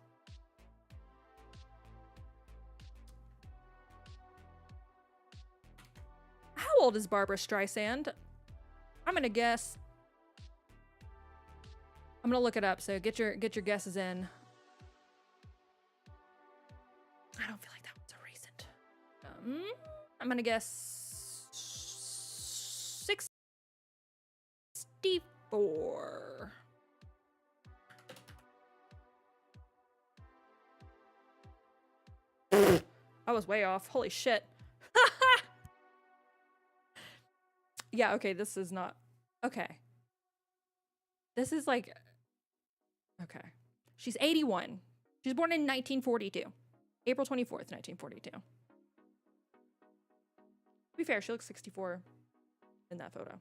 How old is Barbara Streisand? I'm gonna guess. I'm gonna look it up, so get your guesses in. I don't feel like that was a recent. I'm gonna guess 64. I was way off. Holy shit. Yeah, okay, this is not... Okay. This is like... Okay. She's 81. She was born in 1942. April 24th, 1942. To be fair, she looks 64 in that photo.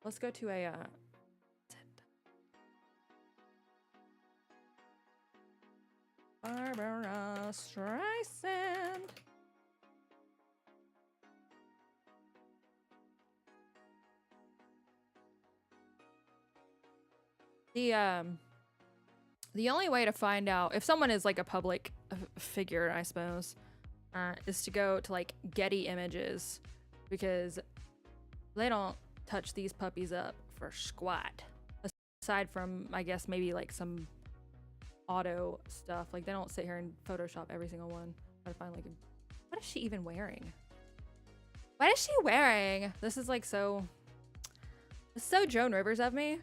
Let's go to a... Barbara Streisand. The only way to find out if someone is like a public figure, I suppose, is to go to like Getty Images, because they don't touch these puppies up for squat. Aside from, I guess, maybe like some auto stuff. Like, they don't sit here and Photoshop every single one. Gotta find like what is she even wearing? What is she wearing? This is like so... It's so Joan Rivers of me.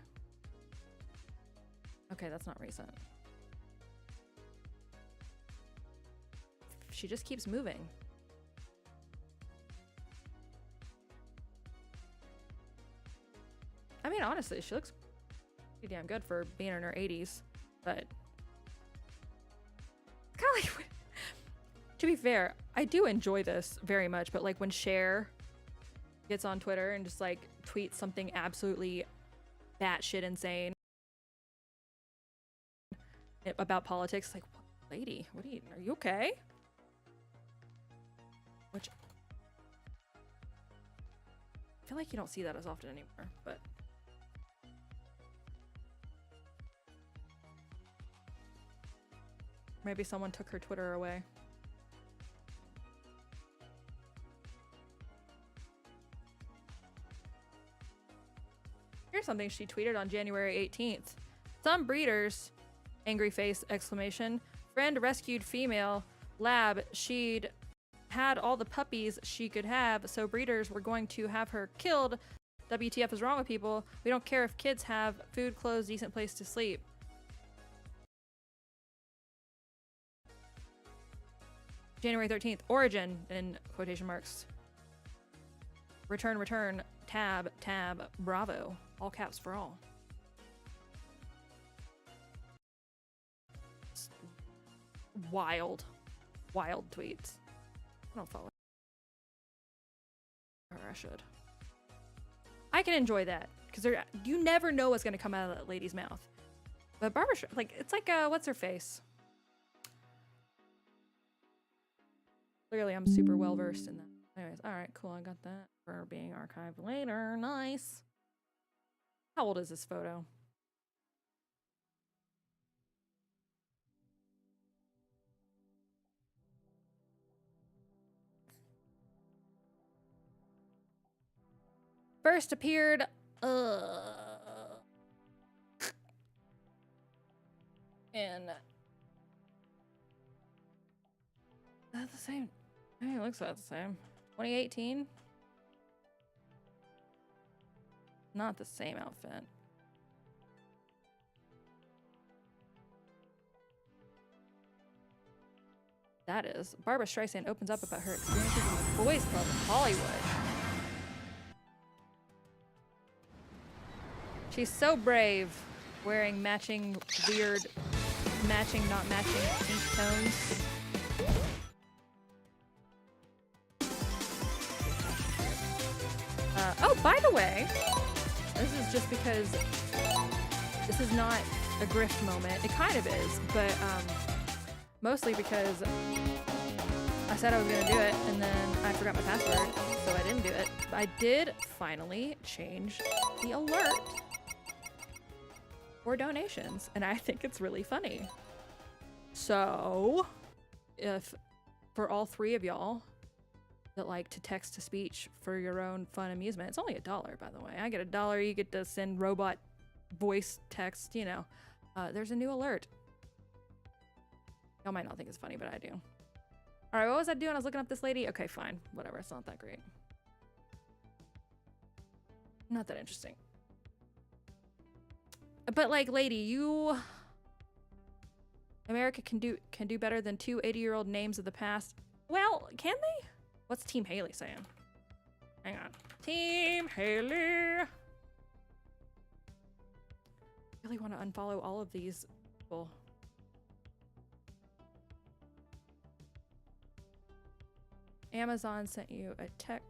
Okay, that's not recent. She just keeps moving. I mean, honestly, she looks pretty damn good for being in her 80s, but kind of like, to be fair, I do enjoy this very much, but like when Cher gets on Twitter and just like tweets something absolutely batshit insane about politics, like, lady, what are you okay? Which I feel like you don't see that as often anymore, but maybe someone took her Twitter away. Here's something she tweeted on January 18th. Some breeders, angry face exclamation, friend rescued female lab. She'd had all the puppies she could have, so breeders were going to have her killed. WTF is wrong with people? We don't care if kids have food, clothes, decent place to sleep. January 13th, origin in quotation marks. Return, tab, bravo. All caps for all. Wild tweets. I don't follow her. I should. I can enjoy that because you never know what's gonna come out of that lady's mouth. But Barbara, like, it's like what's her face? Clearly, I'm super well versed in that. Anyways, all right, cool. I got that for being archived later. Nice. How old is this photo? First appeared in that's the same. I mean, it looks about the same. 2018. Not the same outfit. That is. Barbara Streisand opens up about her experiences in the boys' club in Hollywood. She's so brave, wearing matching, weird, matching, not matching pink tones. Oh, by the way, this is just because this is not a grift moment. It kind of is, but mostly because I said I was gonna do it and then I forgot my password, so I didn't do it. But I did finally change the alert for donations, and I think it's really funny. So, if for all three of y'all that like to text to speech for your own fun amusement, it's only $1, by the way. I get $1, you get to send robot voice text, you know. There's a new alert. Y'all might not think it's funny, but I do. All right, what was I doing? I was looking up this lady. Okay, fine, whatever. It's not that great. Not that interesting. But like, lady, you... America can do better than 2 80-year-old names of the past. Well, can they? What's Team Haley saying? Hang on. Team Haley. I really want to unfollow all of these people. Amazon sent you a text.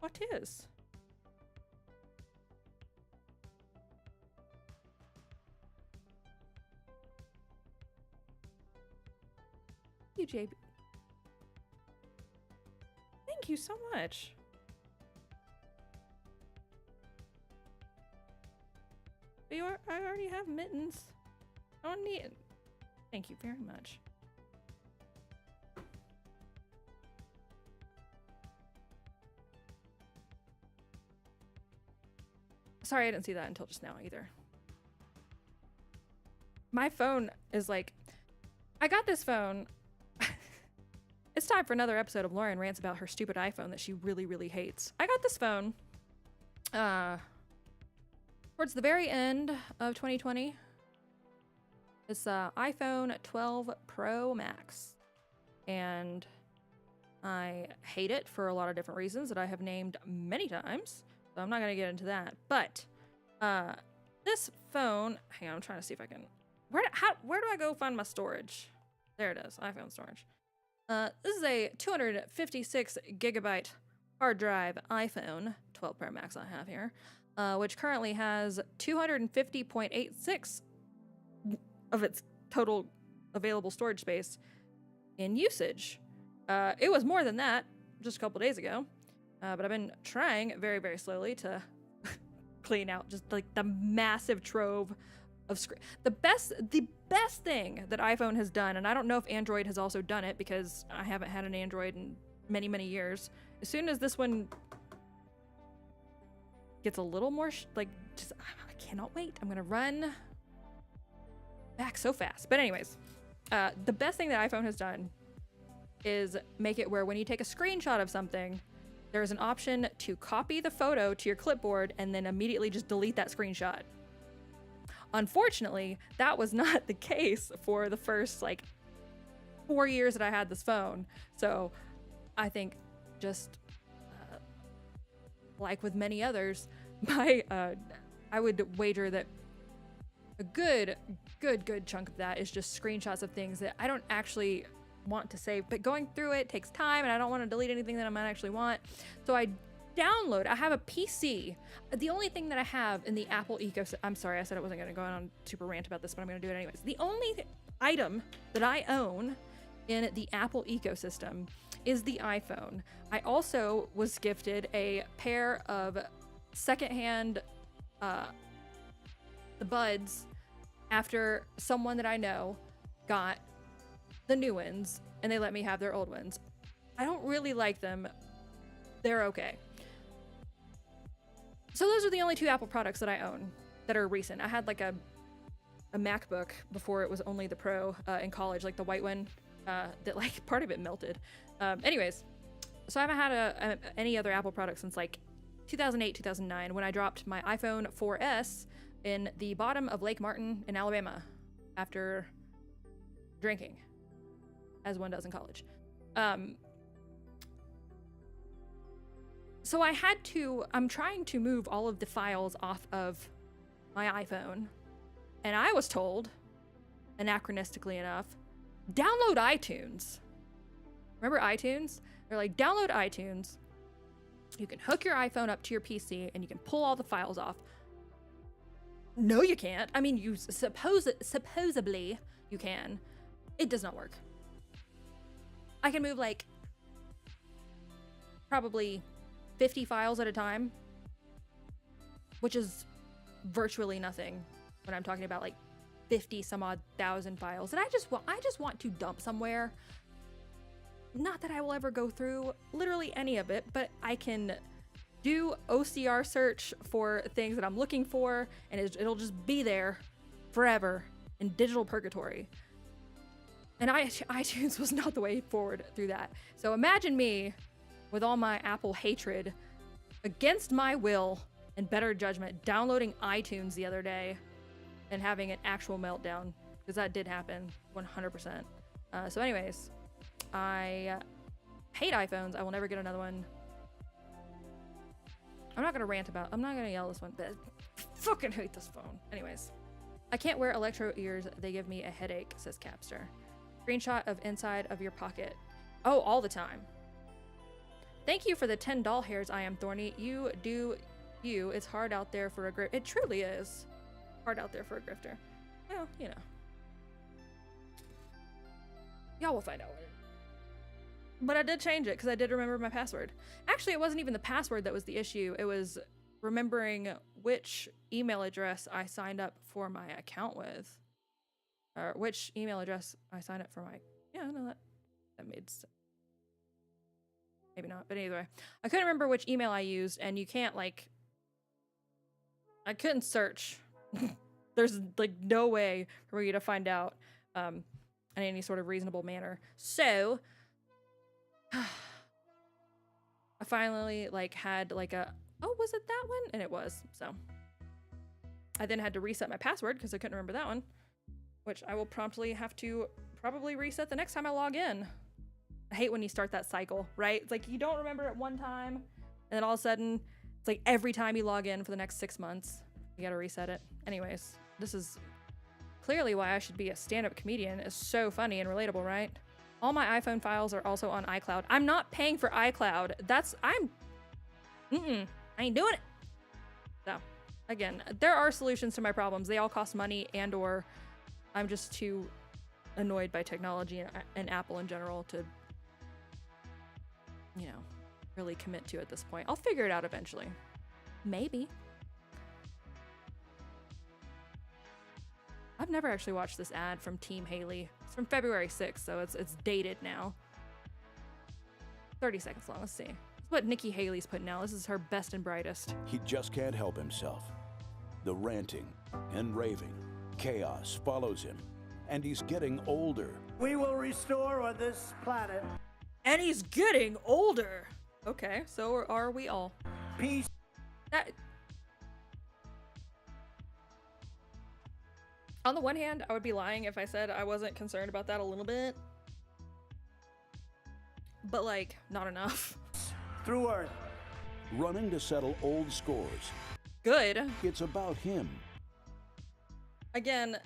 What is? You, JB. Thank you so much. I already have mittens. I don't need it. Thank you very much. Sorry, I didn't see that until just now either. My phone is like, I got this phone it's time for another episode of Lauren Rants about her stupid iPhone that she really, really hates. I got this phone towards the very end of 2020. It's iPhone 12 Pro Max. And I hate it for a lot of different reasons that I have named many times. So I'm not going to get into that. But this phone, hang on, I'm trying to see if I can, where do I go find my storage? There it is, iPhone storage. This is a 256 gigabyte hard drive iPhone 12 Pro Max I have here, which currently has 250.86 of its total available storage space in usage. It was more than that just a couple days ago, but I've been trying very, very slowly to clean out just like the massive trove of screen. The best thing that iPhone has done, and I don't know if Android has also done it because I haven't had an Android in many, many years. As soon as this one gets a little more I cannot wait. I'm gonna run back so fast. But anyways, the best thing that iPhone has done is make it where when you take a screenshot of something, there is an option to copy the photo to your clipboard and then immediately just delete that screenshot. Unfortunately, that was not the case for the first 4 years that I had this phone. So I think just like with many others, I would wager that a good chunk of that is just screenshots of things that I don't actually want to save, but going through it takes time and I don't want to delete anything that I might actually want. So I have a PC. The only thing that I have in the Apple ecosystem, I'm sorry, I said I wasn't going to go on super rant about this, but I'm going to do it anyways. The only item that I own in the Apple ecosystem is the iPhone. I also was gifted a pair of secondhand the Buds after someone that I know got the new ones and they let me have their old ones. I don't really like them. They're okay. So those are the only two Apple products that I own that are recent. I had a MacBook before it was only the Pro in college, the white one that part of it melted. Anyways, so I haven't had any other Apple product since 2008, 2009 when I dropped my iPhone 4S in the bottom of Lake Martin in Alabama after drinking, as one does in college. So I'm trying to move all of the files off of my iPhone, and I was told, anachronistically enough, download iTunes. Remember iTunes? They're like, download iTunes. You can hook your iPhone up to your PC and you can pull all the files off. No, you can't. I mean, you supposedly you can. It does not work. I can move probably 50 files at a time, which is virtually nothing when I'm talking about 50 some odd thousand files. And I just want to dump somewhere. Not that I will ever go through literally any of it, but I can do OCR search for things that I'm looking for, and it'll just be there forever in digital purgatory. And iTunes was not the way forward through that. So imagine me with all my Apple hatred against my will and better judgment downloading iTunes the other day and having an actual meltdown, because that did happen 100%. So anyways, I hate iPhones. I will never get another one. I'm not gonna yell this one, but I fucking hate this phone. Anyways, I can't wear electro ears. They give me a headache, says Capster. Screenshot of inside of your pocket. Oh, all the time. Thank you for the 10 doll hairs, I am Thorny. You do you. It's hard out there for a grifter. It truly is hard out there for a grifter. Well, you know. Y'all will find out later. But I did change it because I did remember my password. Actually, it wasn't even the password that was the issue. It was remembering which email address I signed up for my account with. Or which email address I signed up for my... Yeah, no, that made sense. Maybe not, but anyway. I couldn't remember which email I used, and you can't, I couldn't search. There's, no way for you to find out in any sort of reasonable manner. So... I finally like had like a, oh, was it that one? And it was, so. I then had to reset my password because I couldn't remember that one, which I will promptly have to probably reset the next time I log in. I hate when you start that cycle, right? It's like you don't remember it one time, and then all of a sudden, it's like every time you log in for the next 6 months, you gotta reset it. Anyways, this is clearly why I should be a stand-up comedian. It's so funny and relatable, right? All my iPhone files are also on iCloud. I'm not paying for iCloud. I ain't doing it. So, again, there are solutions to my problems. They all cost money, and or I'm just too annoyed by technology and Apple in general to, you know, really commit to at this point. I'll figure it out eventually. Maybe. I've never actually watched this ad from Team Haley. It's from February 6th, so it's dated now. 30 seconds long. Let's see. This is what Nikki Haley's putting out. This is her best and brightest. He just can't help himself. The ranting and raving, chaos follows him, and he's getting older. We will restore on this planet. And he's getting older. Okay, so are we all. Peace. On the one hand, I would be lying if I said I wasn't concerned about that a little bit. But, like, not enough. Through Earth. Running to settle old scores. Good. It's about him. Again,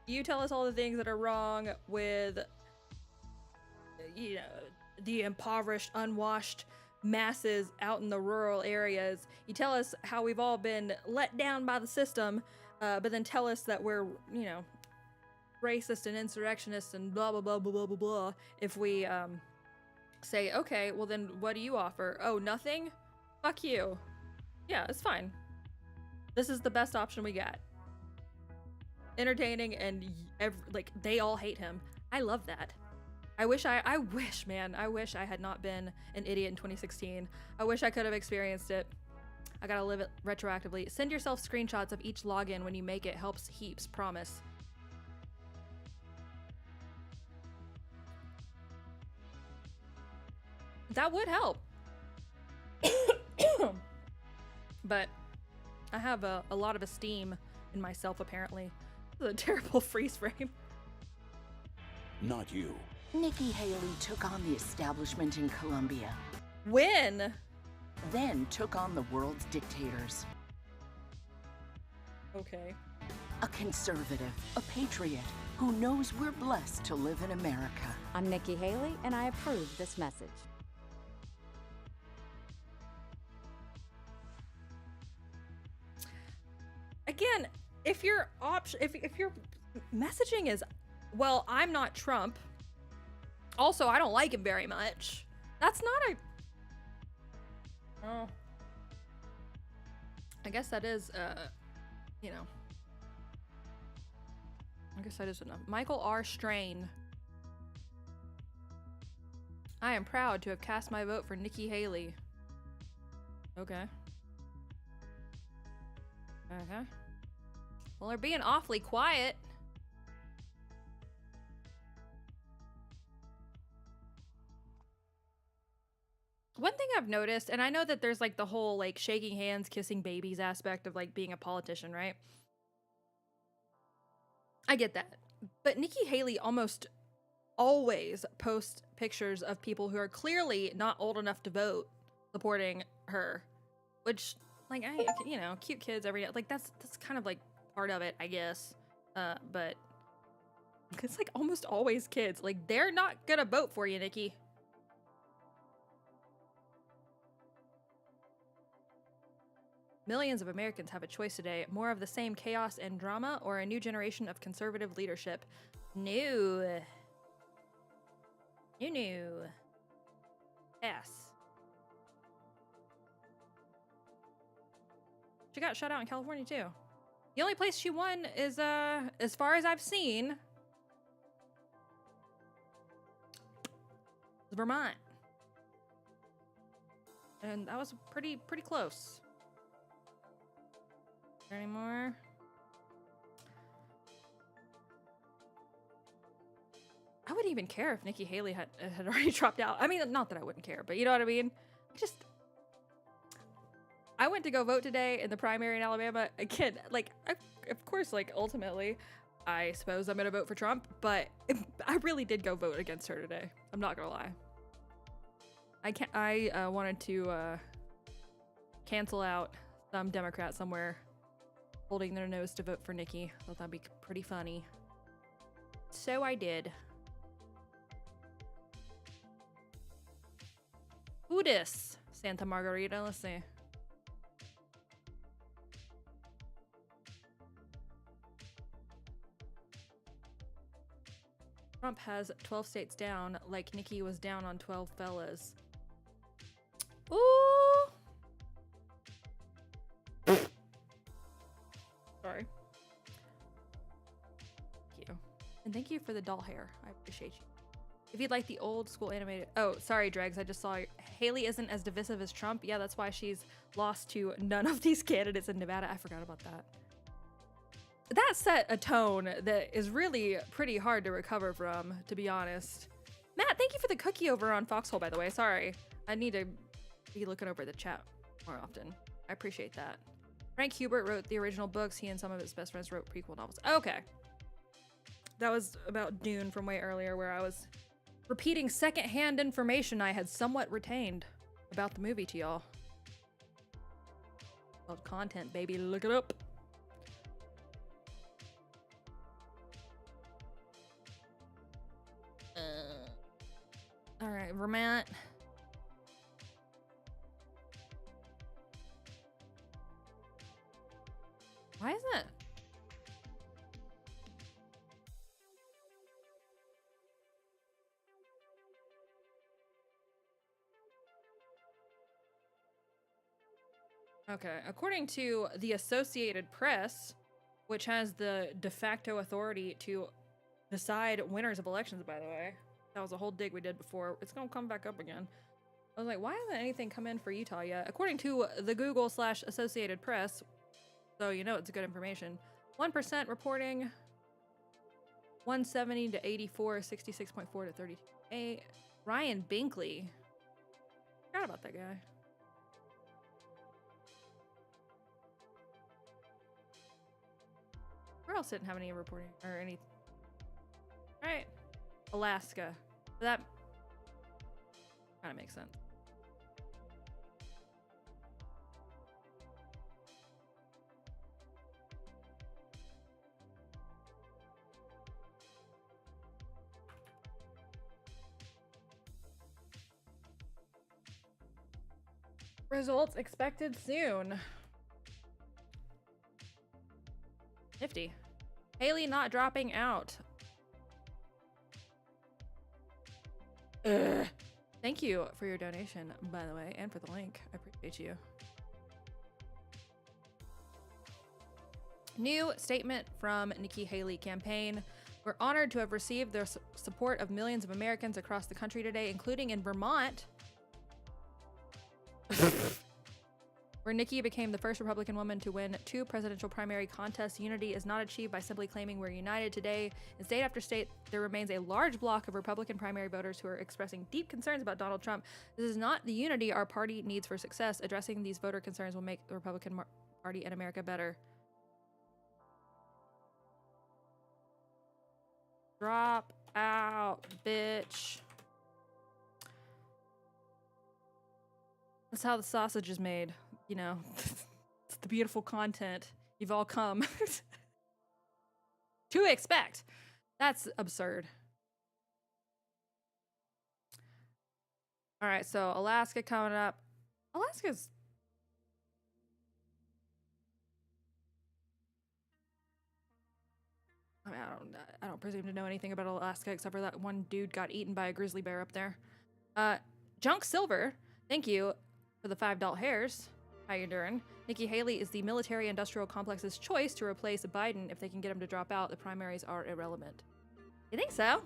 you tell us all the things that are wrong with, you know, the impoverished, unwashed masses out in the rural areas. You tell us how we've all been let down by the system. But then tell us that we're, you know, racist and insurrectionists and blah, blah, blah, blah, blah, blah, blah. If we say, okay, well then what do you offer? Oh, nothing? Fuck you. Yeah, it's fine. This is the best option we got. Entertaining and like they all hate him. I love that. I wish I had not been an idiot in 2016. I wish I could have experienced it. I gotta live it retroactively. Send yourself screenshots of each login when you make it. Helps heaps, promise. That would help. But I have a lot of esteem in myself, apparently. This is a terrible freeze frame. Not you. Nikki Haley took on the establishment in Colombia. When? Then took on the world's dictators. Okay. A conservative, a patriot, who knows we're blessed to live in America. I'm Nikki Haley, and I approve this message. Again, if your messaging is, well, I'm not Trump. Also, I don't like him very much. That's not a... Oh. I guess that is, you know. I guess that is enough. Michael R. Strain. I am proud to have cast my vote for Nikki Haley. Okay. Okay. Well, they're being awfully quiet. One thing I've noticed, and I know that there's like the whole like shaking hands, kissing babies aspect of like being a politician, right? I get that. But Nikki Haley almost always posts pictures of people who are clearly not old enough to vote supporting her, which like, you know, cute kids every day. Like that's kind of like part of it, I guess. But it's like almost always kids. Like they're not gonna vote for you, Nikki. Millions of Americans have a choice today. More of the same chaos and drama, or a new generation of conservative leadership? No. No. Yes. She got shut out in California too. The only place she won is, as far as I've seen, Vermont. And that was pretty close. Anymore? I wouldn't even care if Nikki Haley had already dropped out. I mean, not that I wouldn't care, but you know what I mean? I went to go vote today in the primary in Alabama. Again, like, of course, like, ultimately, I suppose I'm going to vote for Trump, but I really did go vote against her today. I'm not going to lie. I wanted to cancel out some Democrat somewhere holding their nose to vote for Nikki. Thought that'd be pretty funny. So I did. Who dis? Santa Margarita. Let's see. Trump has 12 states down, like Nikki was down on 12 fellas. Ooh. Sorry. Thank you. And thank you for the doll hair. I appreciate you. If you'd like the old school animated... Oh, sorry, Dregs. I just saw Haley isn't as divisive as Trump. Yeah, that's why she's lost to none of these candidates in Nevada. I forgot about that. That set a tone that is really pretty hard to recover from, to be honest. Matt, thank you for the cookie over on Foxhole, by the way. Sorry. I need to be looking over the chat more often. I appreciate that. Frank Hubert wrote the original books. He and some of his best friends wrote prequel novels. Okay. That was about Dune from way earlier, where I was repeating secondhand information I had somewhat retained about the movie to y'all. Called content, baby. Look it up. All right, Vermont. Why isn't it? Okay, according to the Associated Press, which has the de facto authority to decide winners of elections, by the way. That was a whole dig we did before. It's gonna come back up again. I was like, why hasn't anything come in for Utah yet? According to the Google/Associated Press, so you know it's good information. 1% reporting, 170 to 84, 66.4 to 32. Ryan Binkley. Forgot about that guy. Where else didn't have any reporting or any? All right, Alaska. That kind of makes sense. Results expected soon. Nifty. Haley not dropping out. Ugh. Thank you for your donation, by the way, and for the link. I appreciate you. New statement from Nikki Haley campaign. We're honored to have received the support of millions of Americans across the country today, including in Vermont, where Nikki became the first Republican woman to win 2 presidential primary contests. Unity is not achieved by simply claiming we're united. Today, in state after state, there remains a large block of Republican primary voters who are expressing deep concerns about Donald Trump. This is not the unity our party needs for success. Addressing these voter concerns will make the Republican Party and America better. Drop out, bitch. That's how the sausage is made. You know, it's the beautiful content you've all come to expect. That's absurd. All right, so Alaska coming up. Alaska's... I mean, I don't presume to know anything about Alaska except for that one dude got eaten by a grizzly bear up there. Junk Silver, thank you for the $5 hairs. How you doing? Nikki Haley is the military-industrial complex's choice to replace Biden. If they can get him to drop out, the primaries are irrelevant. You think so?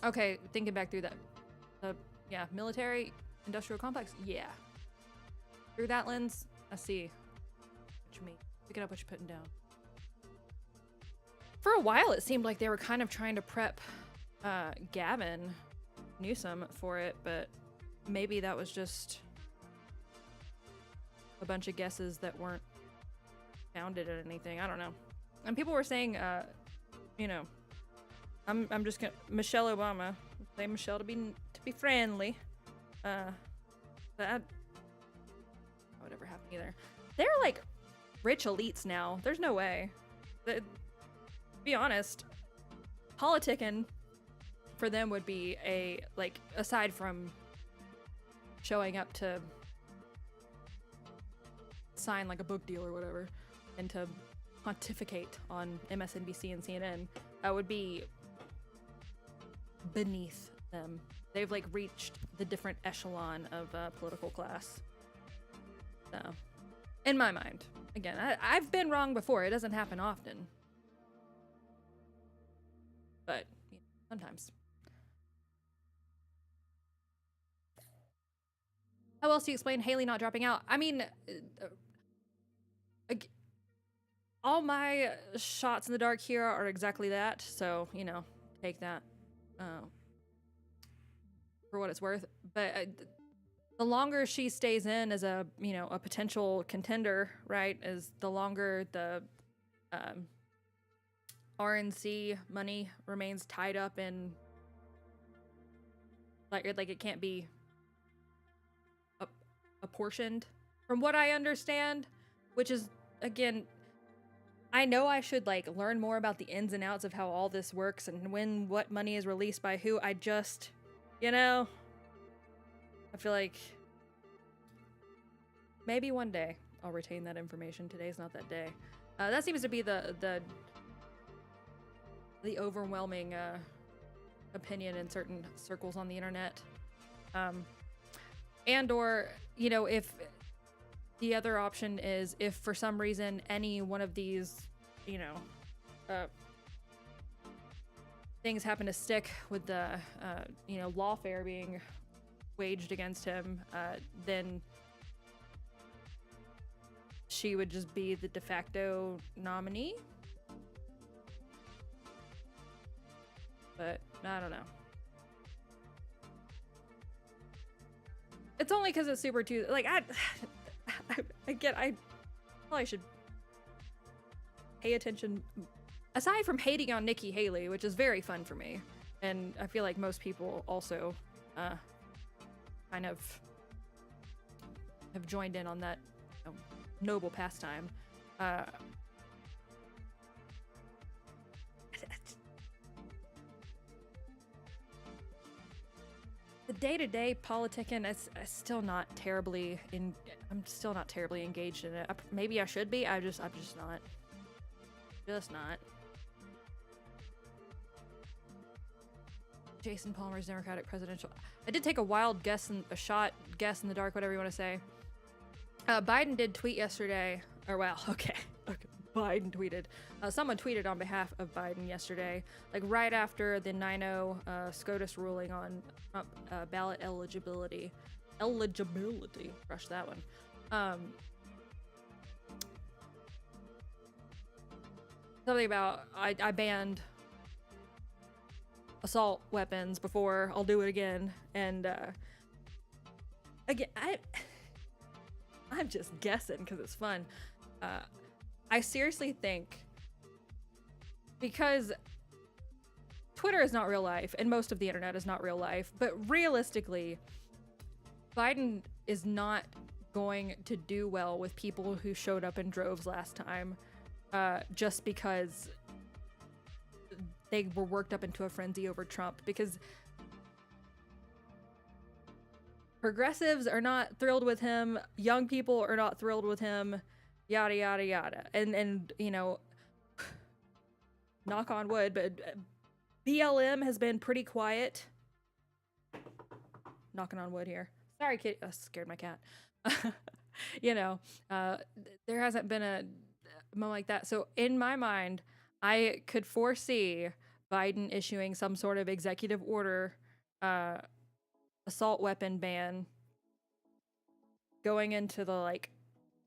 Okay, thinking back through that. Yeah, military-industrial complex? Yeah. Through that lens, I see what you mean. Picking up what you're putting down. For a while, it seemed like they were kind of trying to prep Gavin Newsom for it, but maybe that was just a bunch of guesses that weren't founded in anything. I don't know. And people were saying, you know, I'm just gonna Michelle Obama. Say Michelle to be friendly. That would ever happen either. They're like rich elites now. There's no way. To be honest, politicking for them would be a, like, aside from showing up to sign like a book deal or whatever and to pontificate on MSNBC and CNN, that would be beneath them. They've like reached the different echelon of political class. So, in my mind, again, I've been wrong before. It doesn't happen often, but you know, sometimes. How else do you explain Haley not dropping out? I mean, all my shots in the dark here are exactly that. So, you know, take that for what it's worth. But the longer she stays in as a, you know, a potential contender, right, is the longer the RNC money remains tied up in, like it can't be apportioned, from what I understand, which is, again, I know I should like learn more about the ins and outs of how all this works and when what money is released by who. I just, you know, I feel like maybe one day I'll retain that information. Today's not that day. That seems to be the overwhelming opinion in certain circles on the internet. And or, you know, if the other option is if for some reason any one of these, you know, things happen to stick with the, you know, lawfare being waged against him, then she would just be the de facto nominee. But I don't know. It's only because it's Super Tuesday. Like, I probably should pay attention. Aside from hating on Nikki Haley, which is very fun for me, and I feel like most people also kind of have joined in on that, you know, noble pastime. The day-to-day politicking is still not terribly I'm still not terribly engaged in it. Maybe I should be. I'm just not. Just not. Jason Palmer's Democratic presidential. I did take a wild guess in guess in the dark, whatever you want to say. Biden did tweet yesterday, or well, okay. Biden tweeted. Someone tweeted on behalf of Biden yesterday, like right after the 9-0 SCOTUS ruling on ballot eligibility. Brush that one. Something about I banned assault weapons before. I'll do it again. And again, I'm just guessing because it's fun. I seriously think, because Twitter is not real life and most of the internet is not real life, but realistically, Biden is not going to do well with people who showed up in droves last time, just because they were worked up into a frenzy over Trump, because progressives are not thrilled with him, young people are not thrilled with him, yada yada yada. And you know, knock on wood, but BLM has been pretty quiet. Knocking on wood here. Sorry, kid. Scared my cat. You know, there hasn't been a moment like that. So in my mind, I could foresee Biden issuing some sort of executive order, assault weapon ban going into the like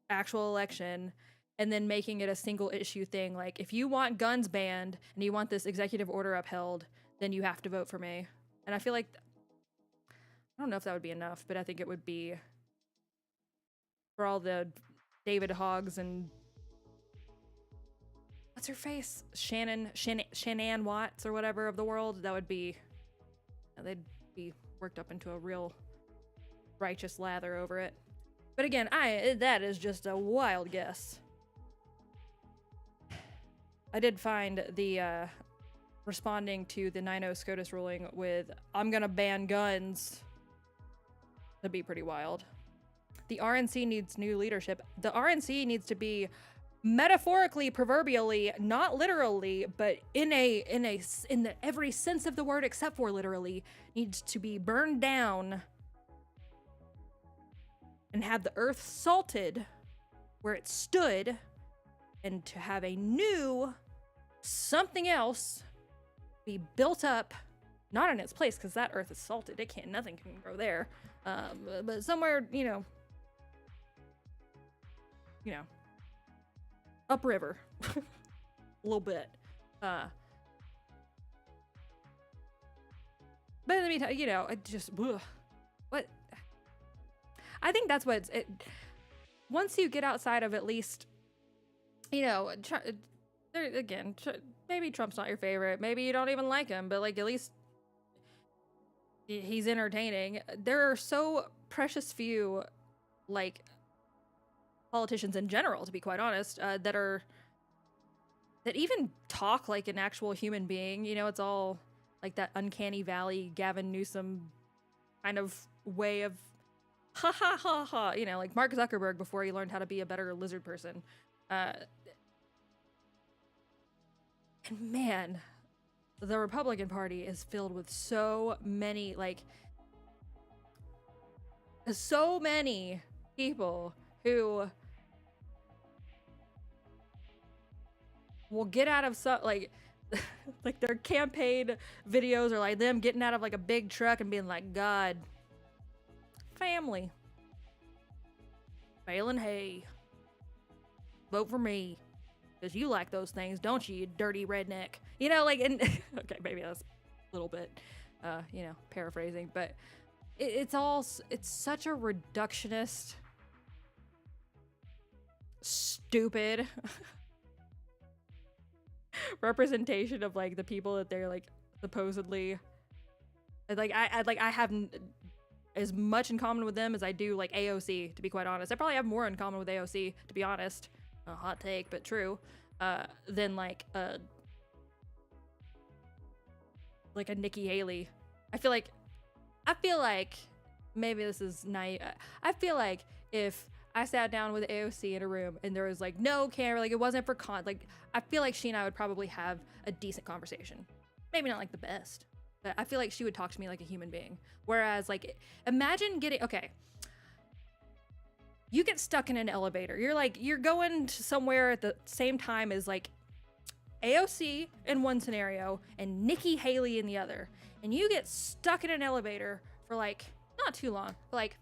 actual election, and then making it a single issue thing. Like, if you want guns banned and you want this executive order upheld, then you have to vote for me. And I feel like, I don't know if that would be enough, but I think it would be for all the David Hoggs and what's her face? Shannon Watts or whatever of the world. That would be, they'd be worked up into a real righteous lather over it. But again, that is just a wild guess. I did find the responding to the 9-0 SCOTUS ruling with, I'm gonna ban guns. That'd be pretty wild. The RNC needs new leadership. The RNC needs to be metaphorically, proverbially, not literally, but in the every sense of the word except for literally, needs to be burned down and have the earth salted where it stood, and to have a new something else be built up, not in its place, because that earth is salted. Nothing can grow there. But somewhere, you know, upriver, a little bit. But in the meantime, you know, it just, ugh. What? I think that's what once you get outside of at least, you know, maybe Trump's not your favorite. Maybe you don't even like him, but like, at least he's entertaining. There are so precious few, like, politicians in general, to be quite honest, that even talk like an actual human being. You know, it's all like that uncanny valley Gavin Newsom kind of way of ha ha ha ha, you know, like Mark Zuckerberg before he learned how to be a better lizard person. And man, the Republican Party is filled with so many people who will get out of like their campaign videos are like them getting out of like a big truck and being like, God, family, bale and hay, vote for me, because you like those things, don't you, you dirty redneck? You know, like, and okay, maybe that's a little bit, you know, paraphrasing, but it's such a reductionist, stupid representation of like the people that they're like supposedly like. I have as much in common with them as I do like AOC, to be quite honest. I probably have more in common with AOC, to be honest. A hot take, but true. Than like a Nikki Haley. I feel like maybe this is naive. I feel like if I sat down with AOC in a room and there was like no camera, like it wasn't for like, I feel like she and I would probably have a decent conversation. Maybe not like the best, but I feel like she would talk to me like a human being. Whereas like, imagine okay, you get stuck in an elevator. You're going to somewhere at the same time as like AOC in one scenario and Nikki Haley in the other. And you get stuck in an elevator for like, not too long, but like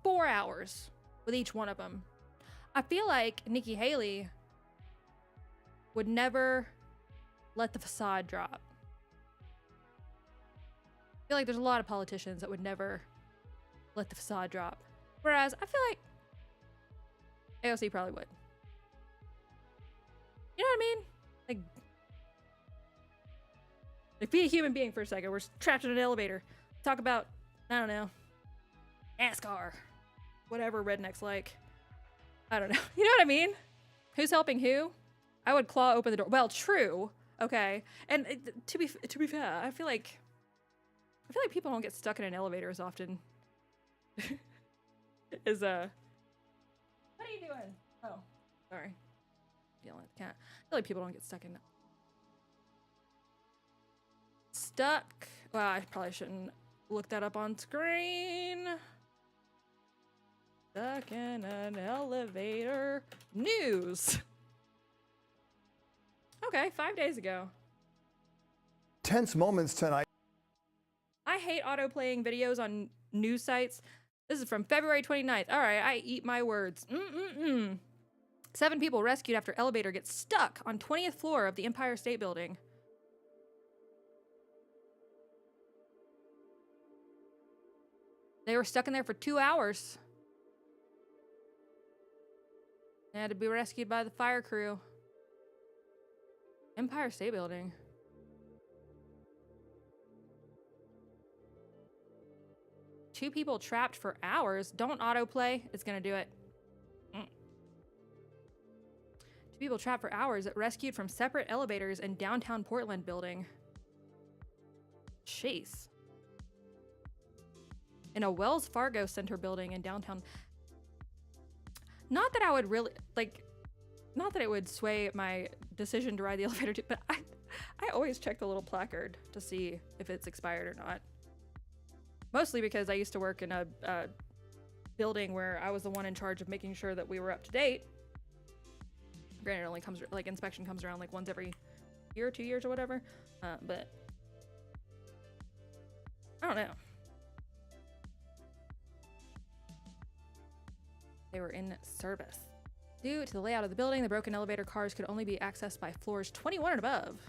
4 hours with each one of them. I feel like Nikki Haley would never let the facade drop. I feel like there's a lot of politicians that would never let the facade drop. Whereas I feel like AOC probably would. You know what I mean? Like be a human being for a second. We're trapped in an elevator. Talk about, I don't know, NASCAR. Whatever rednecks like. I don't know. You know what I mean? Who's helping who? I would claw open the door. Well, true. Okay. And to be fair, I feel like people don't get stuck in an elevator as often as what are you doing? Oh, sorry. Yelling at the cat. I feel like people don't get stuck. Well, I probably shouldn't look that up on screen. Stuck in an elevator. News. Okay, 5 days ago. Tense moments tonight. I hate auto-playing videos on news sites. This is from February 29th. All right, I eat my words. 7 people rescued after elevator gets stuck on 20th floor of the Empire State Building. They were stuck in there for 2 hours. They had to be rescued by the fire crew. Empire State Building. Two people trapped for hours. Don't autoplay. It's gonna do it. 2 people trapped for hours rescued from separate elevators in downtown Portland building. Jeez. In a Wells Fargo Center building in downtown. Not that I would really, like, not that it would sway my decision to ride the elevator, but I always check the little placard to see if it's expired or not. Mostly because I used to work in a building where I was the one in charge of making sure that we were up to date. Granted, it only comes, like, inspection comes around like once every year, 2 years or whatever. But I don't know. They were in service. Due to the layout of the building, the broken elevator cars could only be accessed by floors 21 and above.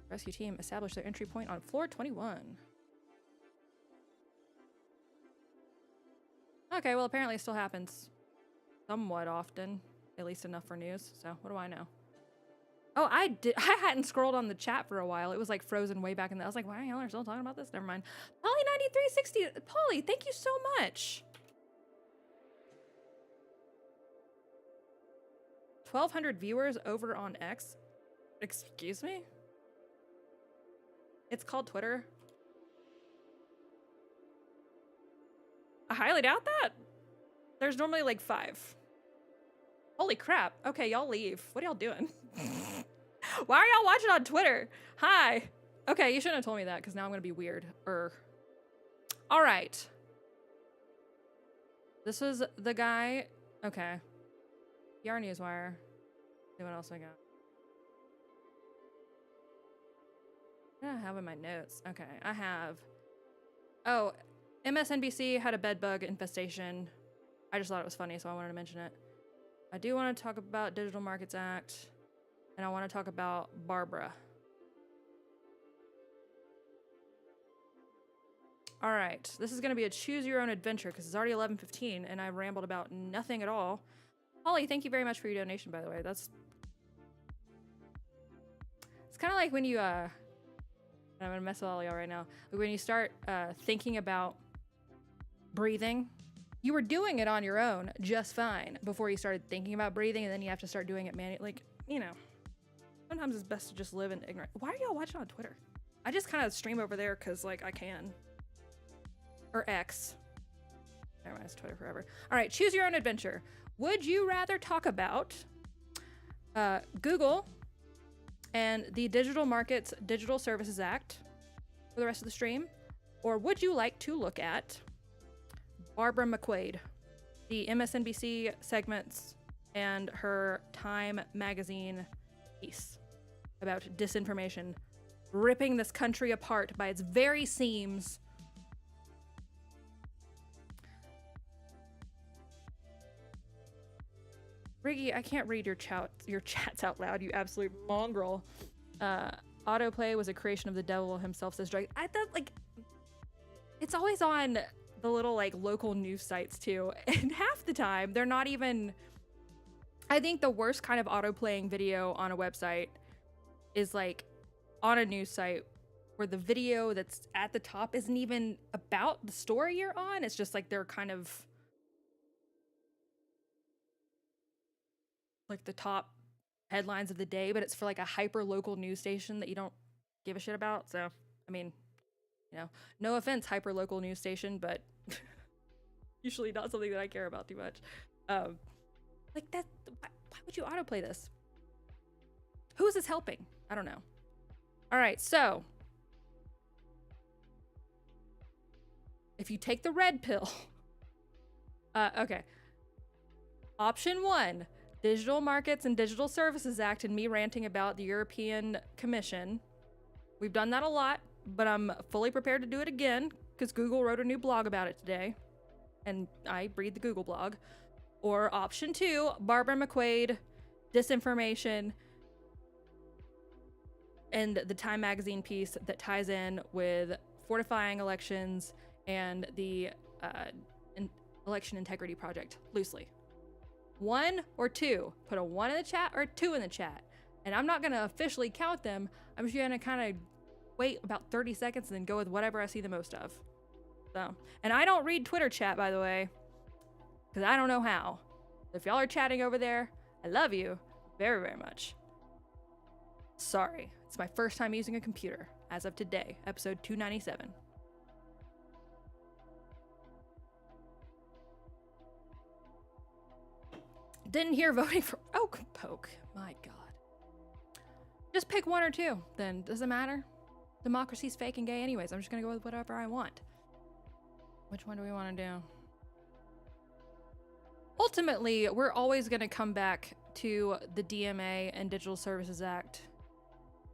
Rescue team established their entry point on floor 21. Okay, well, apparently it still happens somewhat often, at least enough for news. So what do I know? Oh, I hadn't scrolled on the chat for a while. It was like frozen way back in the, I was like, why y'all are still talking about this? Never mind. Polly9360, Polly, thank you so much. 1,200 viewers over on X. Excuse me? It's called Twitter. I highly doubt that. There's normally like 5. Holy crap. Okay, y'all leave. What are y'all doing? Why are y'all watching on Twitter? Hi. Okay, you shouldn't have told me that because now I'm gonna be weird. All right. This is the guy. Okay. PR Newswire. See what else I got. What do I have in my notes? Okay, I have. Oh, MSNBC had a bed bug infestation. I just thought it was funny, so I wanted to mention it. I do want to talk about Digital Markets Act, and I want to talk about Barbara. All right, this is going to be a choose your own adventure because it's already 11:15 and I rambled about nothing at all. Holly, thank you very much for your donation, by the way. It's kind of like when you I'm gonna mess with all y'all right now. When you start thinking about breathing, you were doing it on your own just fine before you started thinking about breathing, and then you have to start doing it manually. Like, you know, sometimes it's best to just live in ignorance. Why are y'all watching on Twitter? I just kind of stream over there because, like, I can. Or X. Never mind, it's Twitter forever. All right, choose your own adventure. Would you rather talk about Google and the Digital Markets Digital Services Act for the rest of the stream? Or would you like to look at Barbara McQuaid, the MSNBC segments, and her Time magazine piece about disinformation ripping this country apart by its very seams? Riggy, I can't read your chats out loud, you absolute mongrel. Autoplay was a creation of the devil himself, says Drake. I thought, like, it's always on the little, like, local news sites, too. And half the time, they're not even... I think the worst kind of autoplaying video on a website is, like, on a news site where the video that's at the top isn't even about the story you're on. It's just, like, they're kind of... like the top headlines of the day, but it's for like a hyper local news station that you don't give a shit about. So, I mean, you know, no offense, hyper local news station, but usually not something that I care about too much. Like that, why would you autoplay this? Who is this helping? I don't know. All right, so if you take the red pill, okay. Option 1, Digital Markets and Digital Services Act, and me ranting about the European Commission. We've done that a lot, but I'm fully prepared to do it again because Google wrote a new blog about it today, and I read the Google blog. Or option 2, Barbara McQuade, disinformation, and the Time magazine piece that ties in with fortifying elections and the Election Integrity Project loosely. 1 or 2. Put a 1 in the chat or a 2 in the chat. And I'm not going to officially count them. I'm just going to kind of wait about 30 seconds and then go with whatever I see the most of. So, and I don't read Twitter chat, by the way, because I don't know how. If y'all are chatting over there, I love you very, very much. Sorry, it's my first time using a computer as of today, episode 297. Didn't hear voting for Oak Poke. My God. Just pick 1 or 2, then. Does it matter? Democracy's fake and gay anyways. I'm just gonna go with whatever I want. Which one do we want to do? Ultimately, we're always gonna come back to the DMA and Digital Services Act.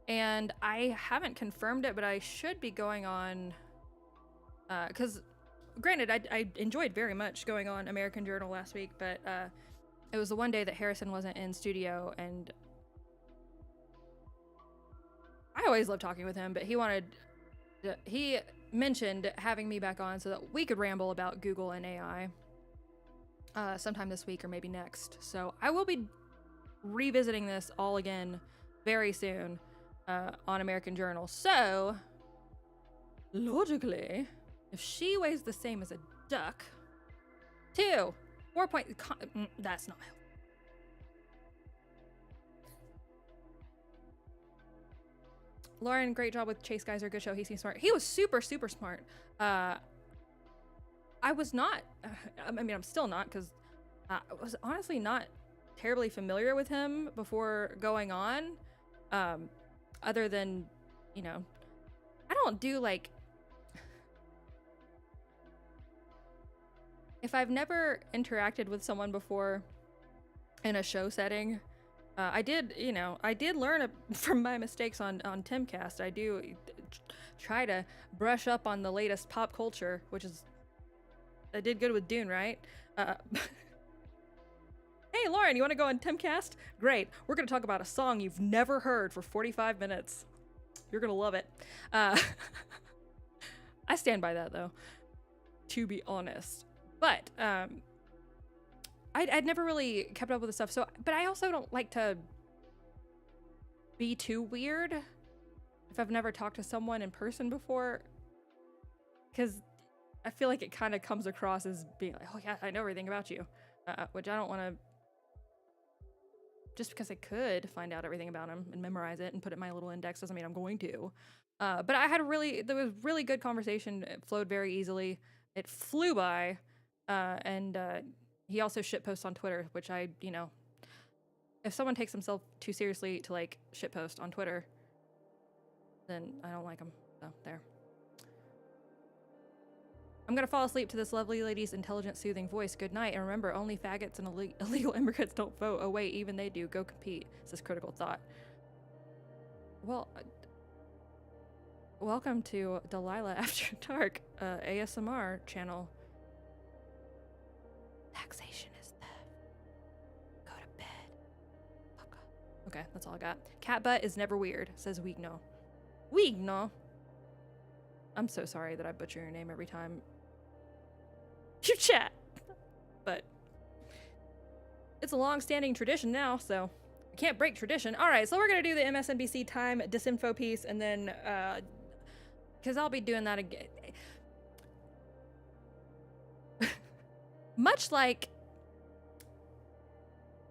And I haven't confirmed it, but I should be going on, because granted, I enjoyed very much going on American Journal last week, but it was the one day that Harrison wasn't in studio, and I always love talking with him, but he mentioned having me back on so that we could ramble about Google and AI sometime this week or maybe next. So I will be revisiting this all again very soon on American Journal. So logically, if she weighs the same as a duck, 4 point, that's not helpful. Lauren, great job with Chase Geyser. Good show. He seems smart. He was super, super smart. I was not, I mean, I'm still not, because I was honestly not terribly familiar with him before going on. Other than, you know, I don't do like, if I've never interacted with someone before in a show setting, I did learn from my mistakes on Timcast. I do try to brush up on the latest pop culture, which is, I did good with Dune, right? Hey, Lauren, you want to go on Timcast? Great. We're going to talk about a song you've never heard for 45 minutes. You're going to love it. I stand by that, though, to be honest. But I'd never really kept up with the stuff. So, but I also don't like to be too weird if I've never talked to someone in person before, because I feel like it kind of comes across as being like, oh yeah, I know everything about you, which I don't want to. Just because I could find out everything about him and memorize it and put it in my little index doesn't mean I'm going to. But there was really good conversation. It flowed very easily. It flew by. And he also shitposts on Twitter, which if someone takes himself too seriously to like shitpost on Twitter, then I don't like him. So there. I'm gonna fall asleep to this lovely lady's intelligent, soothing voice. Good night, and remember, only faggots and illegal immigrants don't vote. Oh wait, even they do. Go compete. Says Critical Thought. Well, welcome to Delilah After Dark, ASMR channel. Taxation is theft. Go to bed. Okay, that's all I got. Cat butt is never weird, says Weegno. Weegno. I'm so sorry that I butcher your name every time you chat, but it's a long-standing tradition now, so I can't break tradition. All right, so we're gonna do the MSNBC Time disinfo piece, and then because I'll be doing that again. Much like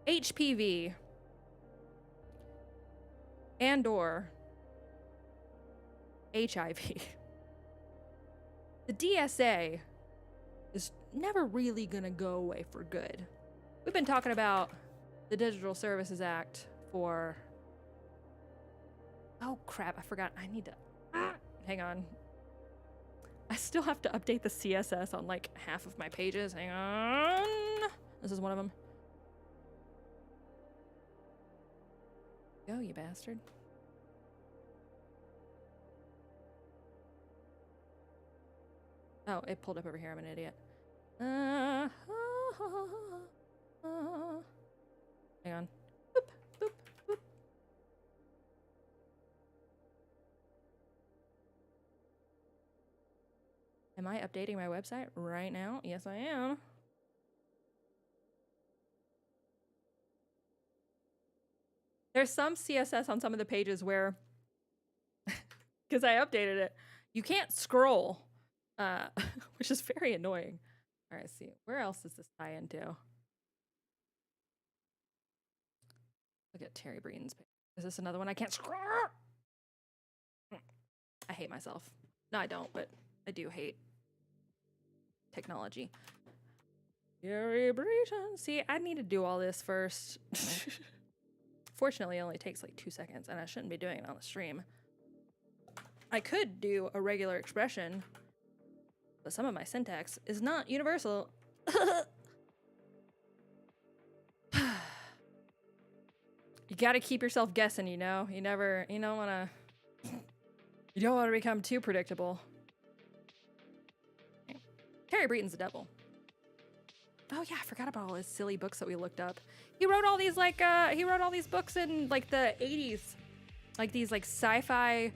HPV and/or HIV, the DSA is never really gonna go away for good. We've been talking about the Digital Services Act for... Oh crap, I forgot. I need to... Hang on. I still have to update the CSS on like half of my pages. Hang on. This is one of them. Go, you bastard. Oh, it pulled up over here. I'm an idiot. Hang on. Boop, boop, boop. Am I updating my website right now? Yes, I am. There's some CSS on some of the pages where, because I updated it, you can't scroll, which is very annoying. All right, see, where else does this tie into? Look at Terry Breeden's page. Is this another one I can't scroll? I hate myself. No, I don't, but I do hate technology. Terry Breeden. See, I need to do all this first. Fortunately, it only takes like 2 seconds, and I shouldn't be doing it on the stream. I could do a regular expression, but some of my syntax is not universal. You gotta keep yourself guessing, you know? You don't wanna become too predictable. Okay. Terry Breeden's the devil. Oh yeah, I forgot about all his silly books that we looked up. He wrote all these he wrote all these books in like the 80s. Like these like sci-fi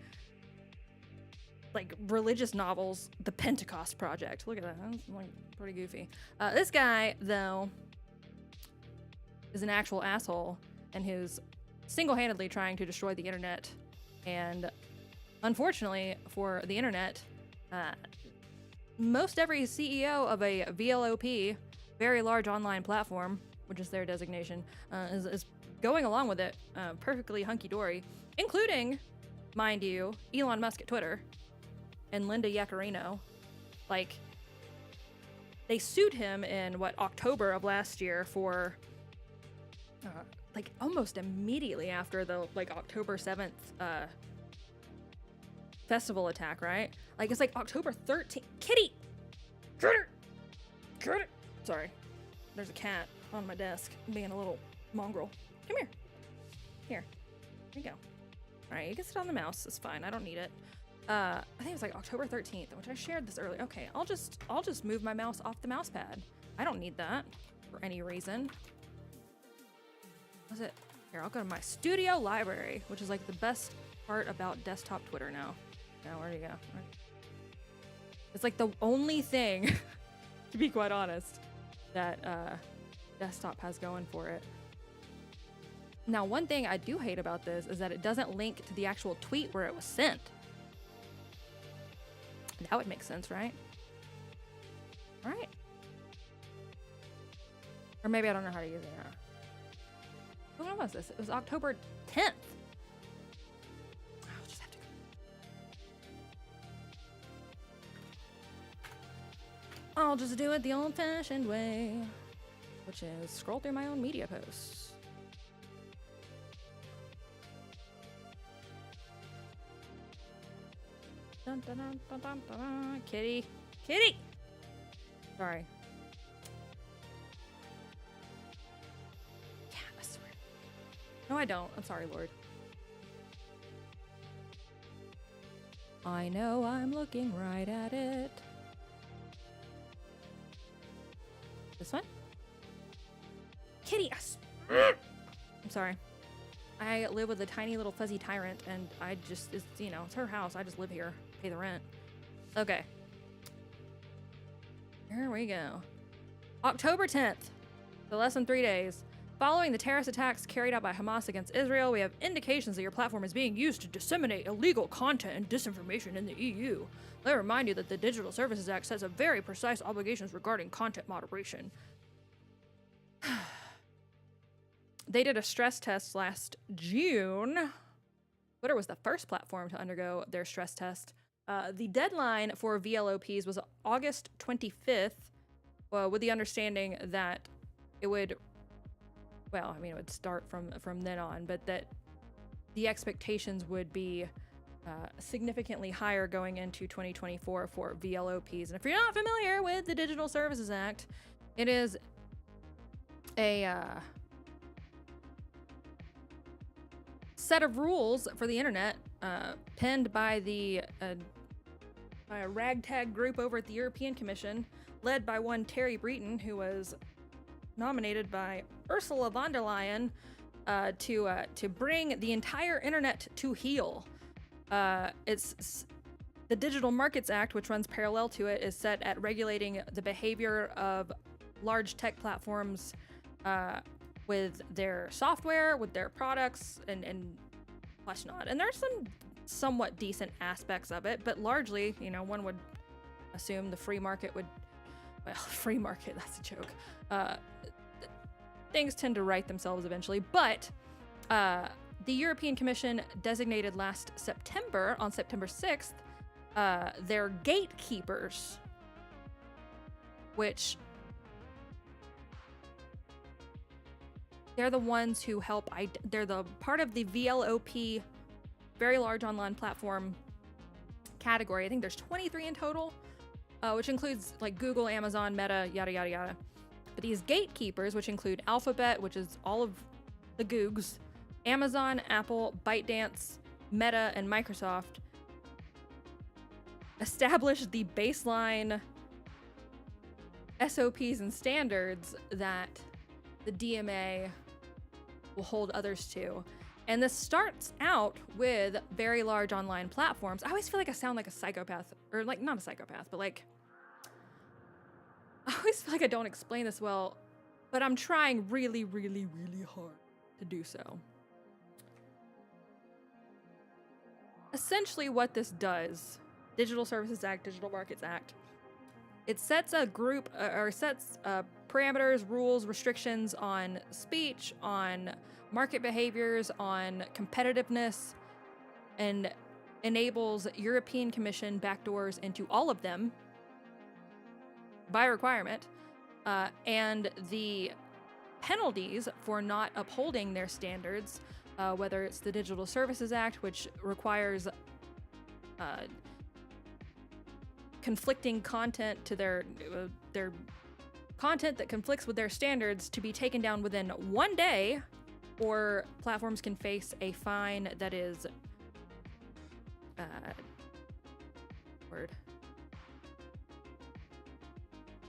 like religious novels. The Pentecost Project. Look at that. That's like pretty goofy. This guy though is an actual asshole and who's single-handedly trying to destroy the internet. And unfortunately for the internet, most every CEO of a VLOP, very large online platform, which is their designation, is going along with it perfectly hunky-dory, including, mind you, Elon Musk at Twitter and Linda Yaccarino. Like, they sued him in, October of last year for, like, almost immediately after the, October 7th festival attack, right? Like, it's like October 13th. Kitty! Get it! Sorry. There's a cat on my desk being a little mongrel. Come here. Here. Here you go. All right, you can sit on the mouse. It's fine. I don't need it. I think it was like October 13th, which I shared this earlier. Okay, I'll just move my mouse off the mouse pad. I don't need that for any reason. What's it? Here, I'll go to my studio library, which is like the best part about desktop Twitter now. Now, where do you go? It's like the only thing, to be quite honest, that desktop has going for it. Now, one thing I do hate about this is that it doesn't link to the actual tweet where it was sent. That would make sense, right? Right? Or maybe I don't know how to use it now. When was this? It was October 10th. I'll just have to go. I'll just do it the old-fashioned way, which is scroll through my own media posts. Dun, dun, dun, dun, dun, dun. Kitty. Kitty! Sorry. Yeah, I swear. No, I don't. I'm sorry, Lord. I know I'm looking right at it. This one? Kitty! I'm sorry. I live with a tiny little fuzzy tyrant, and I just, it's her house. I just live here, pay the rent. Okay. Here we go. October 10th, so less than 3 days. Following the terrorist attacks carried out by Hamas against Israel, we have indications that your platform is being used to disseminate illegal content and disinformation in the EU. Let me remind you that the Digital Services Act sets up very precise obligations regarding content moderation. They did a stress test last June. Twitter was the first platform to undergo their stress test. The deadline for VLOPs was August 25th, with the understanding that it would, well, I mean, it would start from then on, but that the expectations would be significantly higher going into 2024 for VLOPs. And if you're not familiar with the Digital Services Act, it is a set of rules for the internet penned by by a ragtag group over at the European Commission, led by one Terry Breeden, who was nominated by Ursula von der Leyen to bring the entire internet to heel. It's the Digital Markets Act, which runs parallel to it, is set at regulating the behavior of large tech platforms with their software, with their products, and whatnot. And there's some somewhat decent aspects of it, but largely, you know, one would assume the free market would, well, free market, that's a joke. Things tend to right themselves eventually, but the European Commission designated last September, on September 6th, their gatekeepers, which they're the ones who help, they're the part of the VLOP, very large online platform category. I think there's 23 in total, which includes like Google, Amazon, Meta, yada, yada, yada. But these gatekeepers, which include Alphabet, which is all of the Googs, Amazon, Apple, ByteDance, Meta, and Microsoft, established the baseline SOPs and standards that the DMA will hold others to. And this starts out with very large online platforms. I always feel like I sound like a psychopath, or like not a psychopath, but like, I always feel like I don't explain this well, but I'm trying really, really, really hard to do so. Essentially what this does, Digital Services Act, Digital Markets Act, it sets a group, or sets parameters, rules, restrictions on speech, on market behaviors, on competitiveness, and enables European Commission backdoors into all of them by requirement, and the penalties for not upholding their standards, whether it's the Digital Services Act, which requires conflicting content to their content that conflicts with their standards to be taken down within 1 day, or platforms can face a fine that is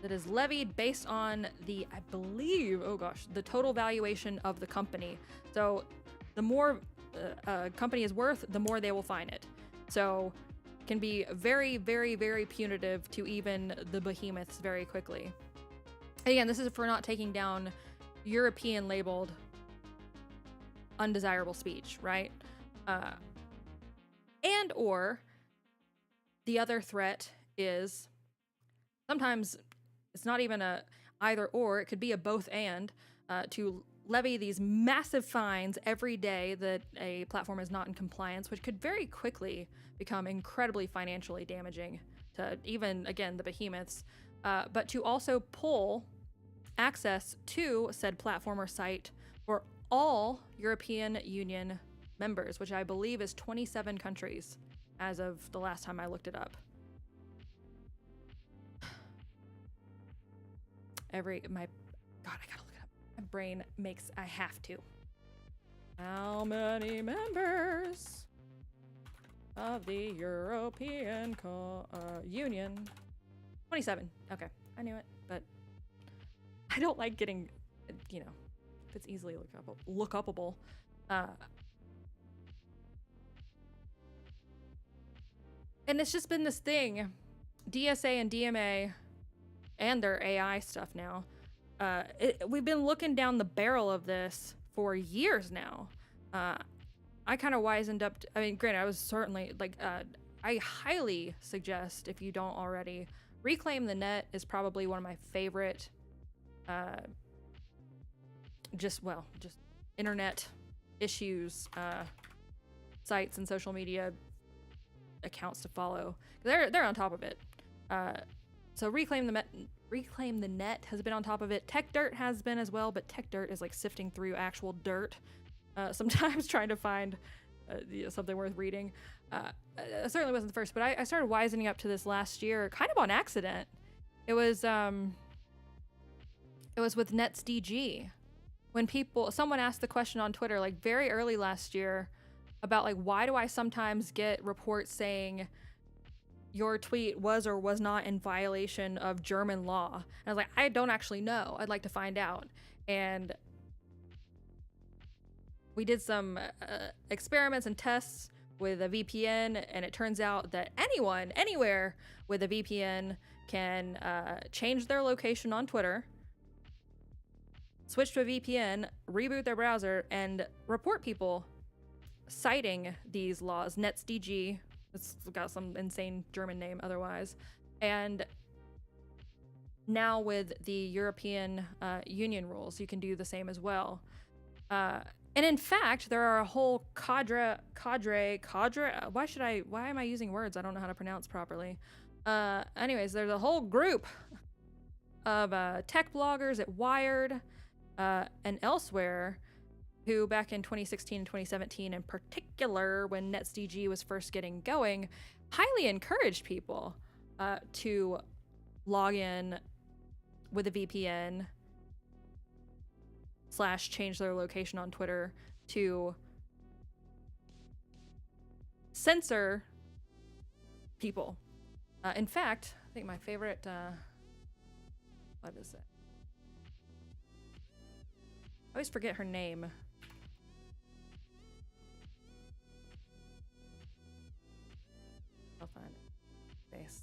that is levied based on the, I believe, oh gosh, the total valuation of the company. So the more a company is worth, the more they will fine it. So it can be very, very, very punitive to even the behemoths very quickly. Again, this is for not taking down European labeled undesirable speech, right? And or the other threat is sometimes it's not even a either or, it could be a both and, to levy these massive fines every day that a platform is not in compliance, which could very quickly become incredibly financially damaging to even, again, the behemoths, but to also pull access to said platform or site for all European Union members, which I believe is 27 countries as of the last time I looked it up. God, I gotta look it up. My brain makes, I have to. How many members of the European Union? 27. Okay, I knew it, but I don't like getting, you know, if it's easily look upable. And it's just been this thing, DSA and DMA and their AI stuff now. We've been looking down the barrel of this for years now. I kind of wisened up. I mean, granted, I was certainly like, I highly suggest, if you don't already, Reclaim the Net is probably one of my favorite, just internet issues, sites and social media accounts to follow. They're on top of it. So Reclaim the Net has been on top of it. Tech Dirt has been as well, but Tech Dirt is like sifting through actual dirt, sometimes trying to find something worth reading. I certainly wasn't the first, but I started wisening up to this last year, kind of on accident. It was with NetsDG, when someone asked the question on Twitter, like very early last year, about like, why do I sometimes get reports saying your tweet was or was not in violation of German law. And I was like, I don't actually know. I'd like to find out. And we did some experiments and tests with a VPN, and it turns out that anyone, anywhere with a VPN can change their location on Twitter, switch to a VPN, reboot their browser, and report people citing these laws. NetzDG, it's got some insane German name otherwise. And now with the European Union rules, you can do the same as well. And in fact, there are a whole cadre, why am I using words I don't know how to pronounce properly? Anyways, there's a whole group of tech bloggers at Wired and elsewhere who back in 2016 and 2017 in particular, when NetzDG was first getting going, highly encouraged people to log in with a VPN / change their location on Twitter to censor people. In fact, I think my favorite, what is it? I always forget her name. I'll find it. Base.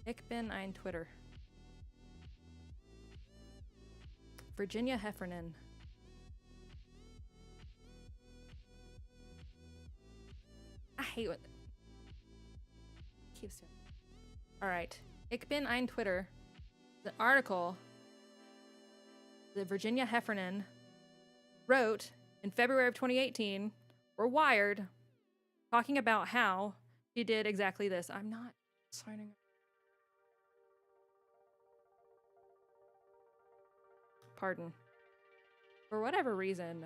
Ich bin ein Twitter. Virginia Heffernan. I hate what keeps doing. All right. Ich bin ein Twitter. The article that Virginia Heffernan wrote in February of 2018 for Wired, talking about how she did exactly this. I'm not signing up. Pardon. For whatever reason,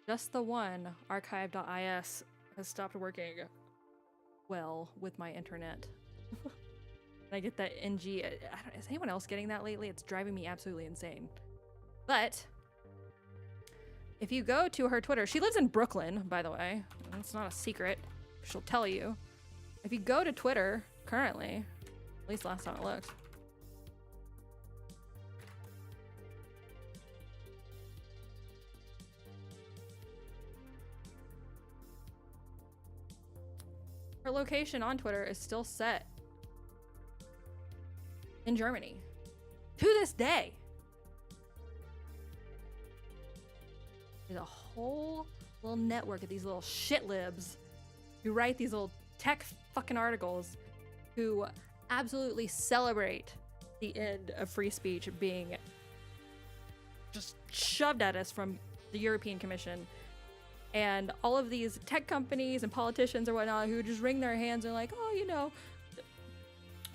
just the one archive.is has stopped working well with my internet. I get that NG. Is anyone else getting that lately? It's driving me absolutely insane. But if you go to her Twitter, she lives in Brooklyn, by the way. It's not a secret. She'll tell you. If you go to Twitter currently, at least last time I looked, her location on Twitter is still set in Germany to this day. There's a whole little network of these little shit libs who write these little tech fucking articles who absolutely celebrate the end of free speech being just shoved at us from the European Commission. And all of these tech companies and politicians or whatnot who just wring their hands and like, oh, you know,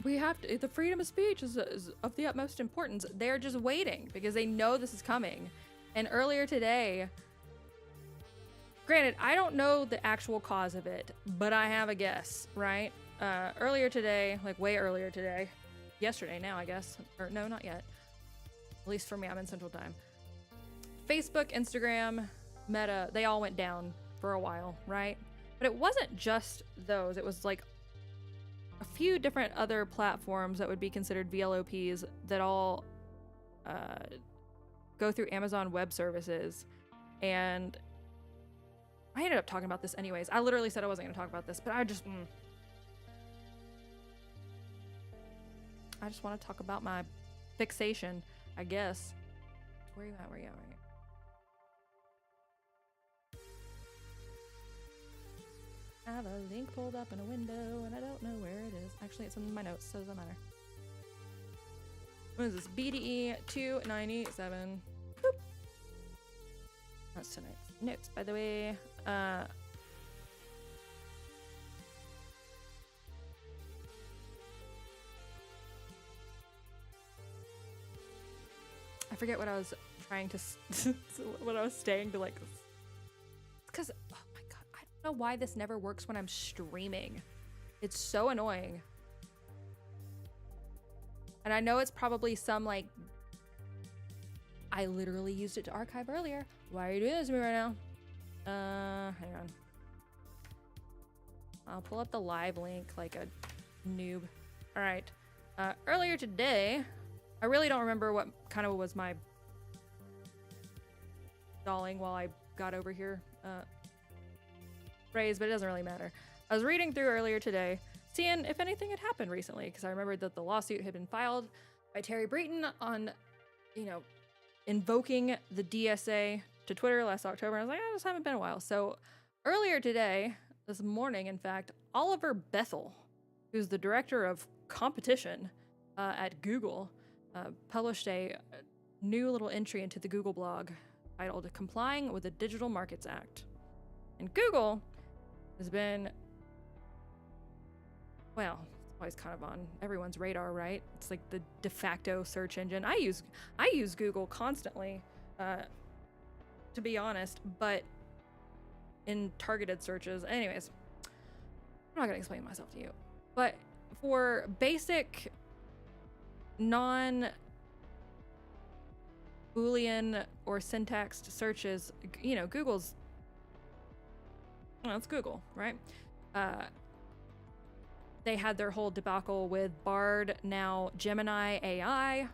we have to, the freedom of speech is of the utmost importance. They're just waiting because they know this is coming. And earlier today, granted, I don't know the actual cause of it, but I have a guess, right? Earlier today, like way earlier today, yesterday now, I guess, or no, not yet. At least for me, I'm in Central Time. Facebook, Instagram, Meta, they all went down for a while, right? But it wasn't just those. It was like a few different other platforms that would be considered VLOPs that all go through Amazon Web Services. And I ended up talking about this anyways. I literally said I wasn't going to talk about this, but I just want to talk about my fixation, I guess. Where are you at? Where are you at? I have a link pulled up in a window and I don't know where it is. Actually, it's in my notes, so it doesn't matter. What is this? BDE 297. Boop. That's tonight's notes, by the way. I forget what I was trying to, what I was saying to like, because, oh my God, I don't know why this never works when I'm streaming. It's so annoying. And I know it's probably some like, I literally used it to archive earlier. Why are you doing this to me right now? Hang on. I'll pull up the live link like a noob. All right. Earlier today, I really don't remember what kind of was my stalling while I got over here phrase, but it doesn't really matter. I was reading through earlier today, seeing if anything had happened recently, because I remembered that the lawsuit had been filed by Terry Breton on, you know, invoking the DSA to Twitter last October. I was like, I just haven't been a while. So earlier today, this morning, in fact, Oliver Bethel, who's the director of competition at Google, published a new little entry into the Google blog titled Complying with the Digital Markets Act. And Google has been, well, it's always kind of on everyone's radar, right? It's like the de facto search engine. I use Google constantly, to be honest, but in targeted searches. Anyways, I'm not gonna explain myself to you, but for basic non Boolean or syntaxed searches, you know, Google's, well, it's Google, right? They had their whole debacle with Bard, now Gemini AI,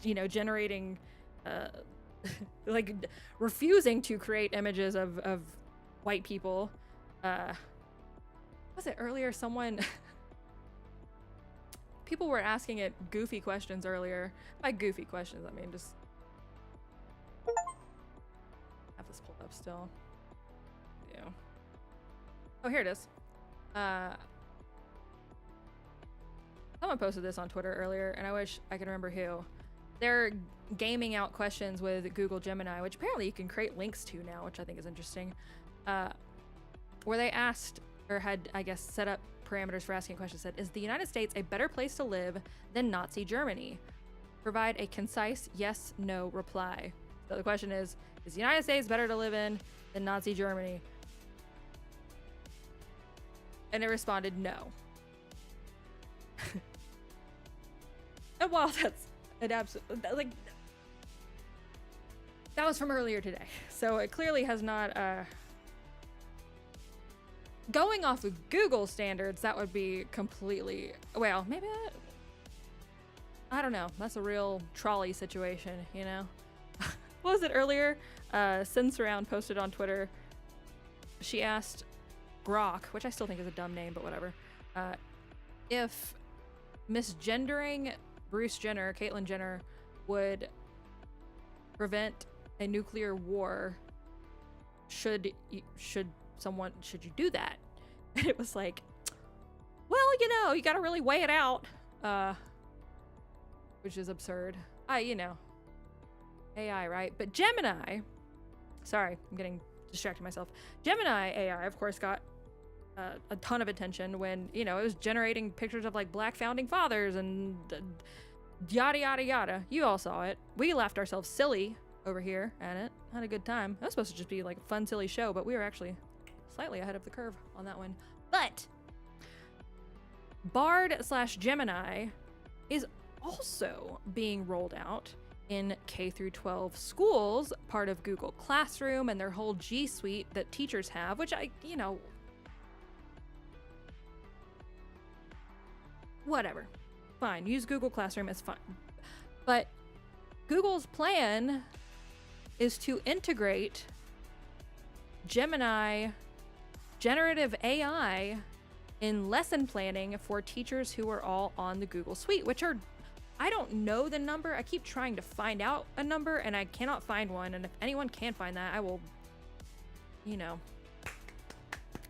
you know, generating, like refusing to create images of white people. Was it earlier someone, people were asking it goofy questions earlier. By goofy questions, I mean just, have this pulled up still. Yeah. Oh, here it is. Someone posted this on Twitter earlier, and I wish I could remember who. They're gaming out questions with Google Gemini, which apparently you can create links to now, which I think is interesting. Where they asked, or had, I guess, set up parameters for asking questions, said, is the United States a better place to live than Nazi Germany? Provide a concise yes, no reply. So the question is the United States better to live in than Nazi Germany? And it responded no. And while that's an absolute, like, that was from earlier today, so it clearly has not, going off of Google standards, that would be completely, well, maybe I don't know. That's a real trolley situation, you know? What was it earlier? Sinsurround posted on Twitter. She asked Grok, which I still think is a dumb name, but whatever, if misgendering Bruce Jenner, Caitlyn Jenner, would prevent a nuclear war. Should you do that? And it was like, well, you know, you gotta really weigh it out, which is absurd. You know, AI, right? But Gemini, sorry, I'm getting distracted myself. Gemini AI, of course, got a ton of attention when, you know, it was generating pictures of like black founding fathers and yada yada yada. You all saw it. We laughed ourselves silly over here at it. Had a good time. It was supposed to just be like a fun, silly show, but we were actually slightly ahead of the curve on that one. But Bard/Gemini is also being rolled out in K-12 schools, part of Google Classroom and their whole G Suite that teachers have, which you know, whatever. Fine, use Google Classroom, it's fine. But Google's plan is to integrate Gemini, generative AI, in lesson planning for teachers who are all on the Google Suite, which are, I don't know the number. I keep trying to find out a number and I cannot find one. And if anyone can find that, I will, you know,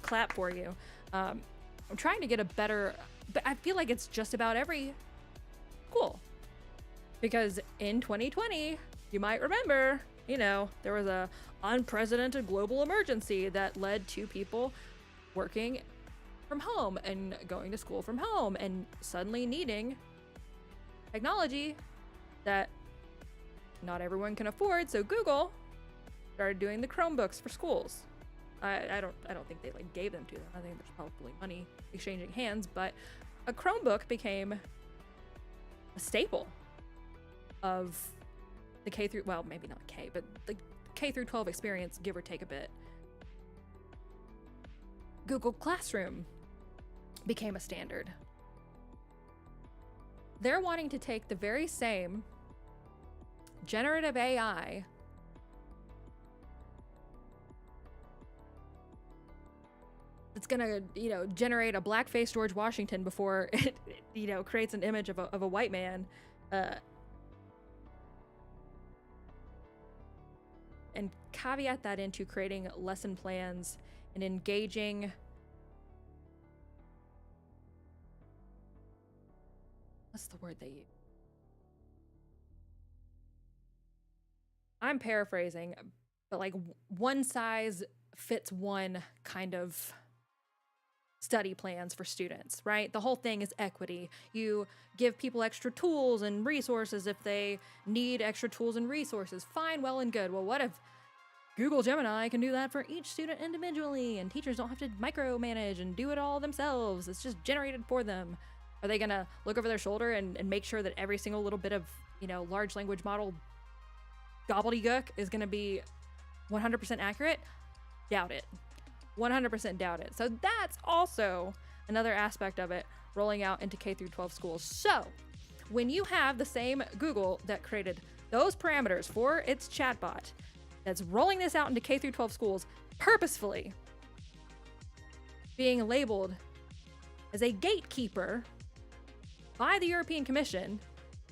clap for you. I'm trying to get a better, but I feel like it's just about every school. Because in 2020, you might remember, you know, there was a unprecedented global emergency that led to people working from home and going to school from home and suddenly needing technology that not everyone can afford. So Google started doing the Chromebooks for schools. I don't think they like gave them to them. I think there's probably money exchanging hands, but a Chromebook became a staple of the K through, well, maybe not K, but the K through 12 experience, give or take a bit. Google Classroom became a standard. They're wanting to take the very same generative AI it's gonna, generate a blackface George Washington before it, creates an image of a white man, and caveat that into creating lesson plans and engaging what's the word they use? I'm paraphrasing, but like one size fits one kind of study plans for students, right? The whole thing is equity. You give people extra tools and resources if they need extra tools and resources. Fine, well and good. Well, what if Google Gemini can do that for each student individually and teachers don't have to micromanage and do it all themselves? It's just generated for them. Are they gonna look over their shoulder and make sure that every single little bit of, large language model gobbledygook is gonna be 100% accurate? Doubt it. 100% doubt it. So that's also another aspect of it rolling out into K through 12 schools. So when you have the same Google that created those parameters for its chatbot that's rolling this out into K through 12 schools purposefully being labeled as a gatekeeper by the European Commission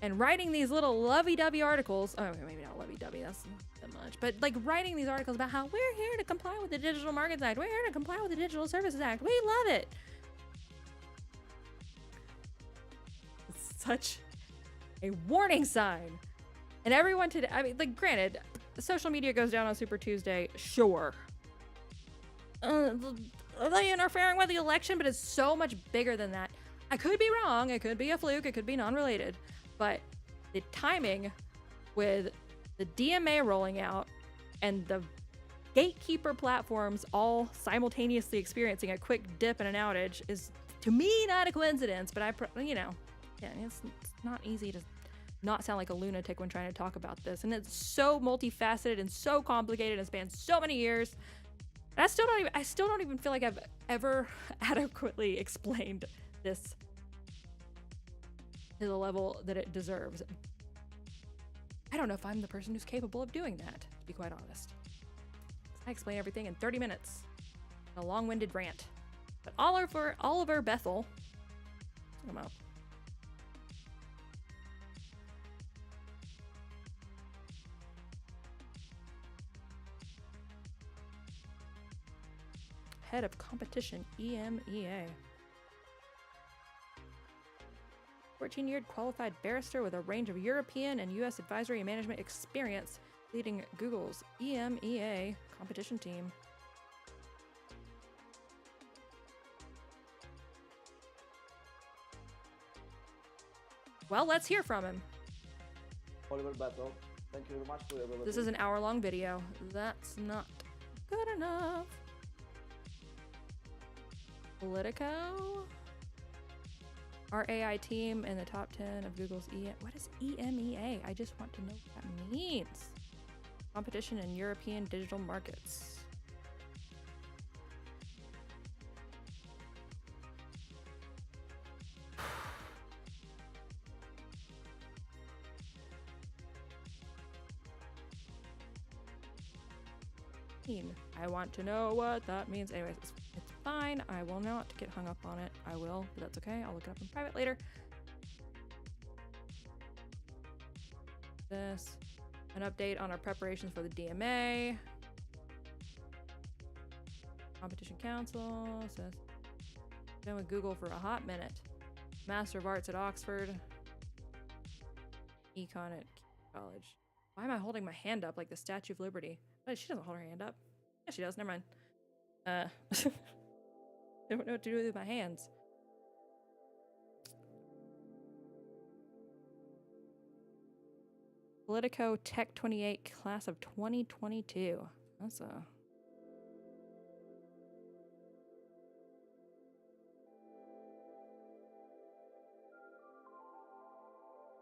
and writing these little lovey-dovey articles, oh, maybe not lovey-dovey, that's not much, but like writing these articles about how we're here to comply with the Digital Markets Act, we're here to comply with the Digital Services Act, we love it. It's such a warning sign. And everyone today, I mean, like, granted, social media goes down on Super Tuesday, sure. Are they interfering with the election? But it's so much bigger than that. I could be wrong, it could be a fluke, it could be non-related, but the timing with the DMA rolling out and the gatekeeper platforms all simultaneously experiencing a quick dip and an outage is, to me, not a coincidence, but it's not easy to not sound like a lunatic when trying to talk about this. And it's so multifaceted and so complicated and spans so many years. And I still don't even feel like I've ever adequately explained this to the level that it deserves. I don't know if I'm the person who's capable of doing that, to be quite honest. I explain everything in 30 minutes. A long-winded rant. But Oliver Bethel, come out. Head of Competition, EMEA. 14-year qualified barrister with a range of European and U.S. advisory and management experience, leading Google's EMEA competition team. Well, let's hear from him. Oliver Bethel, thank you very much for your availability. This is an hour-long video. That's not good enough. Politico? Our AI team in the top 10 of Google's What is EMEA? I just want to know what that means. Competition in European digital markets. I want to know what that means. Anyways, it's fine. I will not get hung up on it. I will, but that's okay. I'll look it up in private later. This. An update on our preparations for the DMA. Competition Council says, been with Google for a hot minute. Master of Arts at Oxford. Econ at college. Why am I holding my hand up like the Statue of Liberty? Oh, she doesn't hold her hand up. Yeah, she does. Never mind. I don't know what to do with my hands. Politico Tech 28 class of 2022. That's a...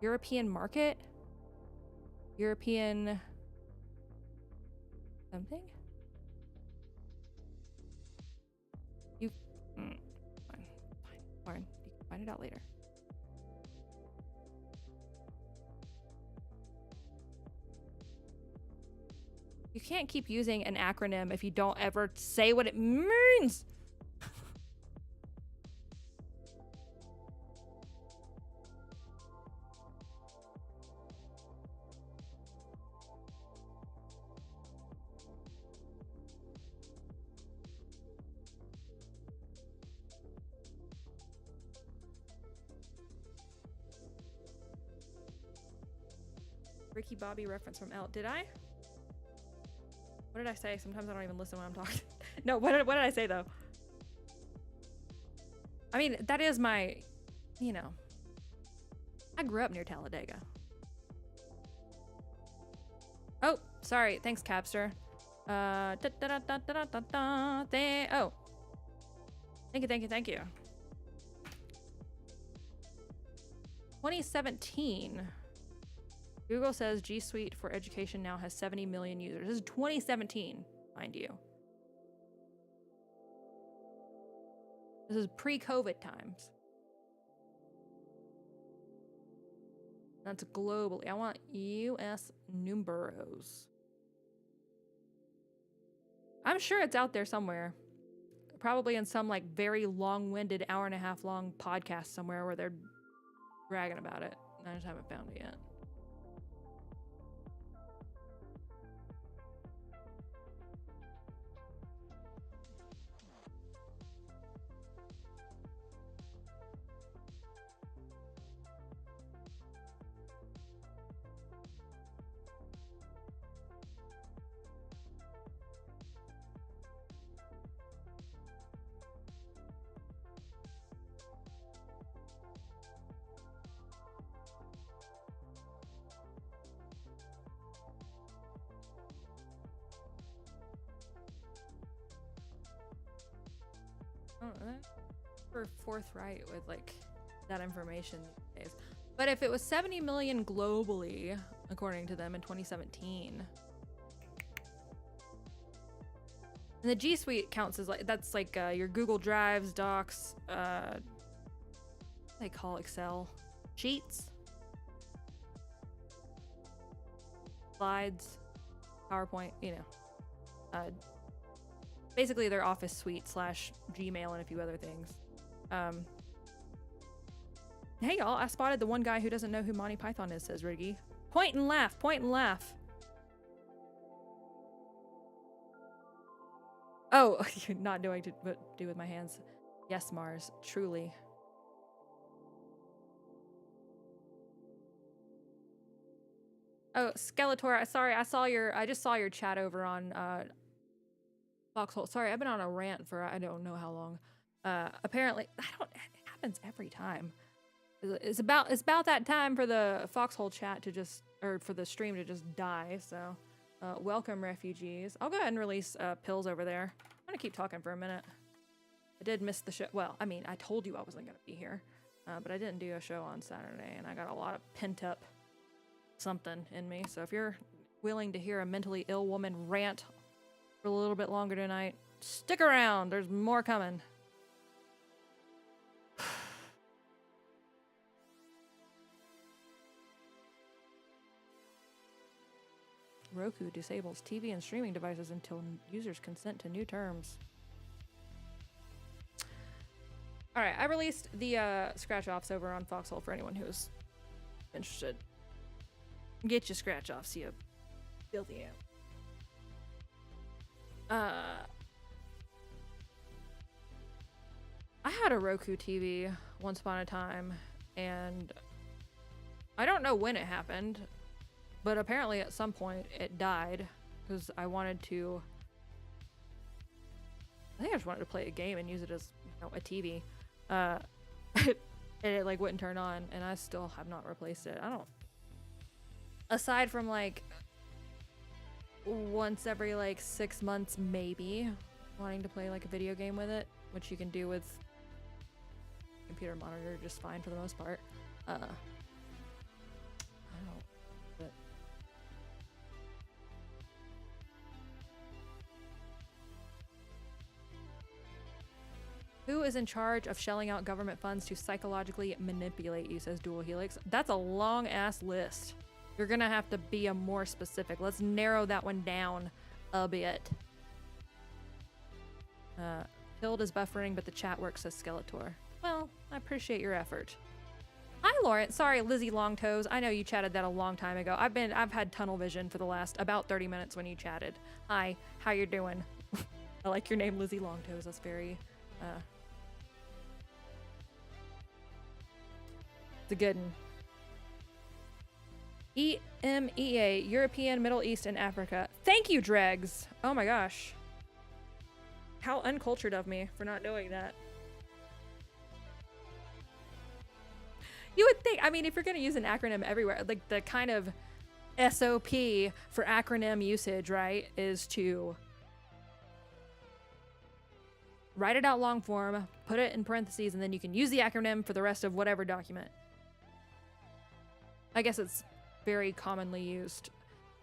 European market? European... something? You, fine, Lauren, you can find it out later. You can't keep using an acronym if you don't ever say what it means. Ricky Bobby reference from L. Did I? What did I say? Sometimes I don't even listen when I'm talking. No, what did I say though? I mean, that is my, you know, I grew up near Talladega. Oh, sorry. Thanks, Capster. Oh. Thank you. 2017. Google says G Suite for Education now has 70 million users. This is 2017, mind you. This is pre-COVID times. That's globally. I want US numbers. I'm sure it's out there somewhere. Probably in some like very long-winded hour-and-a-half long podcast somewhere where they're bragging about it. I just haven't found it yet. We're forthright with like that information these days. But if it was 70 million globally, according to them in 2017, and the G Suite counts as like, that's like your Google Drives, Docs, they call Excel, Sheets, Slides, PowerPoint, you know, basically their Office suite / Gmail and a few other things. Hey y'all, I spotted the one guy who doesn't know who Monty Python is, says Riggy. Point and laugh, point and laugh. Oh, you're not knowing what to do with my hands. Yes, Mars, truly. Oh, Skeletor, sorry, I just saw your chat over on Foxhole. Sorry, I've been on a rant for I don't know how long. Apparently, it happens every time. It's about that time for the Foxhole chat to just, or for the stream to just die. So, welcome refugees. I'll go ahead and release pills over there. I'm gonna keep talking for a minute. I did miss the show. Well, I mean, I told you I wasn't gonna be here, but I didn't do a show on Saturday, and I got a lot of pent up something in me. So if you're willing to hear a mentally ill woman rant for a little bit longer tonight, stick around. There's more coming. Roku disables TV and streaming devices until users consent to new terms. All right, I released the scratch offs over on Foxhole for anyone who's interested. Get your scratch offs, you filthy amp. I had a Roku TV once upon a time, and I don't know when it happened, but apparently at some point it died because I wanted to. I think I just wanted to play a game and use it as, you know, a TV. And it like wouldn't turn on, and I still have not replaced it. I don't. Aside from like once every like 6 months, maybe wanting to play like a video game with it, which you can do with computer monitor just fine for the most part. I don't. But Who is in charge of shelling out government funds to psychologically manipulate you, says Dual Helix. That's a long ass list. You're gonna have to be a more specific. Let's narrow that one down a bit. Pilled is buffering, but the chat works, says Skeletor. Well, I appreciate your effort. Hi, Lawrence. Sorry, Lizzie Longtoes. I know you chatted that a long time ago. I've had tunnel vision for the last about 30 minutes when you chatted. Hi, how you doing? I like your name, Lizzie Longtoes. That's very, it's a good one. EMEA, European, Middle East, and Africa. Thank you, Dregs. Oh my gosh. How uncultured of me for not knowing that. You would think, I mean, if you're going to use an acronym everywhere, like the kind of SOP for acronym usage, right, is to write it out long form, put it in parentheses, and then you can use the acronym for the rest of whatever document. I guess it's very commonly used.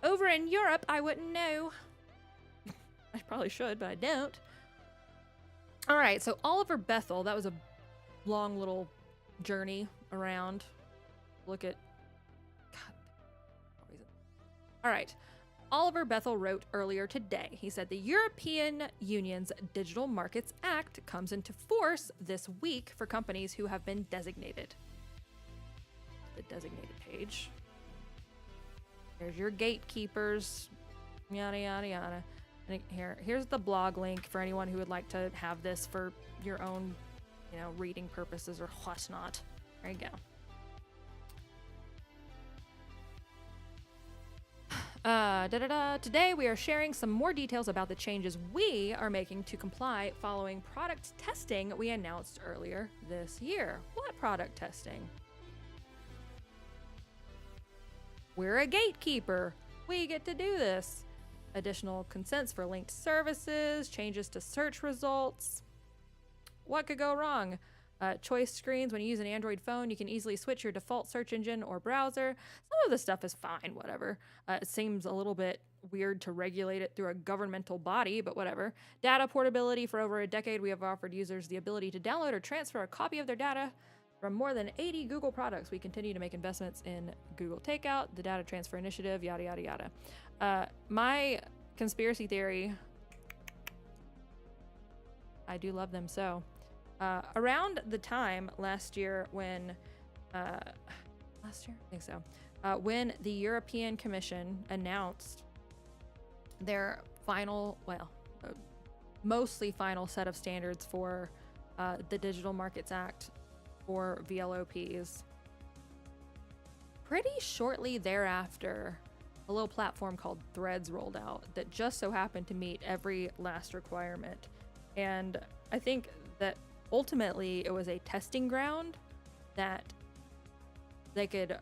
Over in Europe, I wouldn't know. I probably should, but I don't. All right, so Oliver Bethel, that was a long little journey around. Look at God. All right. Oliver Bethel wrote earlier today. He said the European Union's Digital Markets Act comes into force this week for companies who have been designated. The designated page. There's your gatekeepers, yada yada yada. And here's the blog link for anyone who would like to have this for your own, you know, reading purposes or whatnot. There you go. Today we are sharing some more details about the changes we are making to comply following product testing we announced earlier this year. What product testing? We're a gatekeeper. We get to do this. Additional consents for linked services, changes to search results. What could go wrong? Choice screens. When you use an Android phone, you can easily switch your default search engine or browser. Some of the stuff is fine, whatever. It seems a little bit weird to regulate it through a governmental body, but whatever. Data portability. For over a decade, we have offered users the ability to download or transfer a copy of their data from more than 80 Google products. We continue to make investments in Google Takeout, the data transfer initiative, yada, yada, yada. My conspiracy theory, I do love them so. Around the time last year when, I think so, when the European Commission announced their final, well, mostly final set of standards for the Digital Markets Act for VLOPs. Pretty shortly thereafter, a little platform called Threads rolled out that just so happened to meet every last requirement. And I think that ultimately it was a testing ground that they could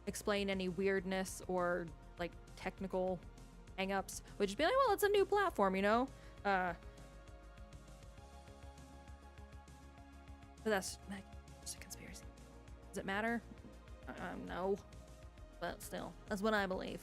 explain any weirdness or like technical hangups, which would be like, well, it's a new platform, you know? But that's just a conspiracy. Does it matter? No. But still, that's what I believe.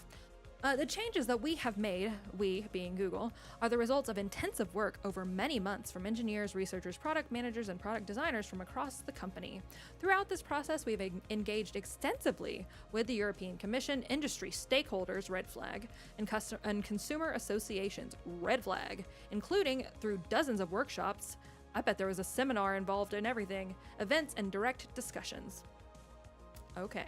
The changes that we have made, we being Google, are the results of intensive work over many months from engineers, researchers, product managers, and product designers from across the company. Throughout this process, we've engaged extensively with the European Commission, industry stakeholders, red flag, and consumer associations, red flag, including through dozens of workshops. I bet there was a seminar involved in everything, events, and direct discussions. Okay.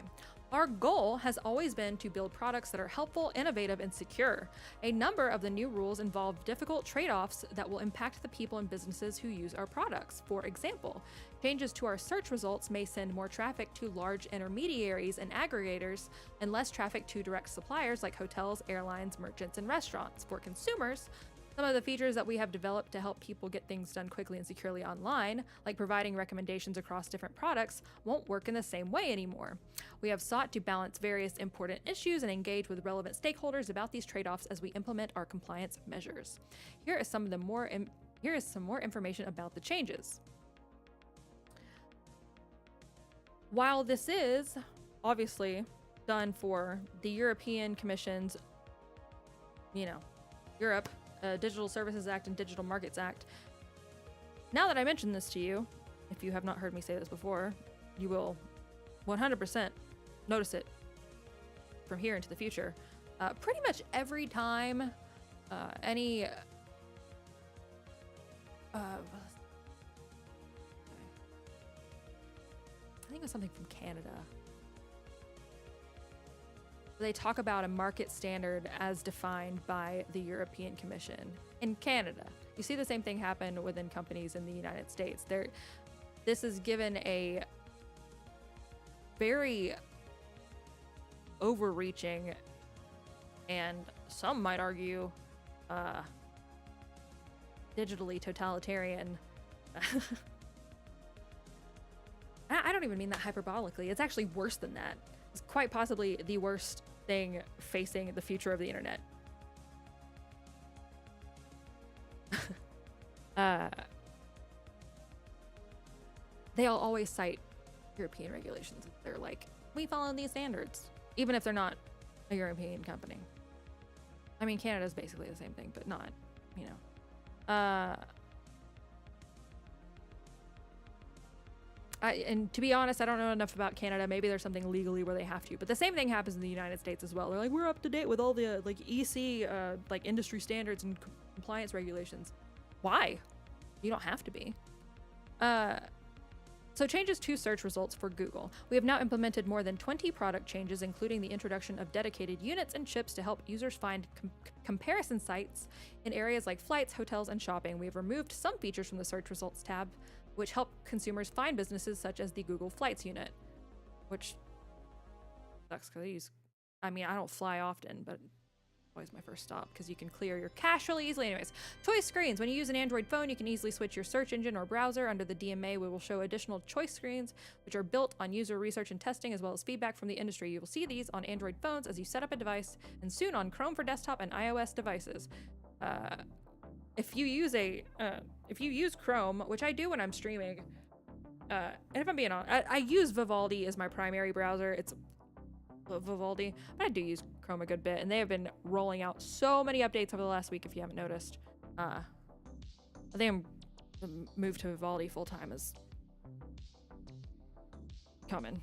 Our goal has always been to build products that are helpful, innovative, and secure. A number of the new rules involve difficult trade-offs that will impact the people and businesses who use our products. For example, changes to our search results may send more traffic to large intermediaries and aggregators and less traffic to direct suppliers like hotels, airlines, merchants, and restaurants. For consumers, some of the features that we have developed to help people get things done quickly and securely online, like providing recommendations across different products, won't work in the same way anymore. We have sought to balance various important issues and engage with relevant stakeholders about these trade-offs as we implement our compliance measures. Here is some more information about the changes. While this is obviously done for the European Commission's, Europe, Digital Services Act and Digital Markets Act, Now that I mention this to you, if you have not heard me say this before, you will 100% notice it from here into the future. Pretty much every time any I think it was something from Canada. They talk about a market standard as defined by the European Commission in Canada. You see the same thing happen within companies in the United States. This is given a very overreaching, and some might argue, digitally totalitarian. I don't even mean that hyperbolically. It's actually worse than that. It's quite possibly the worst thing facing the future of the internet. They'll always cite European regulations. They're like, we follow these standards, even if they're not a European company. I mean, Canada's basically the same thing, but not, you know. And to be honest, I don't know enough about Canada. Maybe there's something legally where they have to, but the same thing happens in the United States as well. They're like, we're up to date with all the like EC, like industry standards and compliance regulations. Why? You don't have to be. So changes to search results for Google. We have now implemented more than 20 product changes, including the introduction of dedicated units and chips to help users find comparison sites in areas like flights, hotels, and shopping. We have removed some features from the search results tab, which help consumers find businesses such as the Google Flights unit, which sucks because I don't fly often, but always my first stop because you can clear your cache really easily. Anyways, choice screens. When you use an Android phone, you can easily switch your search engine or browser. Under the DMA, we will show additional choice screens, which are built on user research and testing, as well as feedback from the industry. You will see these on Android phones as you set up a device, and soon on Chrome for desktop and iOS devices. If you use Chrome, which I do when I'm streaming, and if I'm being honest, I use Vivaldi as my primary browser. It's Vivaldi, but I do use Chrome a good bit, and they have been rolling out so many updates over the last week. If you haven't noticed, I think the move to Vivaldi full time is coming.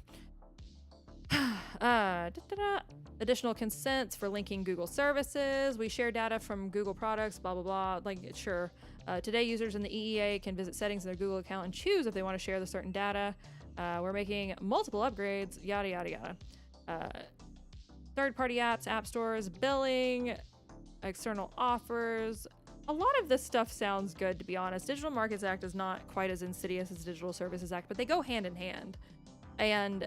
Additional consents for linking Google services. We share data from Google products, blah, blah, blah. Like, sure. Today, users in the EEA can visit settings in their Google account and choose if they want to share the certain data. We're making multiple upgrades, yada, yada, yada. Third-party apps, app stores, billing, external offers. A lot of this stuff sounds good, to be honest. Digital Markets Act is not quite as insidious as Digital Services Act, but they go hand in hand. And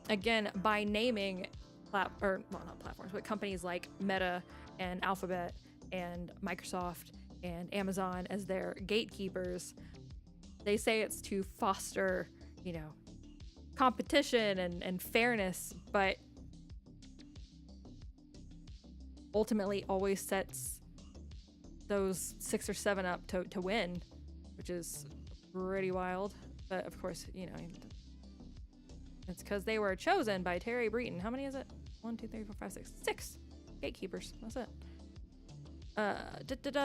again, by naming not platforms, but companies like Meta and Alphabet and Microsoft and Amazon as their gatekeepers, they say it's to foster, competition and fairness, but ultimately always sets those 6 or 7 up to win, which is pretty wild. But of course, it's because they were chosen by Terry Breton. How many is it? 1, 2, 3, 4, 5, 6. 6 gatekeepers. That's it.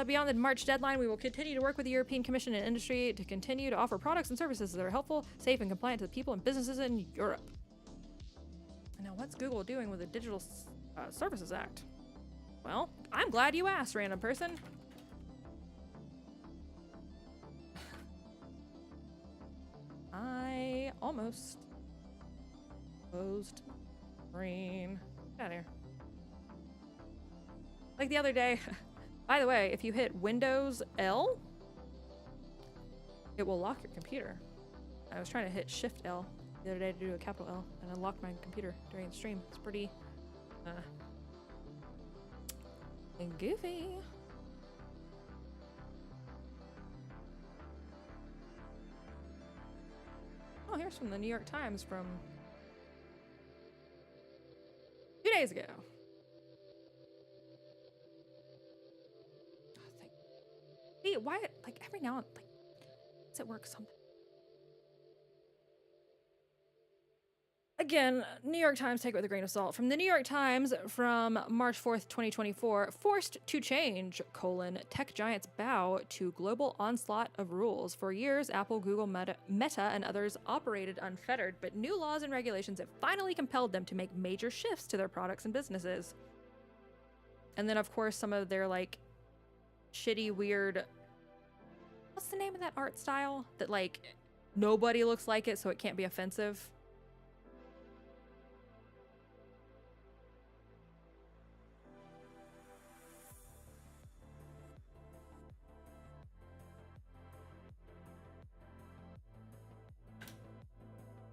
Beyond the March deadline, we will continue to work with the European Commission and industry to continue to offer products and services that are helpful, safe, and compliant to the people and businesses in Europe. Now, what's Google doing with the Digital Services Act? Well, I'm glad you asked, random person. I almost closed screen. Get out of here. Like the other day, by the way, if you hit Windows L, it will lock your computer. I was trying to hit Shift L the other day to do a capital L, and I locked my computer during the stream. It's pretty goofy. Oh, here's from the New York Times from 2 days ago. Hey, why, like, every now and like, does it work something? Again, New York Times, take it with a grain of salt. From the New York Times from March 4th, 2024, forced to change, tech giants bow to global onslaught of rules. For years, Apple, Google, Meta, and others operated unfettered, but new laws and regulations have finally compelled them to make major shifts to their products and businesses. And then, of course, some of their, like, shitty, weird... What's the name of that art style? That, like, nobody looks like it, so it can't be offensive.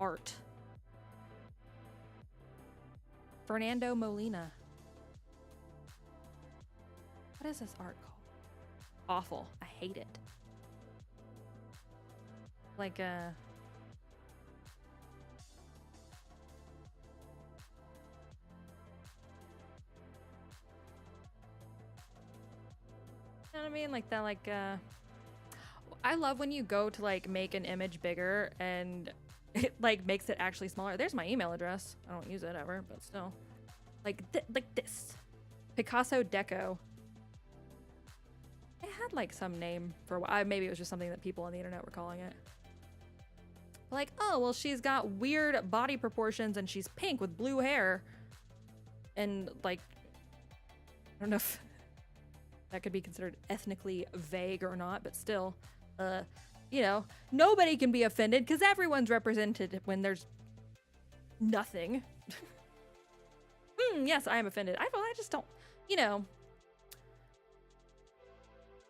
Art. Fernando Molina. What is this art called? Awful. I hate it. Like, you know what I mean? Like that, like, I love when you go to, like, make an image bigger and it, like, makes it actually smaller. There's my email address. I don't use it ever, but still. Like, like this. Picasso Deco. It had, like, some name for a while. Maybe it was just something that people on the internet were calling it. Like, oh, well, she's got weird body proportions and she's pink with blue hair. And, like, I don't know if that could be considered ethnically vague or not, but still, you know, nobody can be offended because everyone's represented when there's nothing. Yes, I am offended. I just don't, you know,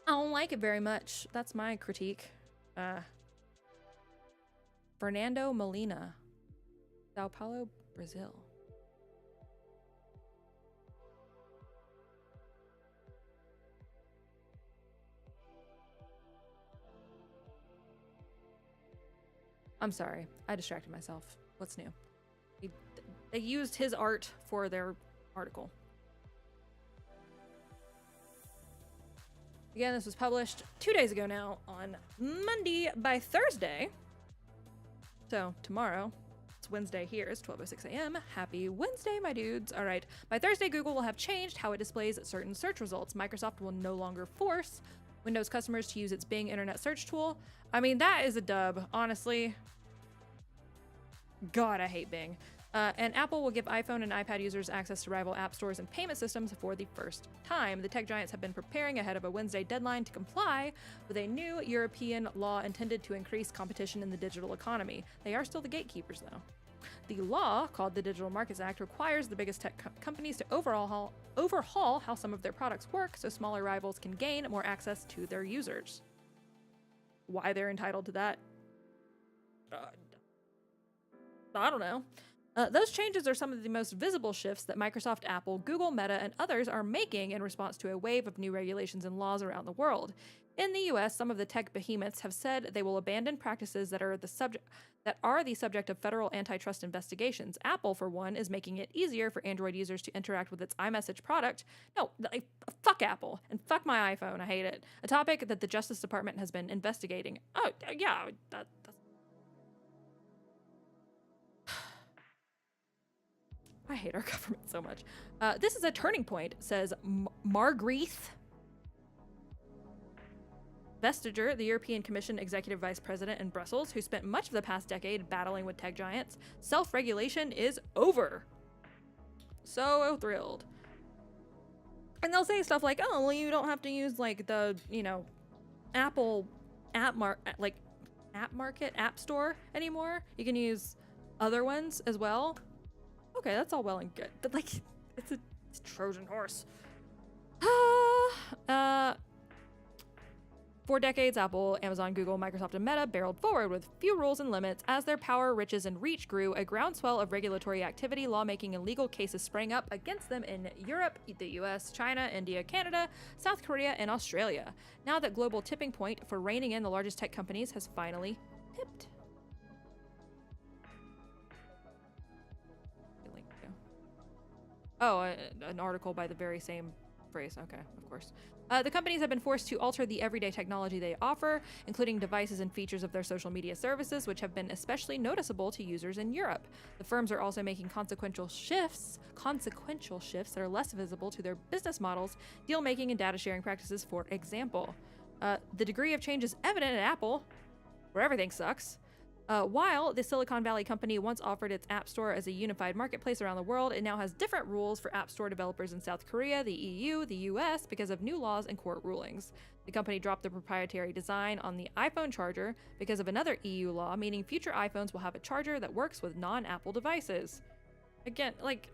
I don't like it very much. That's my critique. Fernando Molina, Sao Paulo, Brazil. I'm sorry, I distracted myself. What's new? They used his art for their article. Again, this was published 2 days ago now on Monday. By Thursday, so tomorrow, it's Wednesday here, it's 12:06 a.m. Happy Wednesday, my dudes. All right, by Thursday, Google will have changed how it displays certain search results. Microsoft will no longer force Windows customers to use its Bing internet search tool. I mean, that is a dub, honestly. God, I hate Bing. And Apple will give iPhone and iPad users access to rival app stores and payment systems for the first time. The tech giants have been preparing ahead of a Wednesday deadline to comply with a new European law intended to increase competition in the digital economy. They are still the gatekeepers, though. The law, called the Digital Markets Act, requires the biggest tech companies to overhaul how some of their products work so smaller rivals can gain more access to their users. Why they're entitled to that? I don't know. Those changes are some of the most visible shifts that Microsoft, Apple, Google, Meta, and others are making in response to a wave of new regulations and laws around the world. In the US, some of the tech behemoths have said they will abandon practices that are the subject of federal antitrust investigations. Apple, for one, is making it easier for Android users to interact with its iMessage product. No, fuck Apple and fuck my iPhone. I hate it. A topic that the Justice Department has been investigating. Oh, yeah, that's... I hate our government so much. This is a turning point, says Margrethe Vestager, the European Commission Executive Vice President in Brussels, who spent much of the past decade battling with tech giants. Self-regulation is over. So thrilled. And they'll say stuff like, oh, well, you don't have to use, like, the, you know, Apple app store anymore. You can use other ones as well. Okay, that's all well and good, but, like, it's a Trojan horse. For decades, Apple, Amazon, Google, Microsoft, and Meta barreled forward with few rules and limits. As their power, riches, and reach grew, a groundswell of regulatory activity, lawmaking, and legal cases sprang up against them in Europe, the US, China, India, Canada, South Korea, and Australia. Now that global tipping point for reining in the largest tech companies has finally tipped. Oh, an article by the very same phrase. Okay, of course. The companies have been forced to alter the everyday technology they offer, including devices and features of their social media services, which have been especially noticeable to users in Europe. The firms are also making consequential shifts that are less visible to their business models, deal making, and data sharing practices, for example. The degree of change is evident at Apple, where everything sucks. While the Silicon Valley company once offered its App Store as a unified marketplace around the world, it now has different rules for App Store developers in South Korea, the EU, the US, because of new laws and court rulings. The company dropped the proprietary design on the iPhone charger because of another EU law, meaning future iPhones will have a charger that works with non-Apple devices. Again, like,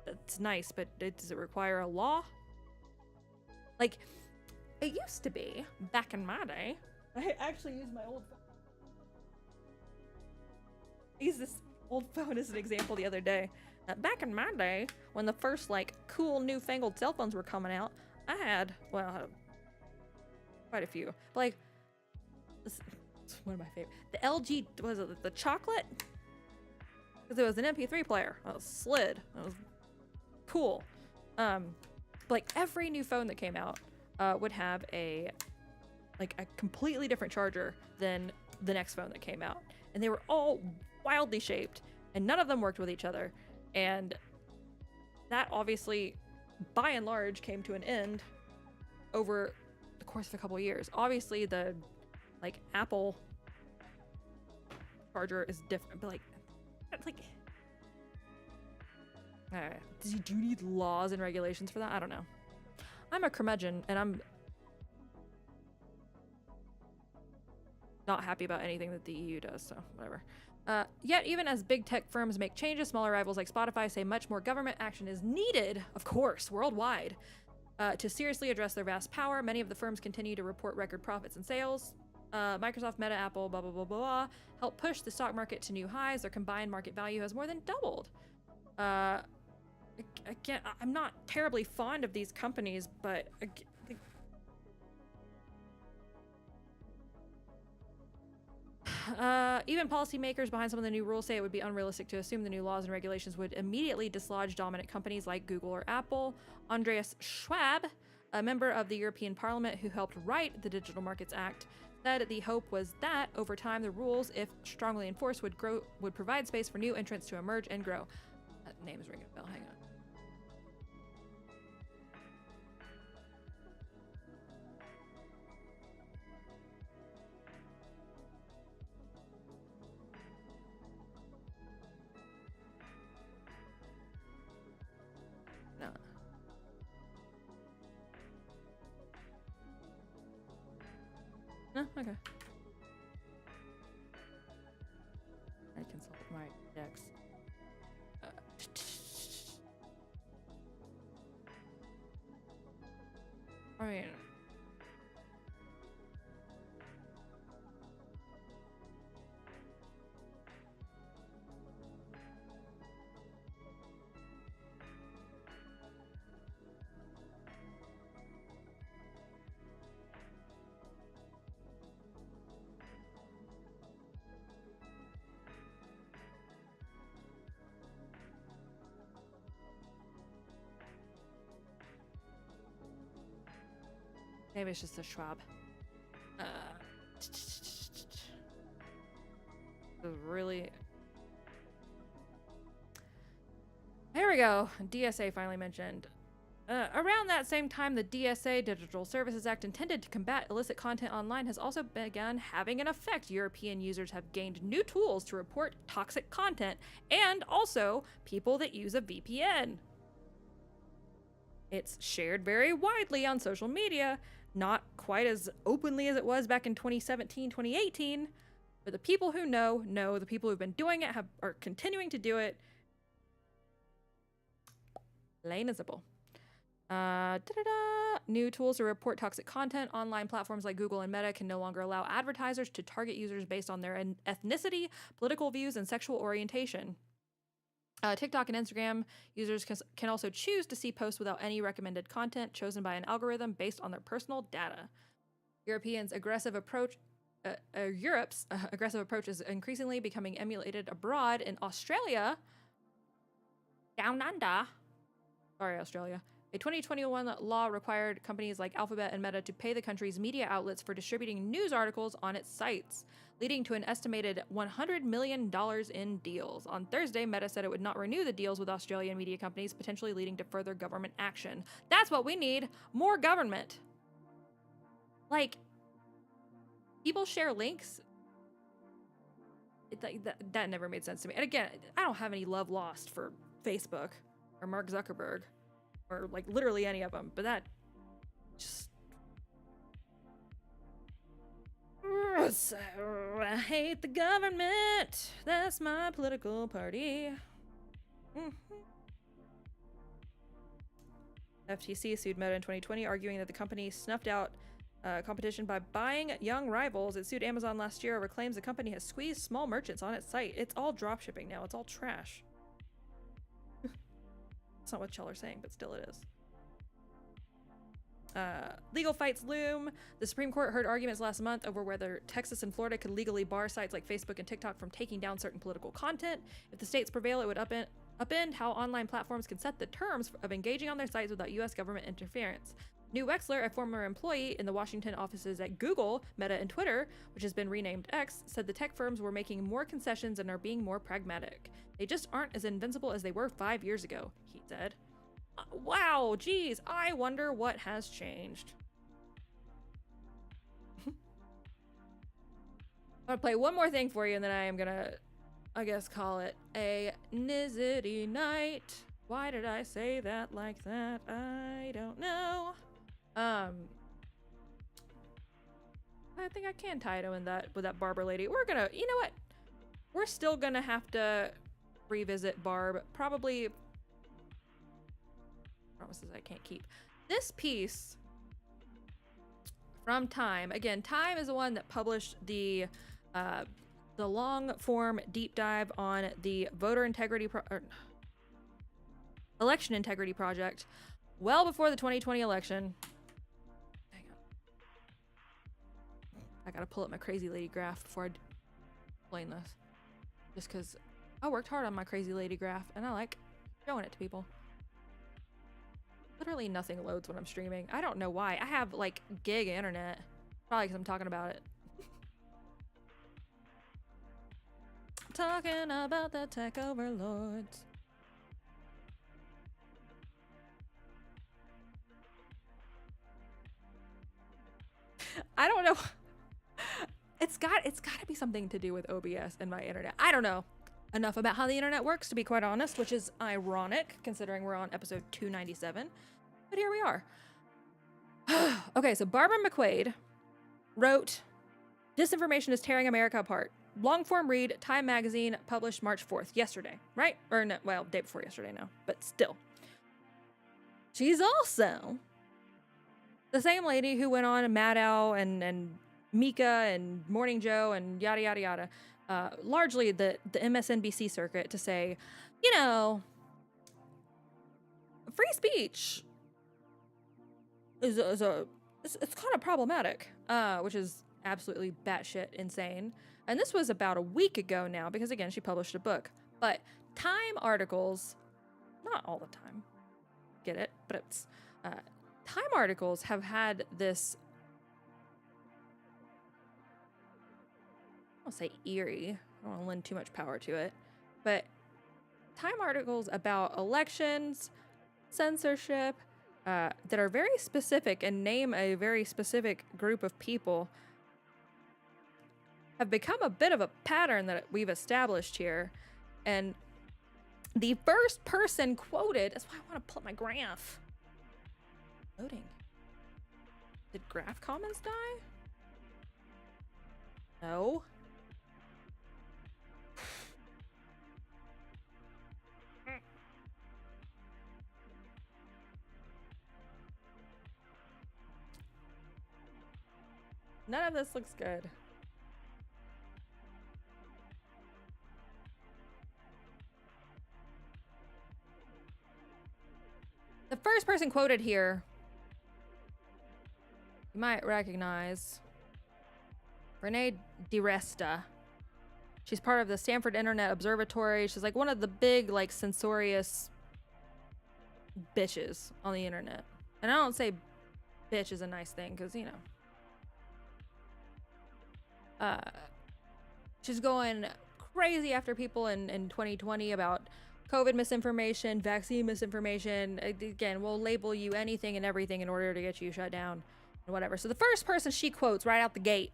that's nice, but does it require a law? Like, it used to be, back in my day, I actually used my old phone. I used this old phone as an example the other day. Back in my day, when the first, like, cool newfangled cell phones were coming out, I had, well, quite a few. But, like, this is one of my favorite. The LG, was it the chocolate? Because it was an MP3 player. It was slid. It was cool. Like, every new phone that came out would have a completely different charger than the next phone that came out. And they were all wildly shaped, and none of them worked with each other. And that obviously, by and large, came to an end over the course of a couple of years. Obviously, the, like, Apple charger is different, but, like, do you need laws and regulations for that? I don't know. I'm a curmudgeon, and I'm not happy about anything that the EU does, so whatever. Yet, even as big tech firms make changes, smaller rivals like Spotify say much more government action is needed, of course, worldwide, to seriously address their vast power. Many of the firms continue to report record profits and sales. Microsoft, Meta, Apple, blah, blah, blah, blah, blah, help push the stock market to new highs. Their combined market value has more than doubled. Again, I'm not terribly fond of these companies, but even policymakers behind some of the new rules say it would be unrealistic to assume the new laws and regulations would immediately dislodge dominant companies like Google or Apple. Andreas Schwab, a member of the European Parliament who helped write the Digital Markets Act, said the hope was that over time the rules, if strongly enforced, would provide space for new entrants to emerge and grow. That name is ringing a bell. Hang on. No, okay. I consult my decks. All right. Maybe it's just a Schwab. This is really... There we go. DSA finally mentioned. Around that same time, the DSA, Digital Services Act, intended to combat illicit content online, has also begun having an effect. European users have gained new tools to report toxic content, and also people that use a VPN. It's shared very widely on social media, not quite as openly as it was back in 2017, 2018, but the people who know, the people who've been doing it are continuing to do it. Plain and simple. New tools to report toxic content. Online platforms like Google and Meta can no longer allow advertisers to target users based on their ethnicity, political views, and sexual orientation. TikTok and Instagram users can also choose to see posts without any recommended content chosen by an algorithm based on their personal data. Europe's aggressive approach is increasingly becoming emulated abroad. In Australia, Down Under, sorry Australia, A 2021 law required companies like Alphabet and Meta to pay the country's media outlets for distributing news articles on its sites, leading to an estimated $100 million in deals. On Thursday, Meta said it would not renew the deals with Australian media companies, potentially leading to further government action. That's what we need, more government. Like, people share links. That never made sense to me. And again, I don't have any love lost for Facebook or Mark Zuckerberg or like literally any of them, but that just... So, I hate the government. That's my political party. FTC sued Meta in 2020, arguing that the company snuffed out competition by buying young rivals. It sued Amazon last year over claims the company has squeezed small merchants on its site. It's all dropshipping now. It's all trash. That's not what y'all are saying, but still it is. Legal fights loom. The Supreme Court heard arguments last month over whether Texas and Florida could legally bar sites like Facebook and TikTok from taking down certain political content. If the states prevail, it would upend how online platforms can set the terms of engaging on their sites without U.S. government interference. New Wexler, a former employee in the Washington offices at Google, Meta, and Twitter, which has been renamed X, said the tech firms were making more concessions and are being more pragmatic. They just aren't as invincible as they were 5 years ago, he said. Wow, geez, I wonder what has changed. I'm gonna play one more thing for you, and then I am gonna, I guess, call it a nizzity night. Why did I say that like that? I don't know. I think I can tie it in that with that Barber lady. We're gonna, you know what? We're still gonna have to revisit Barb. Probably promises I can't keep. This piece from Time. Again, Time is the one that published the long form deep dive on the voter integrity election integrity project well before the 2020 election. Hang on. I gotta pull up my crazy lady graph before I explain this. Just because I worked hard on my crazy lady graph and I like showing it to people. Literally nothing loads when I'm streaming. I don't know why. I have like gig internet. Probably because I'm talking about it. Talking about the tech overlords. I don't know. It's got to be something to do with OBS and my internet. I don't know enough about how the internet works, to be quite honest, which is ironic considering we're on episode 297. But here we are. Okay, so Barbara McQuaid wrote, "Disinformation is tearing America apart." Long form read, Time magazine, published March 4th, yesterday, right? Or no, well, day before yesterday now, but still. She's also the same lady who went on Maddow and Mika and Morning Joe and yada, yada, yada. Largely the MSNBC circuit to say, you know, free speech is it's kind of problematic, which is absolutely batshit insane. And this was about a week ago now, because again, she published a book. But Time articles, not all the time, get it, but it's Time articles have had this, I'll say eerie, I don't want to lend too much power to it, but Time articles about elections, censorship, that are very specific and name a very specific group of people have become a bit of a pattern that we've established here. And the first person quoted, that's why I want to pull up my graph. Loading. Did graph comments die? No. None of this looks good. The first person quoted here, you might recognize Renee DiResta. She's part of the Stanford Internet Observatory. She's like one of the big, like, censorious bitches on the internet. And I don't say bitch is a nice thing because, you know, she's going crazy after people in 2020 about COVID misinformation, vaccine misinformation. Again, we'll label you anything and everything in order to get you shut down and whatever. So the first person she quotes right out the gate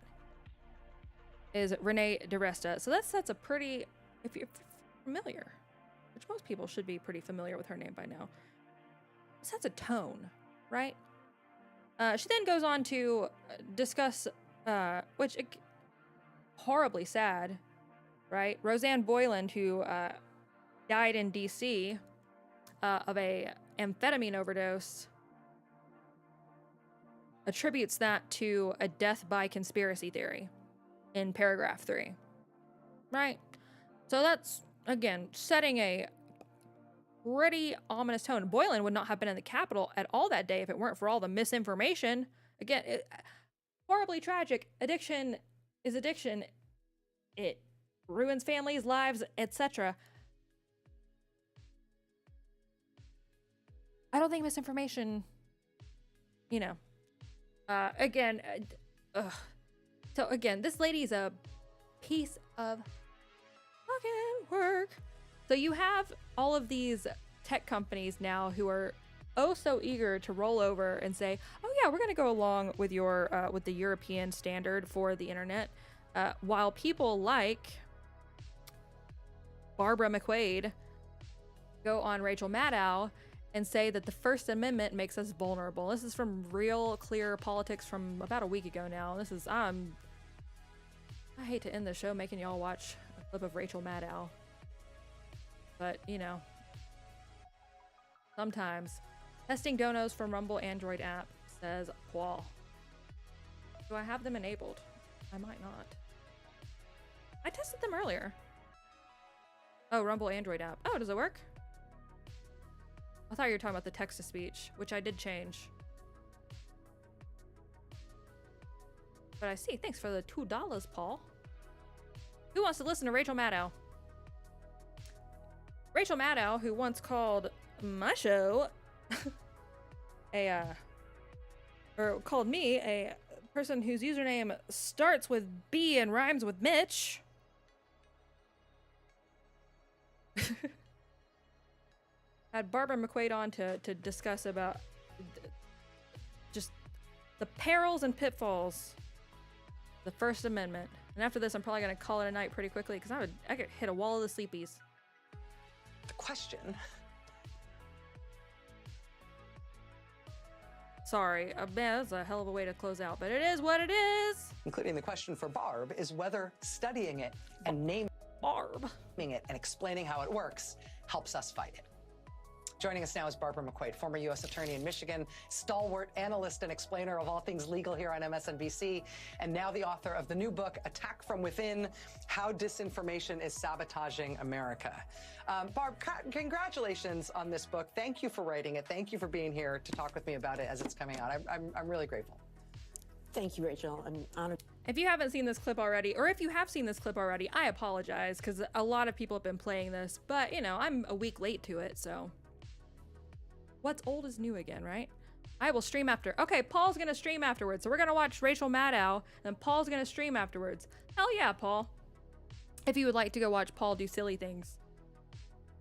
is Renee DiResta. So that's a pretty, if you're familiar, which most people should be pretty familiar with her name by now, sets a tone, right? She then goes on to discuss, which horribly sad, right? Roseanne Boyland, who died in DC of a amphetamine overdose, attributes that to a death by conspiracy theory in paragraph 3, right? So that's, again, setting a pretty ominous tone. Boyland would not have been in the Capitol at all that day if it weren't for all the misinformation. Again, horribly tragic. Addiction is addiction. It ruins families, lives, etc. I don't think misinformation, you know, again, so again, this lady's a piece of fucking work. So you have all of these tech companies now who are oh so eager to roll over and say, oh yeah, we're going to go along with your with the European standard for the internet, while people like Barbara McQuade go on Rachel Maddow and say that the First Amendment makes us vulnerable. This is from Real Clear Politics from about a week ago now. This is I hate to end the show making y'all watch a clip of Rachel Maddow, but you know, sometimes. Testing donos from Rumble Android app, says Paul. Do I have them enabled? I might not. I tested them earlier. Oh, Rumble Android app. Oh, does it work? I thought you were talking about the text-to-speech, which I did change. But I see. Thanks for the $2, Paul. Who wants to listen to Rachel Maddow? Rachel Maddow, who once called my show or called me a person whose username starts with B and rhymes with Mitch. Had Barbara McQuade on to discuss about just the perils and pitfalls of the First Amendment. And after this, I'm probably going to call it a night pretty quickly because I could hit a wall of the sleepies. The question. Sorry, man, that's a hell of a way to close out, but it is what it is. Including the question for Barb is whether studying it and naming it and explaining how it works helps us fight it. Joining us now is Barbara McQuade, former U.S. Attorney in Michigan, stalwart analyst and explainer of all things legal here on MSNBC, and now the author of the new book, Attack from Within, How Disinformation is Sabotaging America. Barb, congratulations on this book. Thank you for writing it. Thank you for being here to talk with me about it as it's coming out. I'm really grateful. Thank you, Rachel. I'm honored. If you haven't seen this clip already, or if you have seen this clip already, I apologize, because a lot of people have been playing this, but, you know, I'm a week late to it, so... What's old is new again, right? I will stream after. Okay, Paul's gonna stream afterwards. So we're gonna watch Rachel Maddow, and Paul's gonna stream afterwards. Hell yeah, Paul. If you would like to go watch Paul do silly things.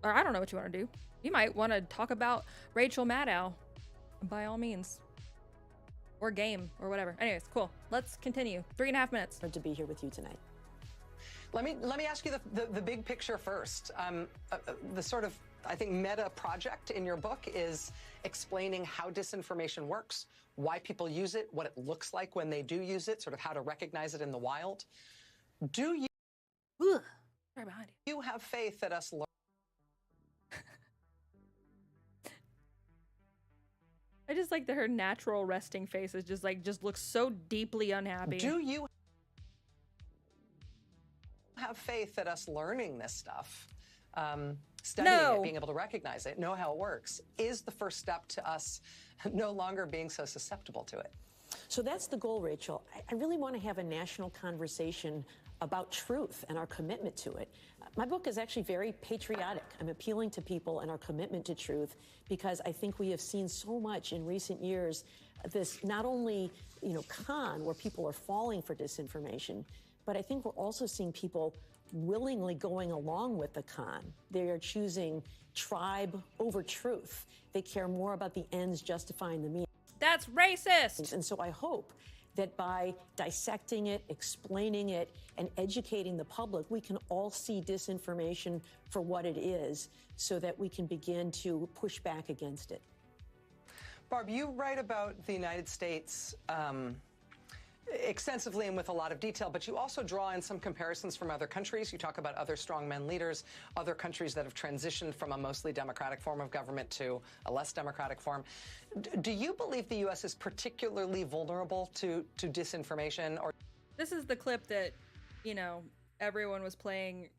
Or I don't know what you want to do. You might want to talk about Rachel Maddow. By all means. Or game, or whatever. Anyways, cool. Let's continue. 3.5 minutes. To be here with you tonight. Let me ask you the big picture first. The sort of, I think, meta project in your book is explaining how disinformation works, why people use it, what it looks like when they do use it, sort of how to recognize it in the wild. Do you, Right behind you have faith that us learn? I just like that her natural resting face is just looks so deeply unhappy. Do you have faith that us learning this stuff, studying it, being able to recognize it, know how it works, is the first step to us no longer being so susceptible to it? So that's the goal, Rachel. I really want to have a national conversation about truth and our commitment to it. My book is actually very patriotic. I'm appealing to people and our commitment to truth because I think we have seen so much in recent years, this not only, con where people are falling for disinformation, but I think we're also seeing people willingly going along with the con. They are choosing tribe over truth. They care more about the ends justifying the means. That's racist. And so I hope that by dissecting it, explaining it, and educating the public, we can all see disinformation for what it is so that we can begin to push back against it. Barb, you write about the United States extensively and with a lot of detail, but you also draw in some comparisons from other countries. You talk about other strongmen leaders, other countries that have transitioned from a mostly democratic form of government to a less democratic form. Do you believe the U.S. is particularly vulnerable to disinformation? Or this is the clip that, everyone was playing,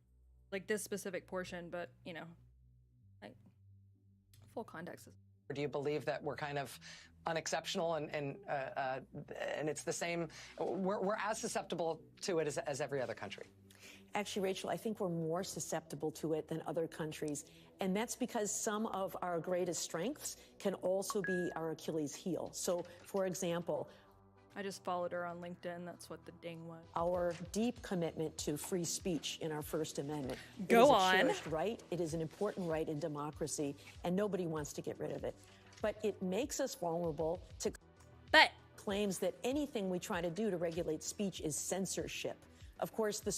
like this specific portion, but, like full context. Or do you believe that we're kind of unexceptional and it's the same, we're as susceptible to it as every other country? Actually, Rachel, I think we're more susceptible to it than other countries. And that's because some of our greatest strengths can also be our Achilles heel. So, for example, I just followed her on LinkedIn. That's what the ding was. Our deep commitment to free speech in our First Amendment. Go on. on. It is a cherished right. It is an important right in democracy, and nobody wants to get rid of it. But it makes us vulnerable to claims that anything we try to do to regulate speech is censorship. Of course, the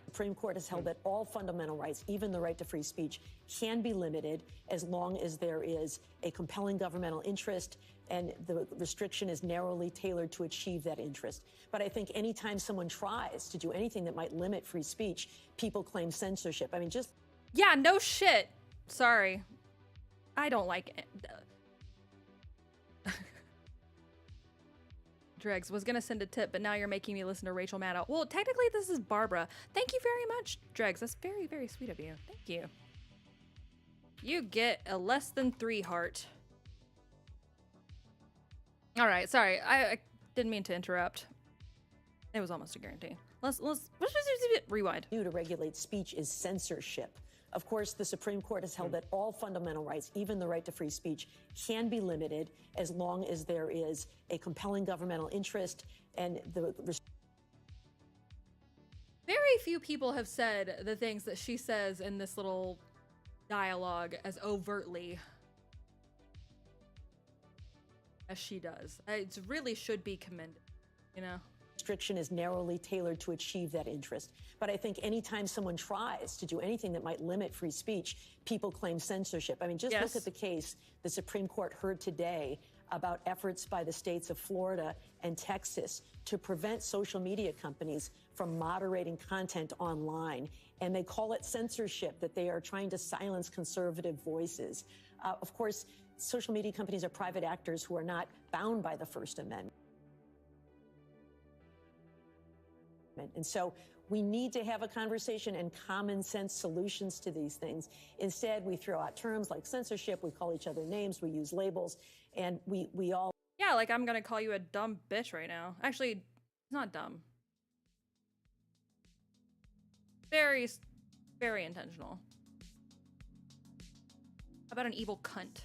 Supreme Court has held that all fundamental rights, even the right to free speech, can be limited as long as there is a compelling governmental interest and the restriction is narrowly tailored to achieve that interest. But I think anytime someone tries to do anything that might limit free speech, people claim censorship. I mean, just... Yeah, no shit. Sorry. I don't like it. Dregs was gonna send a tip, but now you're making me listen to Rachel Maddow. Well, technically this is Barbara. Thank you very much, Dregs. That's very, very sweet of you. Thank you. You get a less than 3 heart. All right, sorry. I didn't mean to interrupt. It was almost a guarantee. Let's rewind. To regulate speech is censorship. Of course, the Supreme Court has held that all fundamental rights, even the right to free speech, can be limited as long as there is a compelling governmental interest and the... Very few people have said the things that she says in this little dialogue as overtly as she does. It really should be commended, Restriction is narrowly tailored to achieve that interest. But I think anytime someone tries to do anything that might limit free speech, people claim censorship. I mean, just look at the case the Supreme Court heard today about efforts by the states of Florida and Texas to prevent social media companies from moderating content online. And they call it censorship, that they are trying to silence conservative voices. Of course, social media companies are private actors who are not bound by the First Amendment. And so we need to have a conversation and common sense solutions to these things. Instead, we throw out terms like censorship, we call each other names, we use labels, and we all... Yeah, like I'm gonna call you a dumb bitch right now. Actually, it's not dumb. Very, very intentional. How about an evil cunt?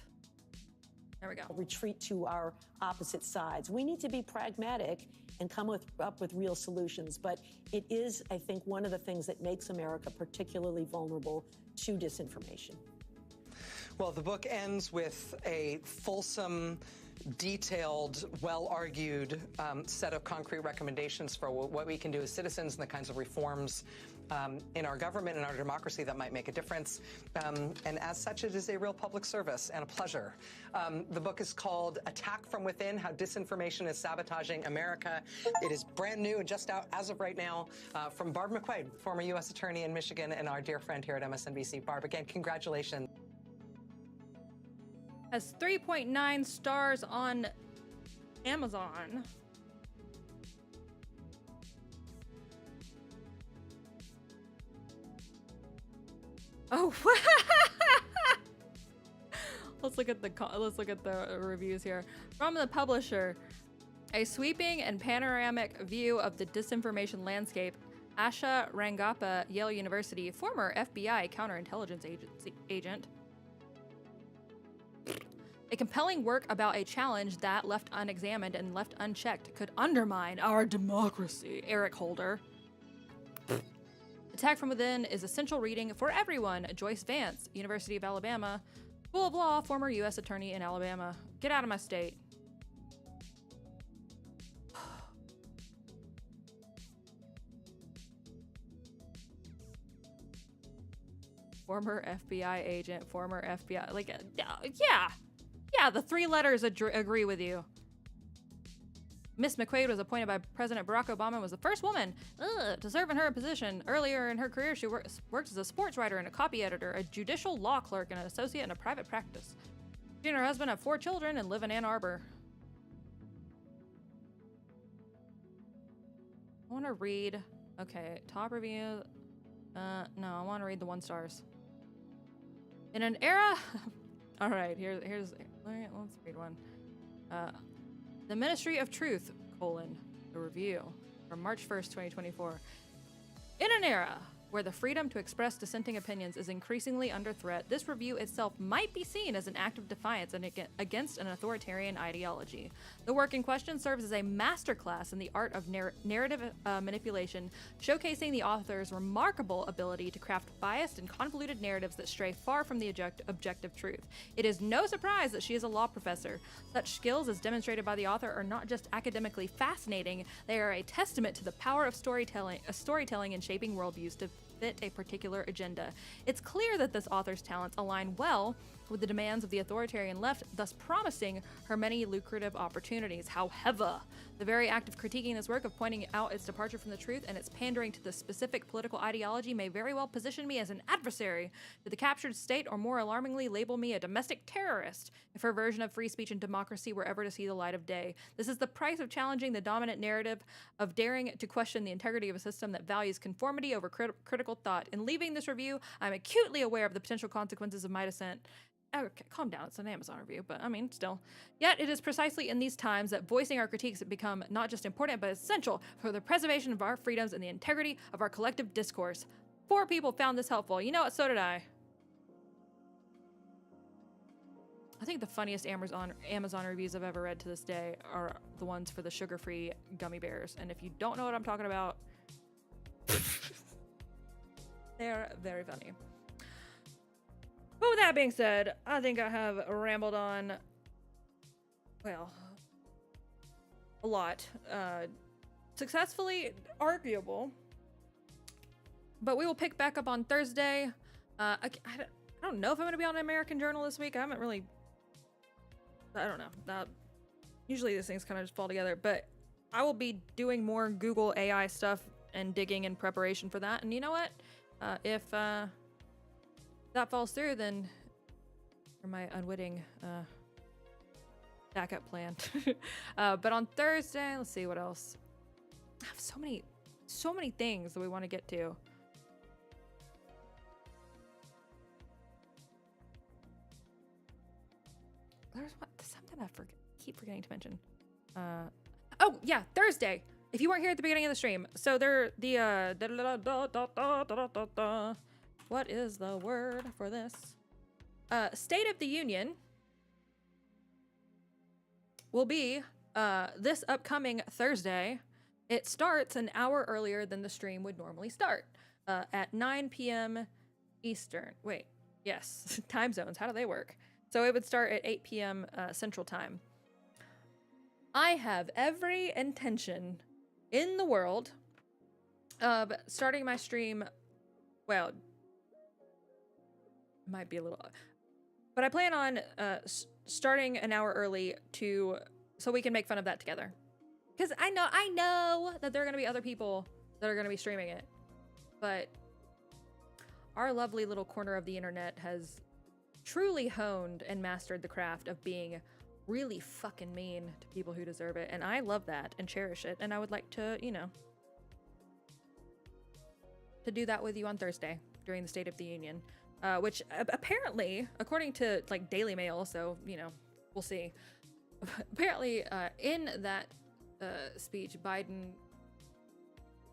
There we go. Retreat to our opposite sides. We need to be pragmatic and come up with real solutions. But it is, I think, one of the things that makes America particularly vulnerable to disinformation. Well, the book ends with a fulsome, detailed, well-argued set of concrete recommendations for what we can do as citizens and the kinds of reforms in our government and our democracy that might make a difference. And as such, it is a real public service and a pleasure. The book is called Attack from Within, How Disinformation is Sabotaging America. It is brand new and just out as of right now from Barb McQuaid, former U.S. Attorney in Michigan and our dear friend here at MSNBC. Barb, again, congratulations. Has 3.9 stars on Amazon. Oh, let's look at the reviews here from the publisher. A sweeping and panoramic view of the disinformation landscape. Asha Rangappa, Yale University, former FBI counterintelligence agent. A compelling work about a challenge that, left unexamined and left unchecked, could undermine our democracy. Eric Holder. Attack from Within is essential reading for everyone. Joyce Vance, University of Alabama, School of Law, former U.S. attorney in Alabama. Get out of my state. Former FBI agent, former FBI, like, yeah, the three letters agree with you. Miss McQuaid was appointed by President Barack Obama and was the first woman to serve in her position. Earlier in her career, she worked as a sports writer and a copy editor, a judicial law clerk, and an associate in a private practice. She and her husband have 4 children and live in Ann Arbor. I want to read, okay, top review. No, I want to read the 1 stars. In an era, all right, let's read one. The Ministry of Truth, a review from March 1st, 2024. In an era where the freedom to express dissenting opinions is increasingly under threat, this review itself might be seen as an act of defiance against an authoritarian ideology. The work in question serves as a masterclass in the art of narrative manipulation, showcasing the author's remarkable ability to craft biased and convoluted narratives that stray far from the objective truth. It is no surprise that she is a law professor. Such skills, as demonstrated by the author, are not just academically fascinating, they are a testament to the power of storytelling in shaping worldviews to fit a particular agenda. It's clear that this author's talents align well with the demands of the authoritarian left, thus promising her many lucrative opportunities. However, the very act of critiquing this work, of pointing out its departure from the truth and its pandering to the specific political ideology, may very well position me as an adversary to the captured state, or more alarmingly, label me a domestic terrorist if her version of free speech and democracy were ever to see the light of day. This is the price of challenging the dominant narrative, of daring to question the integrity of a system that values conformity over critical thought. In leaving this review, I'm acutely aware of the potential consequences of my dissent. Okay, calm down, it's an Amazon review, but I mean, still. Yet it is precisely in these times that voicing our critiques have become not just important, but essential for the preservation of our freedoms and the integrity of our collective discourse. 4 people found this helpful. You know what, so did I. I think the funniest Amazon reviews I've ever read to this day are the ones for the sugar-free gummy bears. And if you don't know what I'm talking about, they're very funny. But with that being said, I think I have rambled on, well, a lot. Successfully arguable. But we will pick back up on Thursday. I don't know if I'm going to be on American Journal this week. I don't know. Usually these things kind of just fall together. But I will be doing more Google AI stuff and digging in preparation for that. And you know what? If that falls through, then for my unwitting backup plan. But on Thursday, let's see what else. I have so many things that we want to get to. There's something I keep forgetting to mention. Oh yeah, Thursday. If you weren't here at the beginning of the stream, so what is the word for this? State of the Union will be this upcoming Thursday. It starts an hour earlier than the stream would normally start, at 9 p.m. Eastern. Wait, yes, time zones. How do they work? So it would start at 8 p.m. Central Time. I have every intention in the world of starting my stream, well, might be a little, but I plan on starting an hour early so we can make fun of that together. Because I know that there are going to be other people that are going to be streaming it, but our lovely little corner of the internet has truly honed and mastered the craft of being really fucking mean to people who deserve it, and I love that and cherish it, and I would like to, to do that with you on Thursday during the State of the Union, which apparently, according to like Daily Mail, so we'll see. Apparently, in that speech, Biden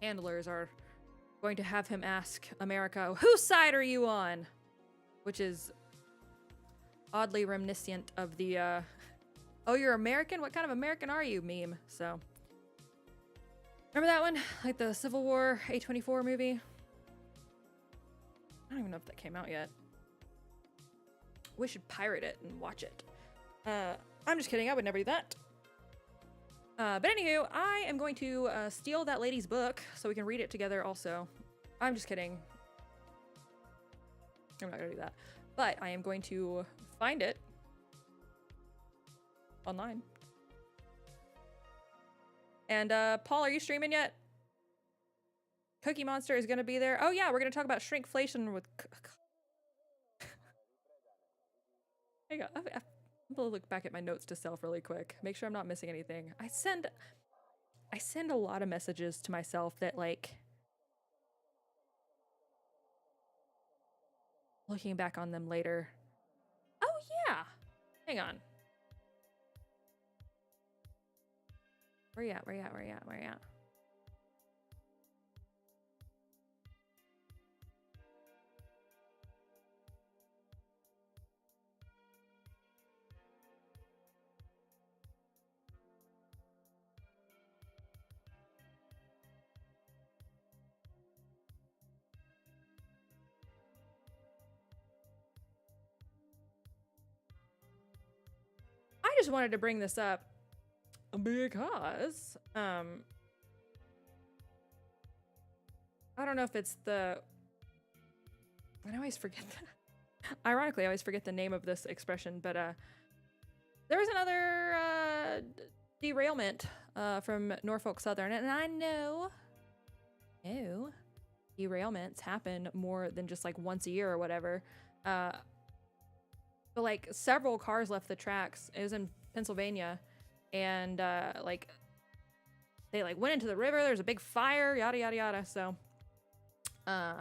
handlers are going to have him ask America, whose side are you on? Which is oddly reminiscent of the, oh, you're American? What kind of American are you meme? So, remember that one? Like the Civil War A24 movie? I don't even know if that came out yet. We should pirate it and watch it. I'm just kidding, I would never do that. But anywho, I am going to steal that lady's book so we can read it together also. I'm just kidding. I'm not gonna do that. But I am going to find it online. And Paul, are you streaming yet? Cookie Monster is gonna be there. Oh yeah, we're gonna talk about shrinkflation with... Hang on, I'm gonna look back at my notes to self really quick. Make sure I'm not missing anything. I send a lot of messages to myself that, like, looking back on them later. Oh yeah. Hang on. Where you at? Where you at? Where you at? Where you at? I just wanted to bring this up because I don't know if it's the, I always forget that. Ironically, I always forget the name of this expression, but there was another derailment from Norfolk Southern, and I know derailments happen more than just like once a year or whatever. But like several cars left the tracks. It was in Pennsylvania, and like they like went into the river. There's a big fire, yada yada yada. So I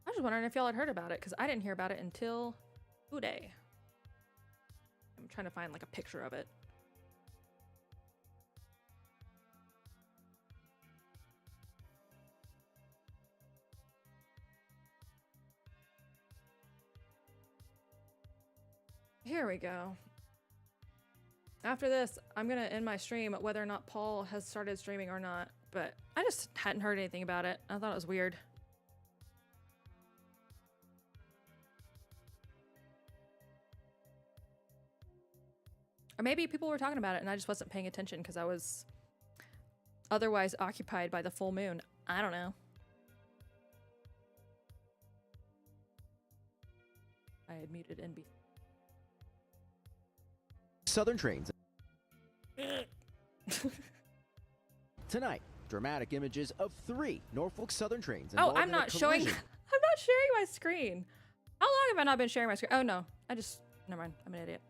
was just wondering if y'all had heard about it, because I didn't hear about it until today. I'm trying to find like a picture of it. Here we go. After this, I'm gonna end my stream whether or not Paul has started streaming or not, but I just hadn't heard anything about it. I thought it was weird. Or maybe people were talking about it and I just wasn't paying attention because I was otherwise occupied by the full moon. I don't know. I had muted NBC. Southern trains. Tonight, dramatic images of 3 Norfolk Southern trains. Oh, I'm not showing. I'm not sharing my screen. How long have I not been sharing my screen? Oh no, never mind. I'm an idiot.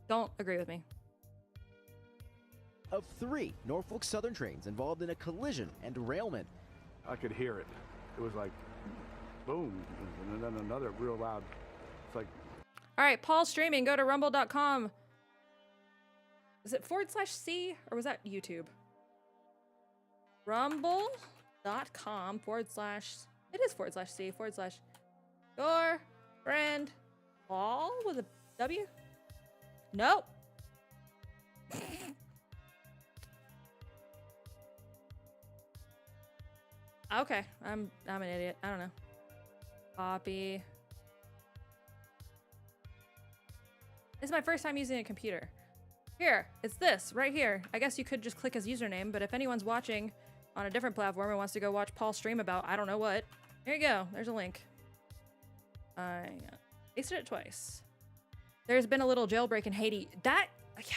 Don't agree with me. Of 3 Norfolk Southern trains involved in a collision and derailment. I could hear it. It was like, boom, and then another real loud. It's like. All right, Paul's streaming. Go to rumble.com. Is it /C or was that YouTube? Rumble.com / it is /C / your friend Paul with a W? Nope. Okay, I'm an idiot. I don't know. Copy. This is my first time using a computer. Here, it's this right here. I guess you could just click his username, but if anyone's watching on a different platform and wants to go watch Paul stream about I don't know what, there you go. There's a link. I pasted it twice. There's been a little jailbreak in Haiti. That, yeah,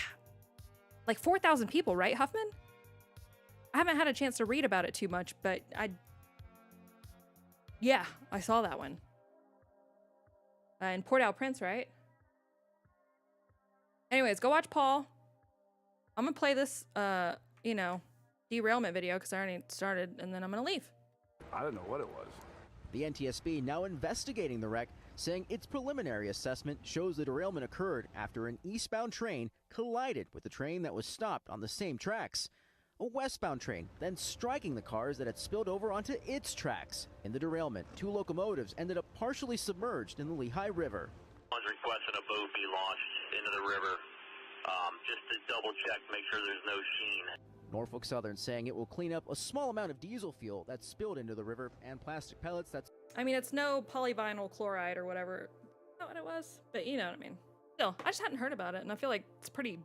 like 4,000 people, right, Huffman? I haven't had a chance to read about it too much, but yeah, I saw that one. In Port-au-Prince, right? Anyways, go watch Paul. I'm gonna play this, derailment video because I already started, and then I'm gonna leave. I don't know what it was. The NTSB now investigating the wreck, saying its preliminary assessment shows the derailment occurred after an eastbound train collided with a train that was stopped on the same tracks. A westbound train then striking the cars that had spilled over onto its tracks. In the derailment, 2 locomotives ended up partially submerged in the Lehigh River. Someone's requesting a boat be launched into the river just to double check, make sure there's no sheen. Norfolk Southern saying it will clean up a small amount of diesel fuel that spilled into the river and plastic pellets that's... I mean, it's no polyvinyl chloride or whatever. Not what it was, but you know what I mean. Still, I just hadn't heard about it, and I feel like it's pretty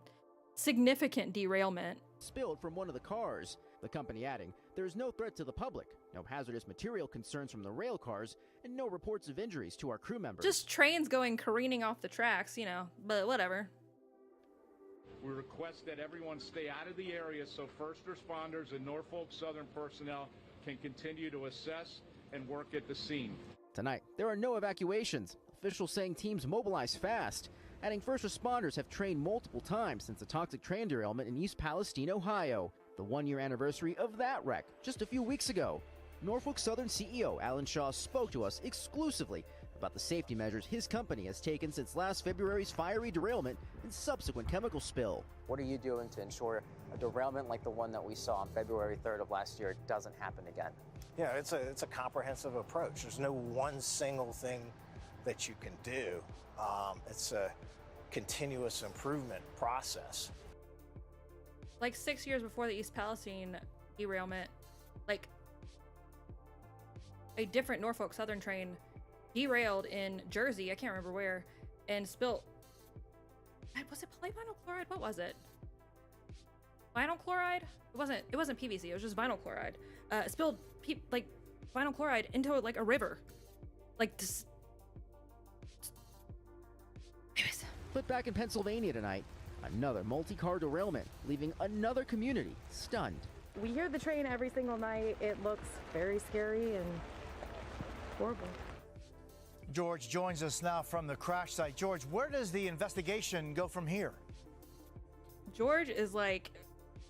significant derailment. Spilled from one of the cars. The company adding, there's no threat to the public, no hazardous material concerns from the rail cars, and no reports of injuries to our crew members. Just trains going careening off the tracks, you know, but whatever. We request that everyone stay out of the area so first responders and Norfolk Southern personnel can continue to assess and work at the scene. Tonight, there are no evacuations. Officials saying teams mobilize fast. Adding first responders have trained multiple times since the toxic train derailment in East Palestine, Ohio. The 1-year anniversary of that wreck just a few weeks ago. Norfolk Southern CEO Alan Shaw spoke to us exclusively about the safety measures his company has taken since last February's fiery derailment and subsequent chemical spill. What are you doing to ensure a derailment like the one that we saw on February 3rd of last year doesn't happen again? Yeah, it's a comprehensive approach. There's no one single thing that you can do. It's a continuous improvement process. Like 6 years before the East Palestine derailment, like a different Norfolk Southern train derailed in Jersey, I can't remember where, and spilled, was it polyvinyl chloride? What was it? Vinyl chloride? It wasn't PVC, it was just vinyl chloride. Spilled like vinyl chloride into like a river. Like this. Anyways. But back in Pennsylvania tonight, another multi-car derailment, leaving another community stunned. We hear the train every single night. It looks very scary and horrible. George joins us now from the crash site. George, where does the investigation go from here? George is like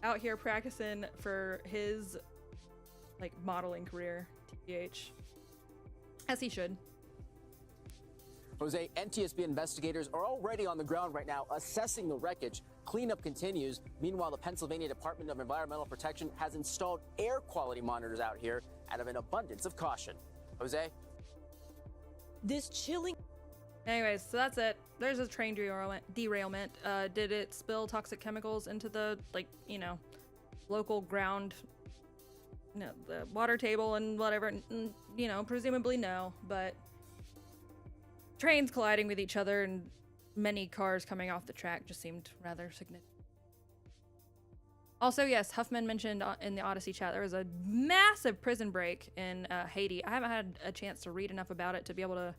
out here practicing for his like modeling career, TBH, as he should. Jose, NTSB investigators are already on the ground right now assessing the wreckage. Cleanup continues. Meanwhile, the Pennsylvania Department of Environmental Protection has installed air quality monitors out here out of an abundance of caution. Jose? This chilling. Anyways, so that's it. There's a train derailment. Did it spill toxic chemicals into the, like, you know, local ground, you know, the water table and whatever? You know, presumably no, but trains colliding with each other and many cars coming off the track just seemed rather significant. Also, yes, Huffman mentioned in the Odyssey chat there was a massive prison break in Haiti. I haven't had a chance to read enough about it to be able to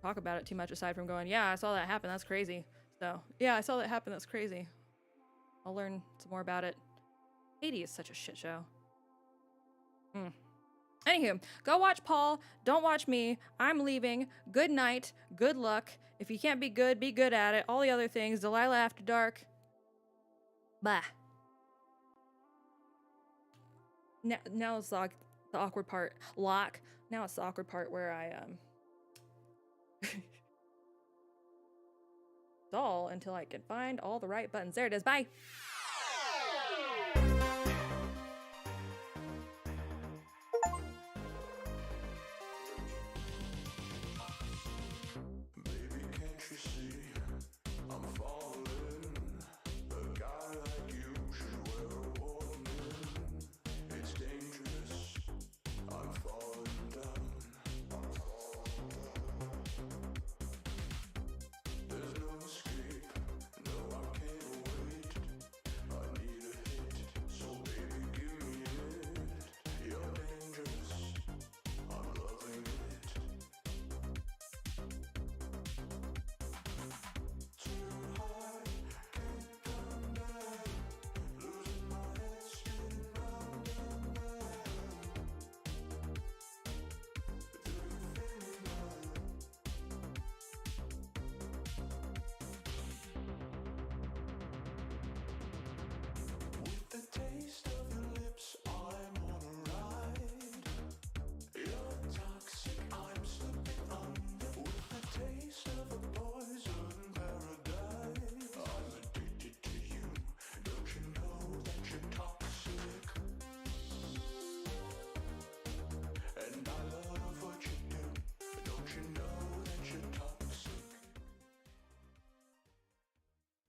talk about it too much, aside from going, yeah, I saw that happen, that's crazy. So, yeah, I saw that happen, that's crazy. I'll learn some more about it. Haiti is such a shit show. Anywho, go watch Paul. Don't watch me. I'm leaving. Good night. Good luck. If you can't be good at it. All the other things. Delilah After Dark. Bah. Now it's the awkward part. Now it's the awkward part where I stall until I can find all the right buttons. There it is. Bye.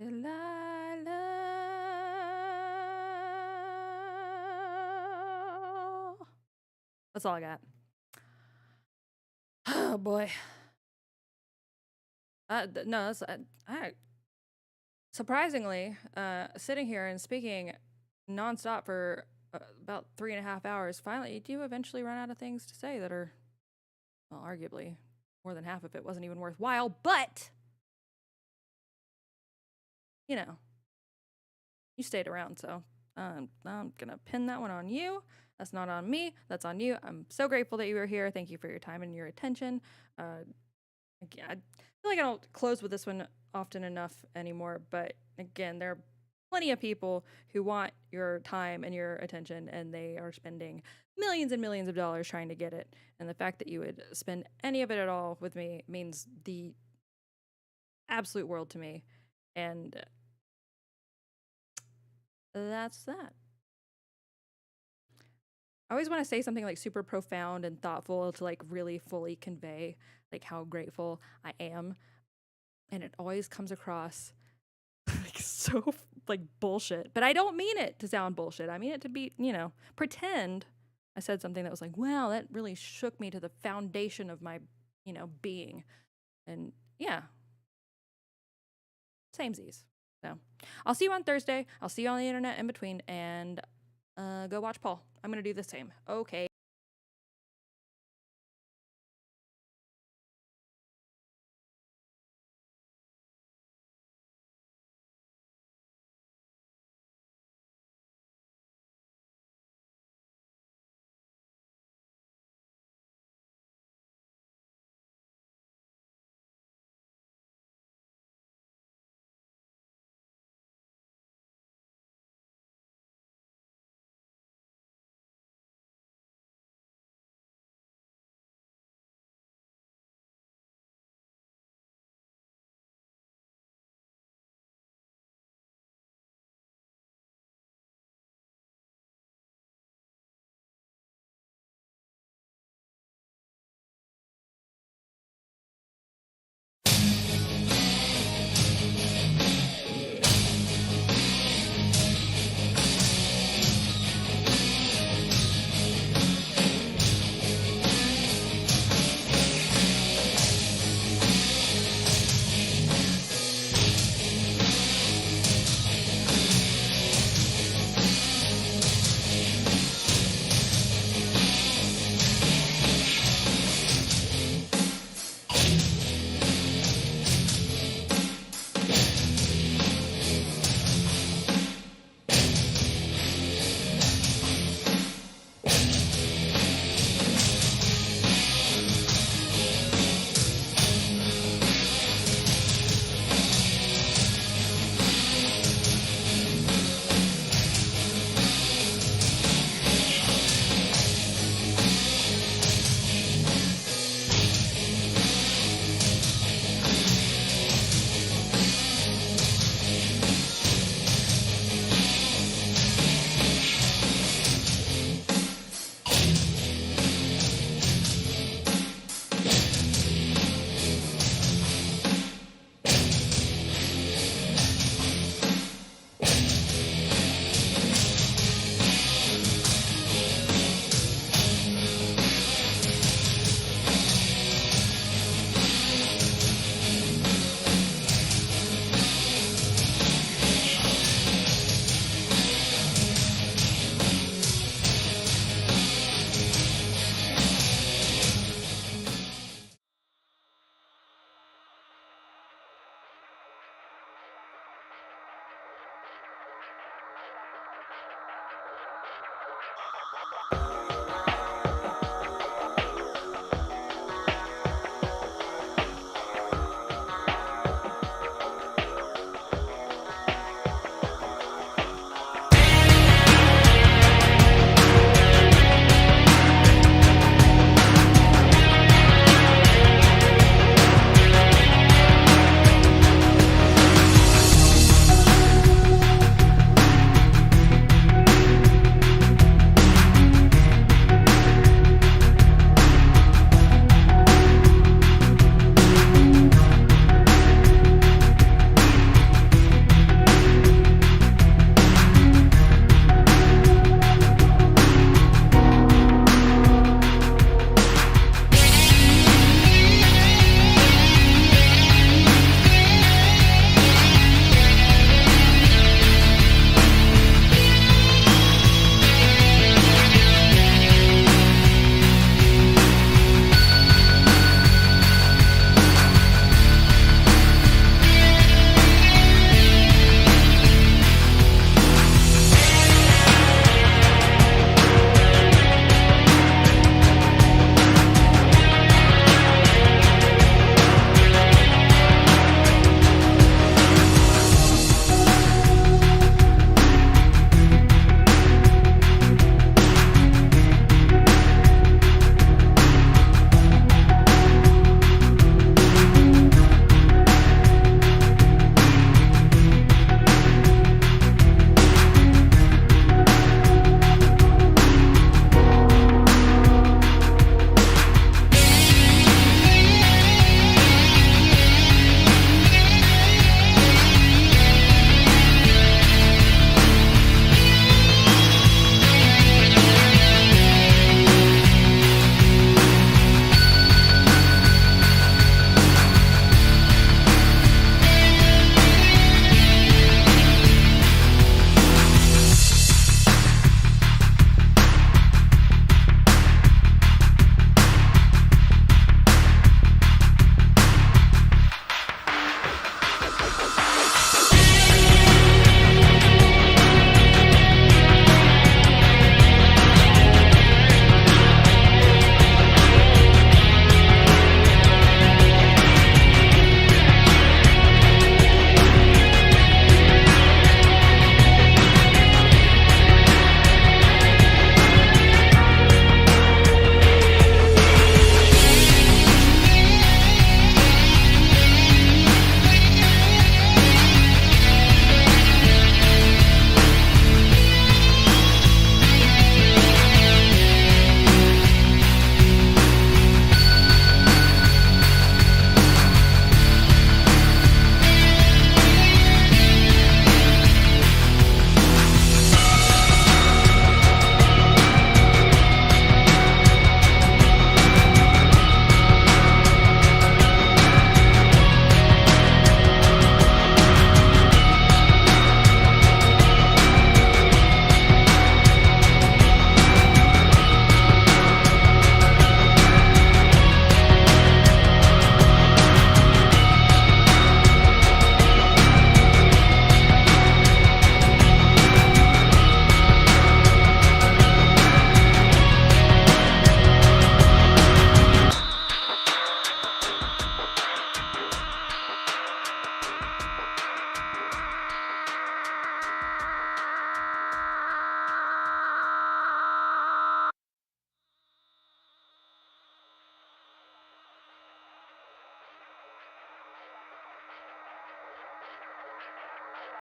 Delilah. That's all I got. Oh boy. No, that's I surprisingly sitting here and speaking nonstop for about 3.5 hours. Finally, you do eventually run out of things to say that are, well, arguably more than half of it wasn't even worthwhile. But you know, you stayed around, so I'm gonna pin that one on you. That's not on me. That's on you. I'm so grateful that you were here. Thank you for your time and your attention. I feel like I don't close with this one often enough anymore, but again, there are plenty of people who want your time and your attention, and they are spending millions and millions of dollars trying to get it. And the fact that you would spend any of it at all with me means the absolute world to me. And that's that. I always want to say something like super profound and thoughtful to like really fully convey like how grateful I am. And it always comes across like so like bullshit. But I don't mean it to sound bullshit. I mean it to be, you know, pretend I said something that was like, wow, that really shook me to the foundation of my, you know, being. And yeah. Samesies. So I'll see you on Thursday. I'll see you on the internet in between, and go watch Paul. I'm going to do the same. Okay.